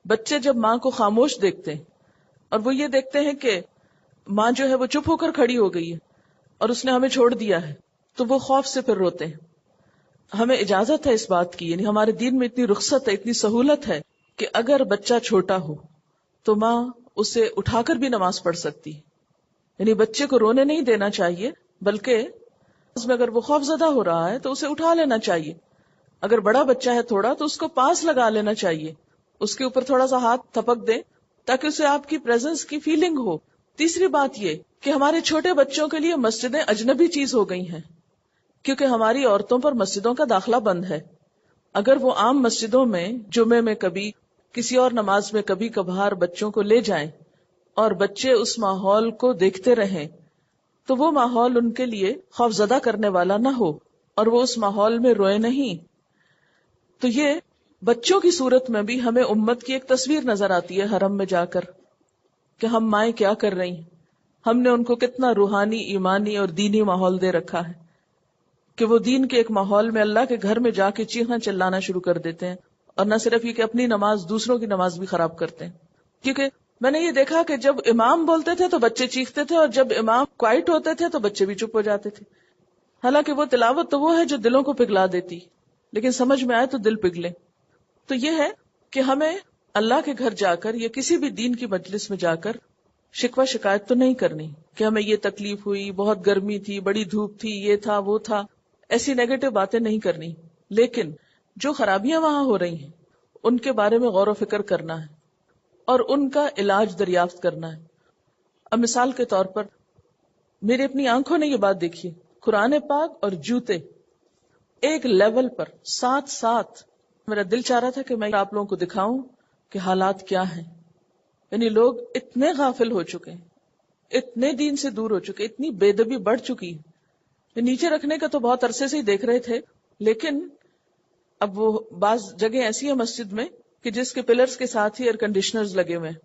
بچے جب ماں کو خاموش دیکھتے ہیں اور وہ یہ دیکھتے ہیں کہ ماں جو ہے وہ چپ ہو کر کھڑی ہو گئی ہے اور اس نے ہمیں چھوڑ دیا ہے، تو وہ خوف سے پھر روتے ہیں. ہمیں اجازت ہے اس بات کی، یعنی ہمارے دین میں اتنی رخصت ہے، اتنی سہولت ہے کہ اگر بچہ چھوٹا ہو تو ماں اسے اٹھا کر بھی نماز پڑھ سکتی ہے. یعنی بچے کو رونے نہیں دینا چاہیے، بلکہ اس میں اگر وہ خوف زدہ ہو رہا ہے تو اسے اٹھا لینا چاہیے. اگر بڑا بچہ ہے تھوڑا تو اس کو پاس لگا لینا چاہیے، اس کے اوپر تھوڑا سا ہاتھ تھپک دیں تاکہ اسے آپ کی پریزنس کی فیلنگ ہو. تیسری بات یہ کہ ہمارے چھوٹے بچوں کے لیے مسجدیں اجنبی چیز ہو گئی ہیں، کیونکہ ہماری عورتوں پر مسجدوں کا داخلہ بند ہے. اگر وہ عام مسجدوں میں جمعے میں کبھی، کسی اور نماز میں کبھی کبھار بچوں کو لے جائیں اور بچے اس ماحول کو دیکھتے رہیں تو وہ ماحول ان کے لیے خوف زدہ کرنے والا نہ ہو اور وہ اس ماحول میں روئے نہیں. تو یہ بچوں کی صورت میں بھی ہمیں امت کی ایک تصویر نظر آتی ہے حرم میں جا کر کہ ہم مائیں کیا کر رہی ہیں. ہم نے ان کو کتنا روحانی، ایمانی اور دینی ماحول دے رکھا ہے کہ وہ دین کے ایک ماحول میں اللہ کے گھر میں جا کے چیخنا چلانا شروع کر دیتے ہیں، اور نہ صرف یہ کہ اپنی نماز، دوسروں کی نماز بھی خراب کرتے ہیں. کیونکہ میں نے یہ دیکھا کہ جب امام بولتے تھے تو بچے چیختے تھے، اور جب امام کوائٹ ہوتے تھے تو بچے بھی چپ ہو جاتے تھے. حالانکہ وہ تلاوت تو وہ ہے جو دلوں کو پگھلا دیتی، لیکن سمجھ میں آئے تو دل پگھلے. تو یہ ہے کہ ہمیں اللہ کے گھر جا کر یا کسی بھی دین کی مجلس میں جا کر شکوہ شکایت تو نہیں کرنی کہ ہمیں یہ تکلیف ہوئی، بہت گرمی تھی، بڑی دھوپ تھی، یہ تھا وہ تھا، ایسی نیگیٹو باتیں نہیں کرنی. لیکن جو خرابیاں وہاں ہو رہی ہیں ان کے بارے میں غور و فکر کرنا ہے اور ان کا علاج دریافت کرنا ہے. اب مثال کے طور پر میری اپنی آنکھوں نے یہ بات دیکھی، قرآن پاک اور جوتے ایک لیول پر ساتھ ساتھ. میرا دل چاہ رہا تھا کہ میں آپ لوگوں کو دکھاؤں کہ حالات کیا ہیں. یعنی لوگ اتنے غافل ہو چکے ہیں، اتنے دین سے دور ہو چکے، اتنی بے ادبی بڑھ چکی ہے. نیچے رکھنے کا تو بہت عرصے سے ہی دیکھ رہے تھے، لیکن اب وہ بعض جگہ ایسی ہے مسجد میں کہ جس کے پلرز کے ساتھ ہی ایئر کنڈیشنرز لگے ہوئے ہیں.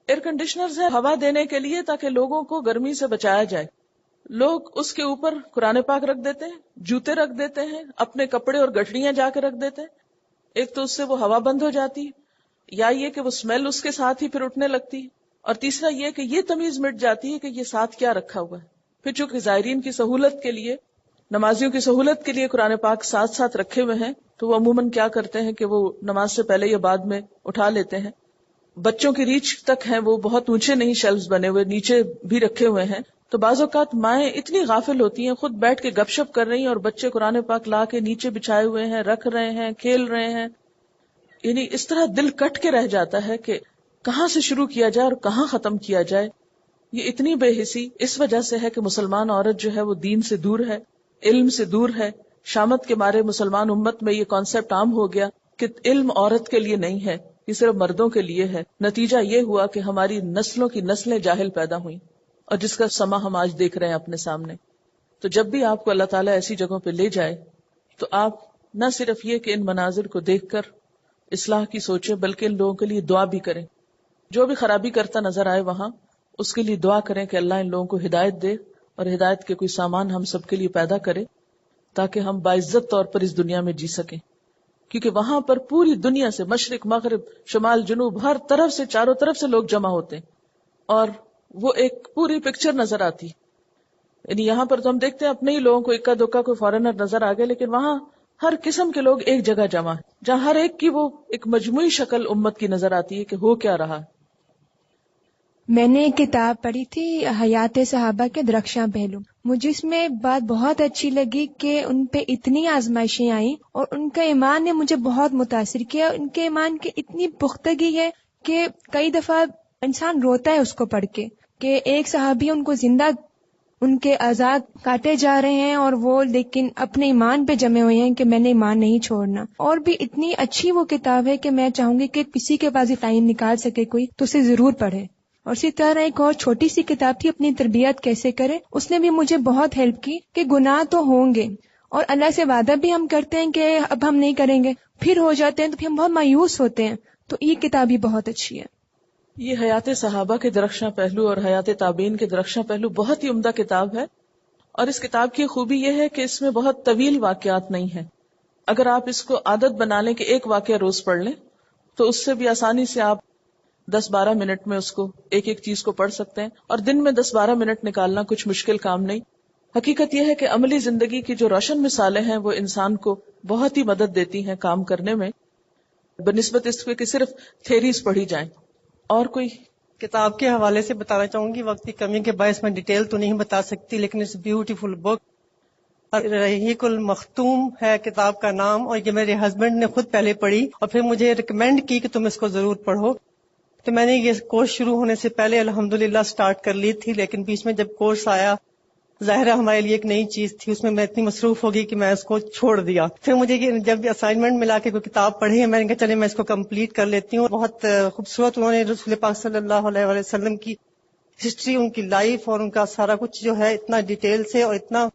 ایئر کنڈیشنرز ہے ہوا دینے کے لیے تاکہ لوگوں کو گرمی سے بچایا جائے. لوگ اس کے اوپر قرآن پاک رکھ دیتے ہیں، جوتے رکھ دیتے ہیں، اپنے کپڑے اور گٹھڑیاں جا کے رکھ دیتے ہیں. ایک تو اس سے وہ ہوا بند ہو جاتی، یا یہ کہ وہ اسمیل اس کے ساتھ ہی پھر اٹھنے لگتی، اور تیسرا یہ کہ یہ تمیز مٹ جاتی ہے کہ یہ ساتھ کیا رکھا ہوا ہے. پھر چونکہ زائرین کی سہولت کے لیے، نمازیوں کی سہولت کے لیے قرآن پاک ساتھ ساتھ رکھے ہوئے ہیں، تو وہ عموماً کیا کرتے ہیں کہ وہ نماز سے پہلے یا بعد میں اٹھا لیتے ہیں. بچوں کی ریچ تک ہیں، وہ بہت اونچے نہیں شیلفز بنے ہوئے، نیچے بھی رکھے ہوئے ہیں. تو بعض اوقات مائیں اتنی غافل ہوتی ہیں، خود بیٹھ کے گپ شپ کر رہی ہیں اور بچے قرآن پاک لا کے نیچے بچھائے ہوئے ہیں، رکھ رہے ہیں، کھیل رہے ہیں. یعنی اس طرح دل کٹ کے رہ جاتا ہے کہ کہاں سے شروع کیا جائے اور کہاں ختم کیا جائے. یہ اتنی بے حسی اس وجہ سے ہے کہ مسلمان عورت جو ہے وہ دین سے دور ہے، علم سے دور ہے. شامت کے مارے مسلمان امت میں یہ کانسیپٹ عام ہو گیا کہ علم عورت کے لیے نہیں ہے، یہ صرف مردوں کے لیے ہے. نتیجہ یہ ہوا کہ ہماری نسلوں کی نسلیں جاہل پیدا ہوئیں، اور جس کا سما ہم آج دیکھ رہے ہیں اپنے سامنے. تو جب بھی آپ کو اللہ تعالیٰ ایسی جگہوں پہ لے جائے تو آپ نہ صرف یہ کہ ان مناظر کو دیکھ کر اصلاح کی سوچیں، بلکہ ان لوگوں کے لیے دعا بھی کریں. جو بھی خرابی کرتا نظر آئے وہاں اس کے لیے دعا کریں کہ اللہ ان لوگوں کو ہدایت دے، اور ہدایت کے کوئی سامان ہم سب کے لیے پیدا کرے تاکہ ہم باعزت طور پر اس دنیا میں جی سکیں. کیونکہ وہاں پر پوری دنیا سے، مشرق مغرب شمال جنوب، ہر طرف سے، چاروں طرف سے لوگ جمع ہوتے ہیں، اور وہ ایک پوری پکچر نظر آتی. یعنی یہاں پر تو ہم دیکھتے ہیں اپنے ہی لوگوں کو، اکا دکا کوئی فارنر نظر آ گئے، لیکن وہاں ہر قسم کے لوگ ایک جگہ جمع ہیں، جہاں ہر ایک کی وہ ایک مجموعی شکل امت کی نظر آتی ہے کہ ہو کیا رہا. میں نے ایک کتاب پڑھی تھی حیات صحابہ کے درخشاں پہلو. مجھے اس میں بات بہت اچھی لگی کہ ان پہ اتنی آزمائشیں آئیں اور ان کا ایمان نے مجھے بہت متاثر کیا. ان کے ایمان کی اتنی پختگی ہے کہ کئی دفعہ انسان روتا ہے اس کو پڑھ کے، کہ ایک صحابی ان کو زندہ ان کے اعضاء کاٹے جا رہے ہیں اور وہ لیکن اپنے ایمان پہ جمے ہوئے ہیں کہ میں نے ایمان نہیں چھوڑنا. اور بھی اتنی اچھی وہ کتاب ہے کہ میں چاہوں گی کہ کسی کے پاس ٹائم نکال سکے کوئی تو اسے ضرور پڑھے. اور اسی طرح ایک اور چھوٹی سی کتاب تھی اپنی تربیت کیسے کرے، اس نے بھی مجھے بہت ہیلپ کی کہ گناہ تو ہوں گے اور اللہ سے وعدہ بھی ہم کرتے ہیں کہ اب ہم نہیں کریں گے، پھر ہو جاتے ہیں تو پھر ہم بہت مایوس ہوتے ہیں. تو یہ کتاب بھی بہت اچھی ہے. یہ حیات صحابہ کے درخشاں پہلو اور حیات تابعین کے درخشاں پہلو بہت ہی عمدہ کتاب ہے. اور اس کتاب کی خوبی یہ ہے کہ اس میں بہت طویل واقعات نہیں ہیں. اگر آپ اس کو عادت بنا لیں کہ ایک واقعہ روز پڑھ لیں تو اس سے بھی آسانی سے آپ 10-12 منٹ میں اس کو ایک ایک چیز کو پڑھ سکتے ہیں. اور دن میں 10-12 منٹ نکالنا کچھ مشکل کام نہیں. حقیقت یہ ہے کہ عملی زندگی کی جو روشن مثالیں ہیں وہ انسان کو بہت ہی مدد دیتی ہیں کام کرنے میں، بنسبت اس کے کہ صرف تھیریز پڑھی جائیں. اور کوئی کتاب کے حوالے سے بتانا چاہوں گی، وقت کی کمی کے باعث میں ڈیٹیل تو نہیں بتا سکتی، لیکن اٹس بیوٹیفل بک. رحیق المختوم ہے کتاب کا نام، اور یہ میرے ہسبینڈ نے خود پہلے پڑھی اور پھر مجھے ریکمینڈ کی کہ تم اس کو ضرور پڑھو. تو میں نے یہ کورس شروع ہونے سے پہلے الحمدللہ سٹارٹ کر لی تھی، لیکن بیچ میں جب کورس آیا ظاہر ہے ہمارے لیے ایک نئی چیز تھی، اس میں اتنی مصروف ہو گئی کہ میں اس کو چھوڑ دیا. پھر مجھے جب اسائنمنٹ ملا کے کوئی کتاب پڑھی ہے میں نے کہا چلے میں اس کو کمپلیٹ کر لیتی ہوں. بہت خوبصورت انہوں نے رسول پاک صلی اللہ علیہ وسلم کی ہسٹری، ان کی لائف اور ان کا سارا کچھ جو ہے اتنا ڈیٹیل سے اور اتنا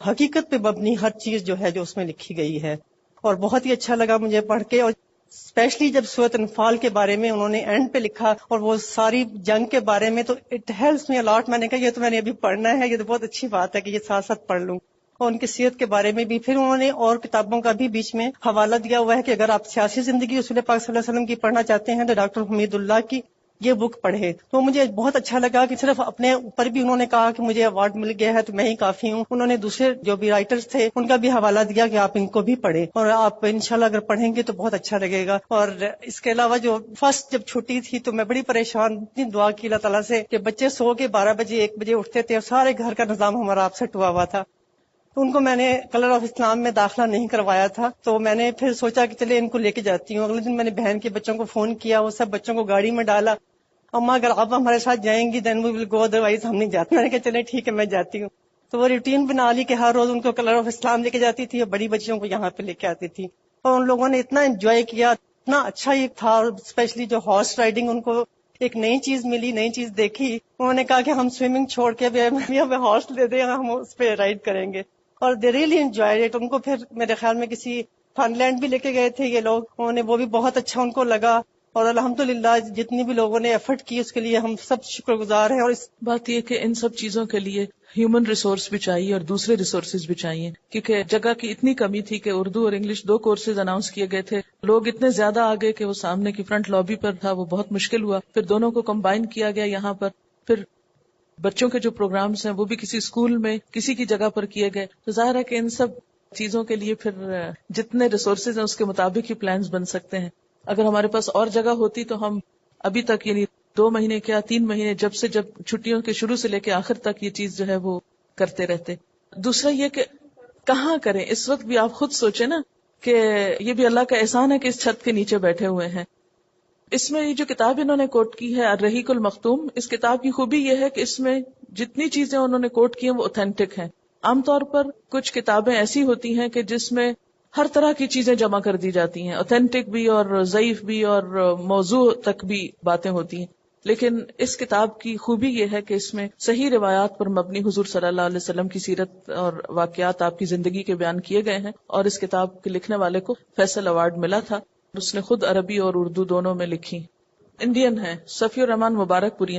حقیقت پہ مبنی ہر چیز جو ہے جو اس میں لکھی گئی ہے، اور بہت ہی اچھا لگا مجھے پڑھ کے. اور اسپیشلی جب سورۃ انفال کے بارے میں انہوں نے اینڈ پہ لکھا اور وہ ساری جنگ کے بارے میں، تو اٹ ہیلپس می الاٹ. میں نے کہا یہ تو میں نے ابھی پڑھنا ہے، یہ تو بہت اچھی بات ہے کہ یہ ساتھ ساتھ پڑھ لوں. اور ان کی سیرت کے بارے میں بھی پھر انہوں نے اور کتابوں کا بھی بیچ میں حوالہ دیا ہوا ہے کہ اگر آپ سیاسی زندگی رسول پاک صلی اللہ علیہ وسلم کی پڑھنا چاہتے ہیں تو ڈاکٹر حمید اللہ کی یہ بک پڑھے. تو مجھے بہت اچھا لگا کہ صرف اپنے اوپر بھی انہوں نے کہا کہ مجھے ایوارڈ مل گیا ہے تو میں ہی کافی ہوں. انہوں نے دوسرے جو بھی رائٹرز تھے ان کا بھی حوالہ دیا کہ آپ ان کو بھی پڑھیں، اور آپ انشاءاللہ اگر پڑھیں گے تو بہت اچھا لگے گا. اور اس کے علاوہ جو فرسٹ جب چھٹی تھی تو میں بڑی پریشان، اتنی دعا کی اللہ تعالیٰ سے کہ بچے سو کے 12 بجے 1 بجے اٹھتے تھے اور سارے گھر کا نظام ہمارا اپسیٹ ہوا ہوا تھا. تو ان کو میں نے کلر آف اسلام میں داخلہ نہیں کروایا تھا، تو میں نے پھر سوچا کہ چلے ان کو لے کے جاتی ہوں. اگلے دن میں نے بہن کے بچوں کو فون کیا، وہ سب بچوں کو گاڑی میں ڈالا. اماں اگر آپ ہمارے ساتھ جائیں گی دین وی ول گو، ادروائز ہم نہیں جاتے. میں نے کہا چلے ٹھیک ہے میں جاتی ہوں. تو وہ روٹین بنا لی کہ ہر روز ان کو کلر آف اسلام لے کے جاتی تھی اور بڑی بچیوں کو یہاں پہ لے کے آتی تھی. اور ان لوگوں نے اتنا انجوائے کیا، اتنا اچھا یہ تھا. اسپیشلی جو ہارس رائڈنگ، ان کو ایک نئی چیز ملی، نئی چیز دیکھی. انہوں نے کہا کہ ہم سوئمنگ چھوڑ کے ہمیں ہارس لے دیں، ہم اس پہ رائڈ کریں گے. اور دے ریئلی انجوائے اٹ. ان کو پھر میرے خیال میں کسی فن لینڈ بھی لے کے گئے تھے یہ لوگ، انہوں نے وہ بھی بہت اچھا ان کو لگا. اور الحمدللہ جتنی بھی لوگوں نے ایفرٹ کی اس کے لیے ہم سب شکر گزار ہیں. اور اس بات یہ کہ ان سب چیزوں کے لیے ہیومن ریسورس بھی چاہیے اور دوسرے ریسورسز بھی چاہیے، کیونکہ جگہ کی اتنی کمی تھی کہ اردو اور انگلش 2 کورسز اناؤنس کیے گئے تھے. لوگ اتنے زیادہ آ گئے کہ وہ سامنے کی فرنٹ لابی پر تھا، وہ بہت مشکل ہوا. پھر دونوں کو کمبائن کیا گیا یہاں پر. پھر بچوں کے جو پروگرامز ہیں وہ بھی کسی اسکول میں کسی کی جگہ پر کیے گئے. تو ظاہر ہے کہ ان سب چیزوں کے لیے پھر جتنے ریسورسز ہیں اس کے مطابق ہی پلانز بن سکتے ہیں. اگر ہمارے پاس اور جگہ ہوتی تو ہم ابھی تک یعنی 2 مہینے کیا 3 مہینے جب چھٹیوں کے شروع سے لے کے آخر تک یہ چیز جو ہے وہ کرتے رہتے. دوسرا یہ کہ کہاں کریں، اس وقت بھی آپ خود سوچیں نا کہ یہ بھی اللہ کا احسان ہے کہ اس چھت کے نیچے بیٹھے ہوئے ہیں. اس میں یہ جو کتاب انہوں نے کوٹ کی ہے الرحیق المختوم، اس کتاب کی خوبی یہ ہے کہ اس میں جتنی چیزیں انہوں نے کوٹ کی ہیں وہ اوتھینٹک ہیں. عام طور پر کچھ کتابیں ایسی ہوتی ہیں کہ جس میں ہر طرح کی چیزیں جمع کر دی جاتی ہیں، اوتھینٹک بھی اور ضعیف بھی اور موضوع تک بھی باتیں ہوتی ہیں. لیکن اس کتاب کی خوبی یہ ہے کہ اس میں صحیح روایات پر مبنی حضور صلی اللہ علیہ وسلم کی سیرت اور واقعات آپ کی زندگی کے بیان کیے گئے ہیں. اور اس کتاب کے لکھنے والے کو فیصل ایوارڈ ملا تھا. اس نے خود عربی اور اردو دونوں میں لکھی. انڈین ہے، صفی الرحمان مبارک پوری.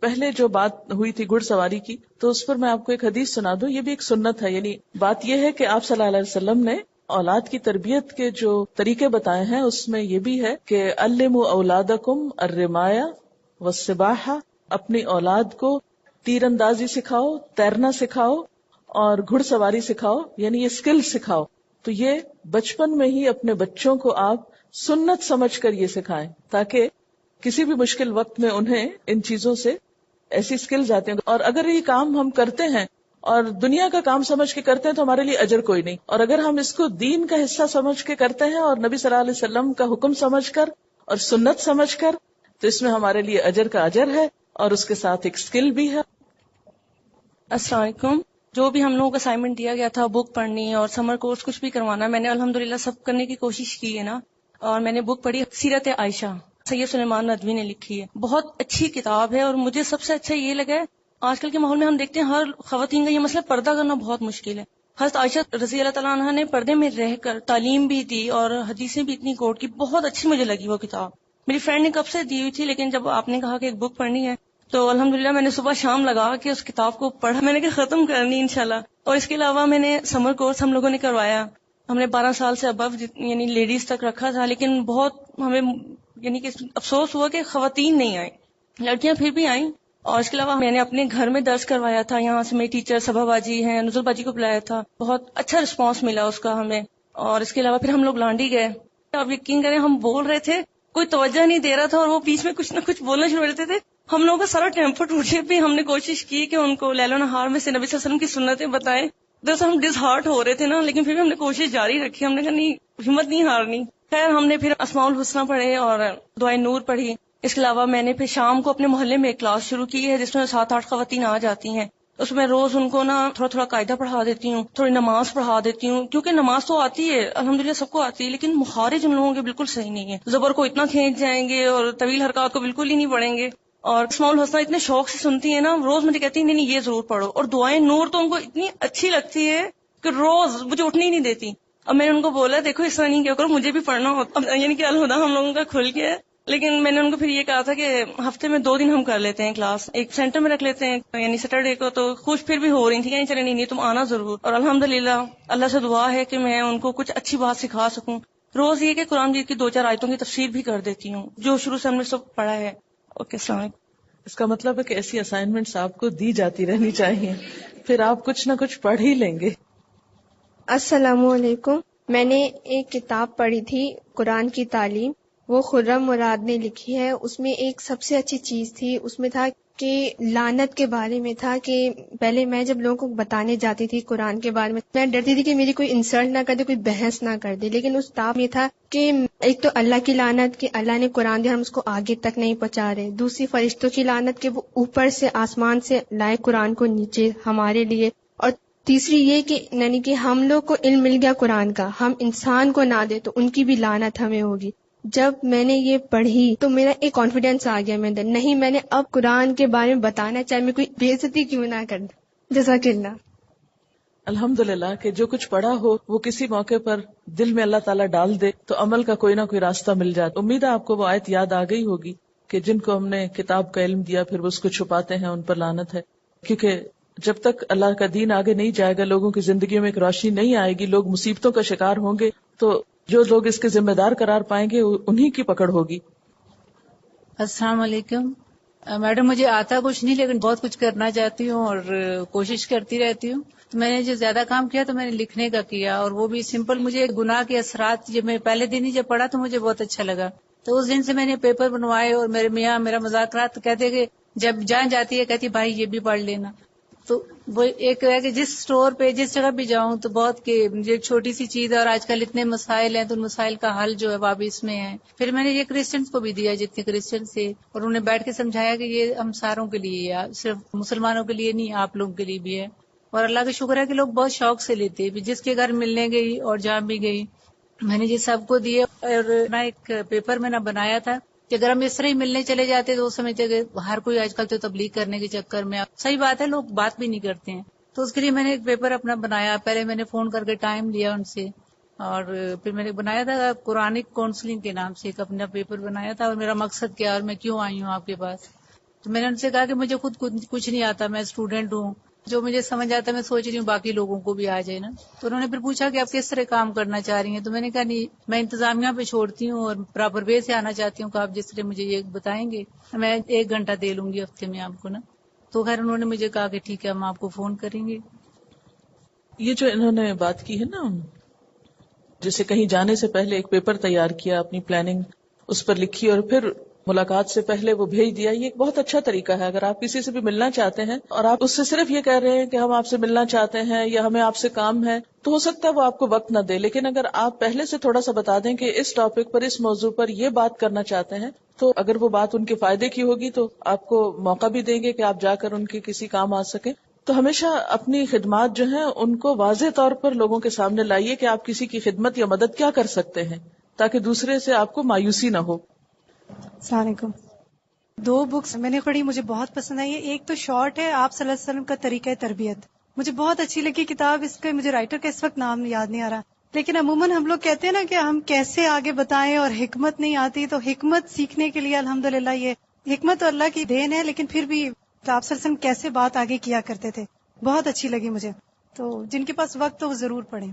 پہلے جو بات ہوئی تھی گھڑ سواری کی، تو اس پر میں آپ کو ایک حدیث سنا دوں. یہ بھی ایک سنت ہے. یعنی بات یہ ہے کہ آپ صلی اللہ علیہ وسلم نے اولاد کی تربیت کے جو طریقے بتائے ہیں اس میں یہ بھی ہے کہ علموا اولادکم الرمایا والسباحہ، اپنی اولاد کو تیر اندازی سکھاؤ، تیرنا سکھاؤ اور گھڑ سواری سکھاؤ، یعنی یہ اسکل سکھاؤ. تو یہ بچپن میں ہی اپنے بچوں کو آپ سنت سمجھ کر یہ سکھائیں تاکہ کسی بھی مشکل وقت میں انہیں ان چیزوں سے ایسی اسکلز آتے ہیں. اور اگر یہ کام ہم کرتے ہیں اور دنیا کا کام سمجھ کے کرتے ہیں تو ہمارے لیے اجر کوئی نہیں. اور اگر ہم اس کو دین کا حصہ سمجھ کے کرتے ہیں اور نبی صلی اللہ علیہ وسلم کا حکم سمجھ کر اور سنت سمجھ کر، تو اس میں ہمارے لیے اجر کا اجر ہے اور اس کے ساتھ ایک اسکل بھی ہے. السلام علیکم. جو بھی ہم لوگوں کو اسائنمنٹ دیا گیا تھا، بک پڑھنی اور سمر کورس کچھ بھی کروانا، میں نے الحمدللہ سب کرنے کی کوشش کی ہے نا. اور میں نے بک پڑھی سیرت عائشہ، سید سلیمان ندوی نے لکھی ہے. بہت اچھی کتاب ہے. اور مجھے سب سے اچھا یہ لگا ہے، آج کل کے ماحول میں ہم دیکھتے ہیں ہر خواتین کا یہ مسئلہ پردہ کرنا بہت مشکل ہے. حضرت عائشہ رضی اللہ تعالیٰ عنہ نے پردے میں رہ کر تعلیم بھی دی اور حدیثیں بھی اتنی کوٹ کی. بہت اچھی مجھے لگی وہ کتاب. میری فرینڈ نے کب سے دی ہوئی تھی، لیکن جب آپ نے کہا کہ ایک بک پڑھنی ہے تو الحمدللہ میں نے صبح شام لگا کے اس کتاب کو پڑھا. میں نے کہا ختم کرنی انشاءاللہ. اور اس کے علاوہ میں نے سمر کورس ہم لوگوں نے کروایا. ہم نے 12 سال سے ابو یعنی لیڈیز تک رکھا تھا، لیکن بہت ہمیں یعنی کہ افسوس ہوا کہ خواتین نہیں آئیں، لڑکیاں پھر بھی آئیں. اور اس کے علاوہ میں نے اپنے گھر میں درس کروایا تھا. یہاں سے میری ٹیچر صبا باجی ہیں، نزول باجی کو بلایا تھا. بہت اچھا رسپانس ملا اس کا ہمیں. اور اس کے علاوہ پھر ہم لوگ لانڈی گئے. آپ یقین کریں ہم بول رہے تھے، کوئی توجہ نہیں دے رہا تھا اور وہ بیچ میں کچھ نہ کچھ بولنا شروع کرتے تھے. ہم لوگوں کا سارا ٹیمپر ٹوٹ گیا. بھی ہم نے کوشش کی کہ ان کو لیل و نہار میں سے نبی صلی اللہ علیہ وسلم کی سنتیں بتائیں. دراصل ہم ڈس ہارٹ ہو رہے تھے نا، لیکن پھر بھی ہم نے کوشش جاری رکھی. ہم نے کہا نہیں، ہمت نہیں ہارنی. خیر ہم نے پھر اسماء الحسنی پڑھے اور دعائے نور پڑھی. اس کے علاوہ میں نے پھر شام کو اپنے محلے میں ایک کلاس شروع کی ہے جس میں 7-8 خواتین آ جاتی ہیں. اس میں روز ان کو نا تھوڑا قاعدہ پڑھا دیتی ہوں، تھوڑی نماز پڑھا دیتی ہوں، کیونکہ نماز تو آتی ہے الحمدللہ سب کو آتی ہے، لیکن مخارج ان لوگوں کے بالکل صحیح نہیں ہے. زبر کو اتنا کھینچ جائیں گے اور طویل حرکات کو بالکل ہی نہیں پڑھیں گے. اور اسماء الحسنی اتنے شوق سے سنتی ہیں نا، روز مجھے کہتی ہیں نہیں یہ ضرور پڑھو. اور دعائیں نور تو ان کو اتنی اچھی لگتی ہے کہ روز مجھے اٹھنے ہی نہیں دیتی. اب میں نے ان کو بولا دیکھو اس طرح نہیں کیا کرو، مجھے بھی پڑھنا ہوتا. یعنی کہ الہدا ہم لوگوں کا کھل گیا ہے. لیکن میں نے ان کو پھر یہ کہا تھا کہ ہفتے میں 2 دن ہم کر لیتے ہیں کلاس، ایک سینٹر میں رکھ لیتے ہیں یعنی سیٹرڈے کو. تو خوش پھر بھی ہو رہی تھی کہ چلے نہیں تم آنا ضرور. اور الحمدللہ اللہ سے دعا ہے کہ میں ان کو کچھ اچھی بات سکھا سکوں. روز یہ کہ قرآن مجید کی 2-4 آیتوں کی تفسیر بھی کر دیتی ہوں جو شروع سے ہم نے سب پڑھا ہے. اوکے السلام علیکم. اس کا مطلب ہے کہ ایسی اسائنمنٹس آپ کو دی جاتی رہنی چاہیے، پھر آپ کچھ نہ کچھ پڑھ ہی لیں گے. السلام علیکم. میں نے ایک کتاب پڑھی تھی قرآن کی تعلیم، وہ خرم مراد نے لکھی ہے. اس میں ایک سب سے اچھی چیز تھی، اس میں تھا کہ لعنت کے بارے میں تھا. کہ پہلے میں جب لوگوں کو بتانے جاتی تھی قرآن کے بارے میں ڈرتی تھی کہ میری کوئی انسلٹ نہ کر دے، کوئی بحث نہ کر دے. لیکن اس کتاب میں تھا کہ ایک تو اللہ کی لعنت کہ اللہ نے قرآن دیا ہم اس کو آگے تک نہیں پہنچا رہے، دوسری فرشتوں کی لعنت کہ وہ اوپر سے آسمان سے لائے قرآن کو نیچے ہمارے لیے، اور تیسری یہ کہ یعنی کہ ہم لوگ کو علم مل گیا قرآن کا، ہم انسان کو نہ دے تو ان کی بھی لعنت ہمیں ہوگی. جب میں نے یہ پڑھی تو میرا ایک کانفیڈینس آ گیا میرے اندر، نہیں میں نے اب قرآن کے بارے میں بتانا، چاہے میں کوئی بے عزتی کیوں نہ کر دوں. جزاک اللہ. الحمدللہ کہ جو کچھ پڑھا ہو وہ کسی موقع پر دل میں اللہ تعالیٰ ڈال دے تو عمل کا کوئی نہ کوئی راستہ مل جاتا. امید ہے آپ کو وہ آیت یاد آ گئی ہوگی کہ جن کو ہم نے کتاب کا علم دیا پھر وہ اس کو چھپاتے ہیں ان پر لعنت ہے. کیونکہ جب تک اللہ کا دین آگے نہیں جائے گا، لوگوں کی زندگیوں میں ایک روشنی نہیں آئے گی، لوگ مصیبتوں کا شکار ہوں گے، تو جو لوگ اس کے ذمہ دار قرار پائیں گے انہی کی پکڑ ہوگی. السلام علیکم. میڈم مجھے آتا کچھ نہیں لیکن بہت کچھ کرنا چاہتی ہوں اور کوشش کرتی رہتی ہوں. تو میں نے جو زیادہ کام کیا تو میں نے لکھنے کا کیا، اور وہ بھی سمپل. مجھے گناہ کے اثرات جب میں پہلے دن ہی جب پڑھا تو مجھے بہت اچھا لگا. تو اس دن سے میں نے پیپر بنوائے، اور میرے میاں میرا مذاکرات کہتے کہ جب جان جاتی ہے کہتی بھائی یہ بھی پڑھ لینا. تو وہ ایک ہے کہ جس سٹور پہ جس جگہ بھی جاؤں تو بہت کہ مجھے چھوٹی سی چیز ہے، اور آج کل اتنے مسائل ہیں تو ان مسائل کا حل جو ہے وہ بھی اس میں ہے. پھر میں نے یہ کرسچنس کو بھی دیا جتنے کرسچن تھے، اور انہیں بیٹھ کے سمجھایا کہ یہ ہم ساروں کے لیے ہے، صرف مسلمانوں کے لیے نہیں، آپ لوگوں کے لیے بھی ہے. اور اللہ کا شکر ہے کہ لوگ بہت شوق سے لیتے ہیں. جس کے گھر ملنے گئی اور جہاں بھی گئی میں نے یہ سب کو دیے. اور میں ایک پیپر میں نے بنایا تھا کہ اگر ہم اس طرح ہی ملنے چلے جاتے تو وہ سمجھتے کہ ہر کوئی آج کل تو تبلیغ کرنے کے چکر میں, صحیح بات ہے لوگ بات بھی نہیں کرتے ہیں, تو اس کے لیے میں نے ایک پیپر اپنا بنایا. پہلے میں نے فون کر کے ٹائم لیا ان سے, اور پھر میں نے بنایا تھا قرآنک کاؤنسلنگ کے نام سے ایک اپنا پیپر بنایا تھا, اور میرا مقصد کیا اور میں کیوں آئی ہوں آپ کے پاس. تو میں نے ان سے کہا کہ مجھے خود کچھ نہیں آتا, میں اسٹوڈنٹ ہوں, جو مجھے سمجھ آتا ہے میں سوچ رہی ہوں باقی لوگوں کو بھی آ جائے نا. تو انہوں نے پھر پوچھا کہ آپ کس طرح کام کرنا چاہ رہی ہیں, تو میں نے کہا نہیں میں انتظامیہ پہ چھوڑتی ہوں اور پراپر وے سے آنا چاہتی ہوں کہ آپ جس طرح مجھے یہ بتائیں گے میں 1 گھنٹہ دے لوں گی ہفتے میں آپ کو نا. تو خیر انہوں نے مجھے کہا کہ ٹھیک ہے ہم آپ کو فون کریں گے. یہ جو انہوں نے بات کی ہے نا, جیسے کہیں جانے سے پہلے ایک پیپر تیار کیا, اپنی پلاننگ اس پر لکھی اور پھر ملاقات سے پہلے وہ بھیج دیا, یہ ایک بہت اچھا طریقہ ہے. اگر آپ کسی سے بھی ملنا چاہتے ہیں اور آپ اس سے صرف یہ کہہ رہے ہیں کہ ہم آپ سے ملنا چاہتے ہیں یا ہمیں آپ سے کام ہے, تو ہو سکتا ہے وہ آپ کو وقت نہ دے. لیکن اگر آپ پہلے سے تھوڑا سا بتا دیں کہ اس ٹاپک پر, اس موضوع پر یہ بات کرنا چاہتے ہیں, تو اگر وہ بات ان کے فائدے کی ہوگی تو آپ کو موقع بھی دیں گے کہ آپ جا کر ان کے کسی کام آ سکیں. تو ہمیشہ اپنی خدمات جو ہیں ان کو واضح طور پر لوگوں کے سامنے لائیے کہ آپ کسی کی خدمت یا مدد کیا کر سکتے ہیں, تاکہ دوسرے سے آپ کو مایوسی نہ ہو. السلام علیکم. 2 بکس میں نے پڑھی, مجھے بہت پسند آئی ہے. ایک تو شارٹ ہے, آپ صلی اللہ علیہ وسلم کا طریقہ تربیت, مجھے بہت اچھی لگی کتاب. اس کا مجھے رائٹر کا اس وقت نام یاد نہیں آ رہا, لیکن عموماً ہم لوگ کہتے ہیں نا کہ ہم کیسے آگے بتائیں اور حکمت نہیں آتی, تو حکمت سیکھنے کے لیے الحمدللہ یہ حکمت تو اللہ کی دین ہے, لیکن پھر بھی آپ صلی اللہ علیہ وسلم کیسے بات آگے کیا کرتے تھے, بہت اچھی لگی مجھے. تو جن کے پاس وقت ہو وہ ضرور پڑھیں.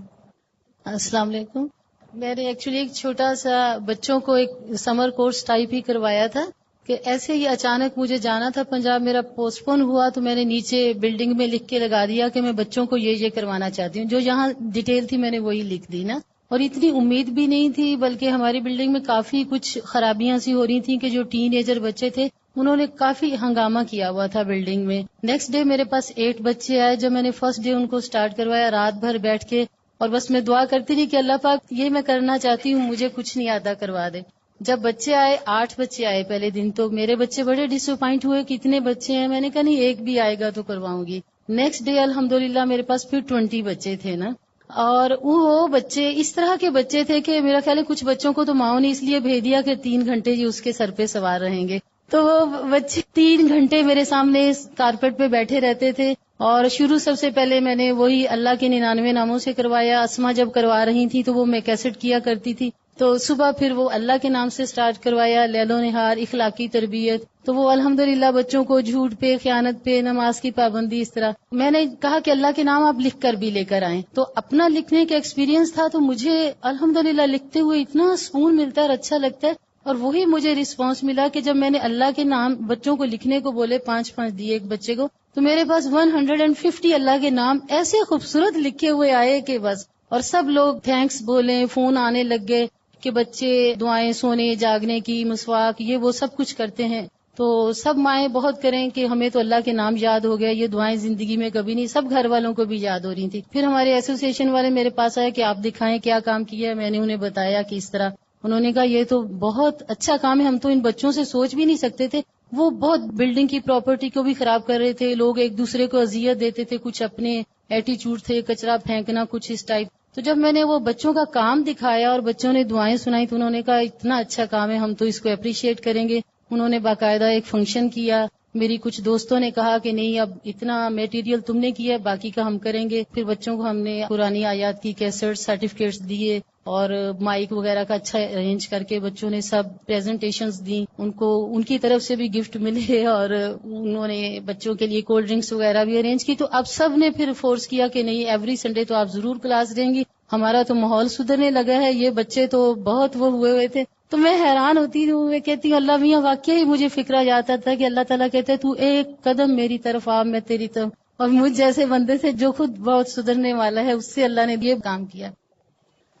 السلام علیکم. میں نے ایکچولی ایک چھوٹا سا بچوں کو ایک سمر کورس ٹائپ ہی کروایا تھا کہ ایسے ہی اچانک مجھے جانا تھا پنجاب, میرا پوسٹ پون ہوا, تو میں نے نیچے بلڈنگ میں لکھ کے لگا دیا کہ میں بچوں کو یہ کروانا چاہتی ہوں. جو یہاں ڈیٹیل تھی میں نے وہی لکھ دی نا, اور اتنی امید بھی نہیں تھی, بلکہ ہماری بلڈنگ میں کافی کچھ خرابیاں سی ہو رہی تھیں کہ جو ٹین ایجر بچے تھے انہوں نے کافی ہنگامہ کیا ہوا تھا بلڈنگ میں. نیکسٹ ڈے میرے پاس 8 بچے آئے. جب میں نے فرسٹ ڈے ان کو سٹارٹ کروایا, رات بھر بیٹھ کے, اور بس میں دعا کرتی رہی کہ اللہ پاک یہ میں کرنا چاہتی ہوں, مجھے کچھ نہیں آتا کروا دے. جب بچے آئے 8 بچے آئے پہلے دن, تو میرے بچے بڑے ڈس اپوائنٹ ہوئے کہ اتنے بچے ہیں. میں نے کہا نہیں ایک بھی آئے گا تو کرواؤں گی. نیکسٹ ڈے الحمدللہ میرے پاس پھر 20 بچے تھے نا, اور وہ بچے اس طرح کے بچے تھے کہ میرا خیال ہے کچھ بچوں کو تو ماؤں نے اس لیے بھیج دیا کہ 3 گھنٹے جی اس کے سر پہ سوار رہیں گے. تو وہ بچے 3 گھنٹے میرے سامنے کارپیٹ پہ بیٹھے رہتے تھے. اور شروع سب سے پہلے میں نے وہی اللہ کے 99 ناموں سے کروایا. اسما جب کروا رہی تھی تو وہ میں کیسٹ کیا کرتی تھی, تو صبح پھر وہ اللہ کے نام سے سٹارٹ کروایا, لیل و نہار, اخلاقی تربیت. تو وہ الحمدللہ بچوں کو جھوٹ پہ, خیانت پہ, نماز کی پابندی, اس طرح. میں نے کہا کہ اللہ کے نام آپ لکھ کر بھی لے کر آئیں. تو اپنا لکھنے کا ایکسپیرینس تھا, تو مجھے الحمدللہ لکھتے ہوئے اتنا سکون ملتا ہے اور اچھا لگتا ہے. اور وہی مجھے رسپانس ملا کہ جب میں نے اللہ کے نام بچوں کو لکھنے کو بولے, 5 دیے ایک بچے کو, تو میرے پاس 150 اللہ کے نام ایسے خوبصورت لکھے ہوئے آئے کہ بس. اور سب لوگ تھینکس بولے, فون آنے لگ گئے کہ بچے دعائیں سونے جاگنے کی, مسواک, یہ وہ سب کچھ کرتے ہیں. تو سب مائیں بہت کریں کہ ہمیں تو اللہ کے نام یاد ہو گیا, یہ دعائیں زندگی میں کبھی نہیں. سب گھر والوں کو بھی یاد ہو رہی تھی. پھر ہمارے ایسوسی ایشن والے میرے پاس آئے کہ آپ دکھائیں کیا کام کیا ہے. میں نے انہیں بتایا کہ اس طرح. انہوں نے کہا یہ تو بہت اچھا کام ہے, ہم تو ان بچوں سے سوچ بھی نہیں سکتے تھے. وہ بہت بلڈنگ کی پراپرٹی کو بھی خراب کر رہے تھے, لوگ ایک دوسرے کو اذیت دیتے تھے, کچھ اپنے ایٹیچیوڈ تھے, کچرا پھینکنا, کچھ اس ٹائپ. تو جب میں نے وہ بچوں کا کام دکھایا اور بچوں نے دعائیں سنائی, تو انہوں نے کہا اتنا اچھا کام ہے, ہم تو اس کو اپریشیٹ کریں گے. انہوں نے باقاعدہ ایک فنکشن کیا. میری کچھ دوستوں نے کہا کہ نہیں اب اتنا میٹیریل تم نے کیا ہے, باقی کا ہم کریں گے. پھر بچوں کو ہم نے قرآنی آیات کی کیسٹ, سرٹیفکیٹس دیے, اور مائک وغیرہ کا اچھا ارینج کر کے بچوں نے سب پریزنٹیشنز دی. ان کو ان کی طرف سے بھی گفٹ ملے, اور انہوں نے بچوں کے لیے کولڈ ڈرنکس وغیرہ بھی ارینج کی. تو اب سب نے پھر فورس کیا کہ نہیں ایوری سنڈے تو آپ ضرور کلاس دیں گی. ہمارا تو ماحول سدھرنے لگا ہے. یہ بچے تو بہت وہ ہوئے تھے. تو میں حیران ہوتی ہوں, میں کہتی ہوں اللہ میاں واقعی مجھے فکر جاتا تھا کہ اللہ تعالیٰ کہتے تو ایک قدم میری طرف آ, میں تیری طرف. اور مجھ جیسے بندے سے جو خود بہت سدھرنے والا ہے, اس سے اللہ نے یہ کام کیا.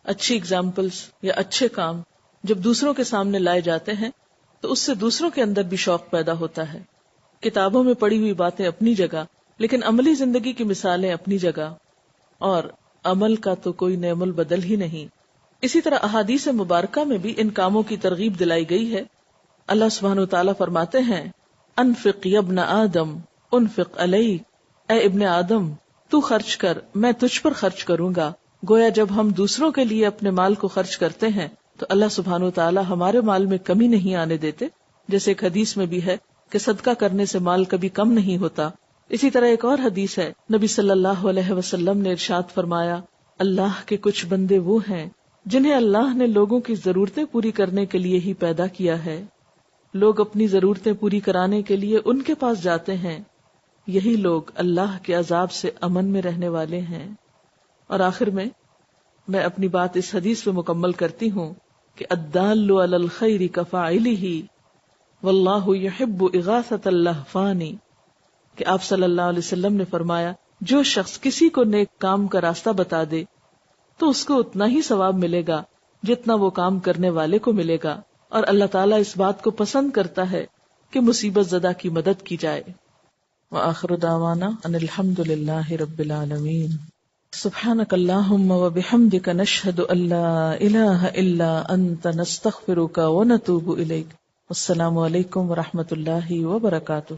اچھی اگزامپلس یا اچھے کام جب دوسروں کے سامنے لائے جاتے ہیں تو اس سے دوسروں کے اندر بھی شوق پیدا ہوتا ہے. کتابوں میں پڑھی ہوئی باتیں اپنی جگہ, لیکن عملی زندگی کی مثالیں اپنی جگہ, اور عمل کا تو کوئی نعم البدل ہی نہیں. اسی طرح احادیث مبارکہ میں بھی ان کاموں کی ترغیب دلائی گئی ہے. اللہ سبحانہ وتعالیٰ فرماتے ہیں انفق یا ابن آدم انفق علیک, اے ابن آدم تو خرچ کر، میں تجھ پر خرچ کروں گا. گویا جب ہم دوسروں کے لیے اپنے مال کو خرچ کرتے ہیں تو اللہ سبحانہ و تعالی ہمارے مال میں کمی نہیں آنے دیتے. جیسے ایک حدیث میں بھی ہے کہ صدقہ کرنے سے مال کبھی کم نہیں ہوتا. اسی طرح ایک اور حدیث ہے، نبی صلی اللہ علیہ وسلم نے ارشاد فرمایا، اللہ کے کچھ بندے وہ ہیں جنہیں اللہ نے لوگوں کی ضرورتیں پوری کرنے کے لیے ہی پیدا کیا ہے. لوگ اپنی ضرورتیں پوری کرانے کے لیے ان کے پاس جاتے ہیں، یہی لوگ اللہ کے عذاب سے امن میں رہنے والے ہیں. اور آخر میں اپنی بات اس حدیث پہ مکمل کرتی ہوں کہ الدال علی الخیر کفاعلہ واللہ یحب اغاثۃ اللہفانی، کہ آپ صلی اللہ علیہ وسلم نے فرمایا جو شخص کسی کو نیک کام کا راستہ بتا دے تو اس کو اتنا ہی ثواب ملے گا جتنا وہ کام کرنے والے کو ملے گا، اور اللہ تعالیٰ اس بات کو پسند کرتا ہے کہ مصیبت زدہ کی مدد کی جائے. وآخر دعوانا ان الحمد للہ رب العالمین. سبحانک اللہم وبحمدک نشہد ان لا الہ الا انت نستغفرک ونتوب الیک. السلام علیکم ورحمۃ اللہ وبرکاتہ.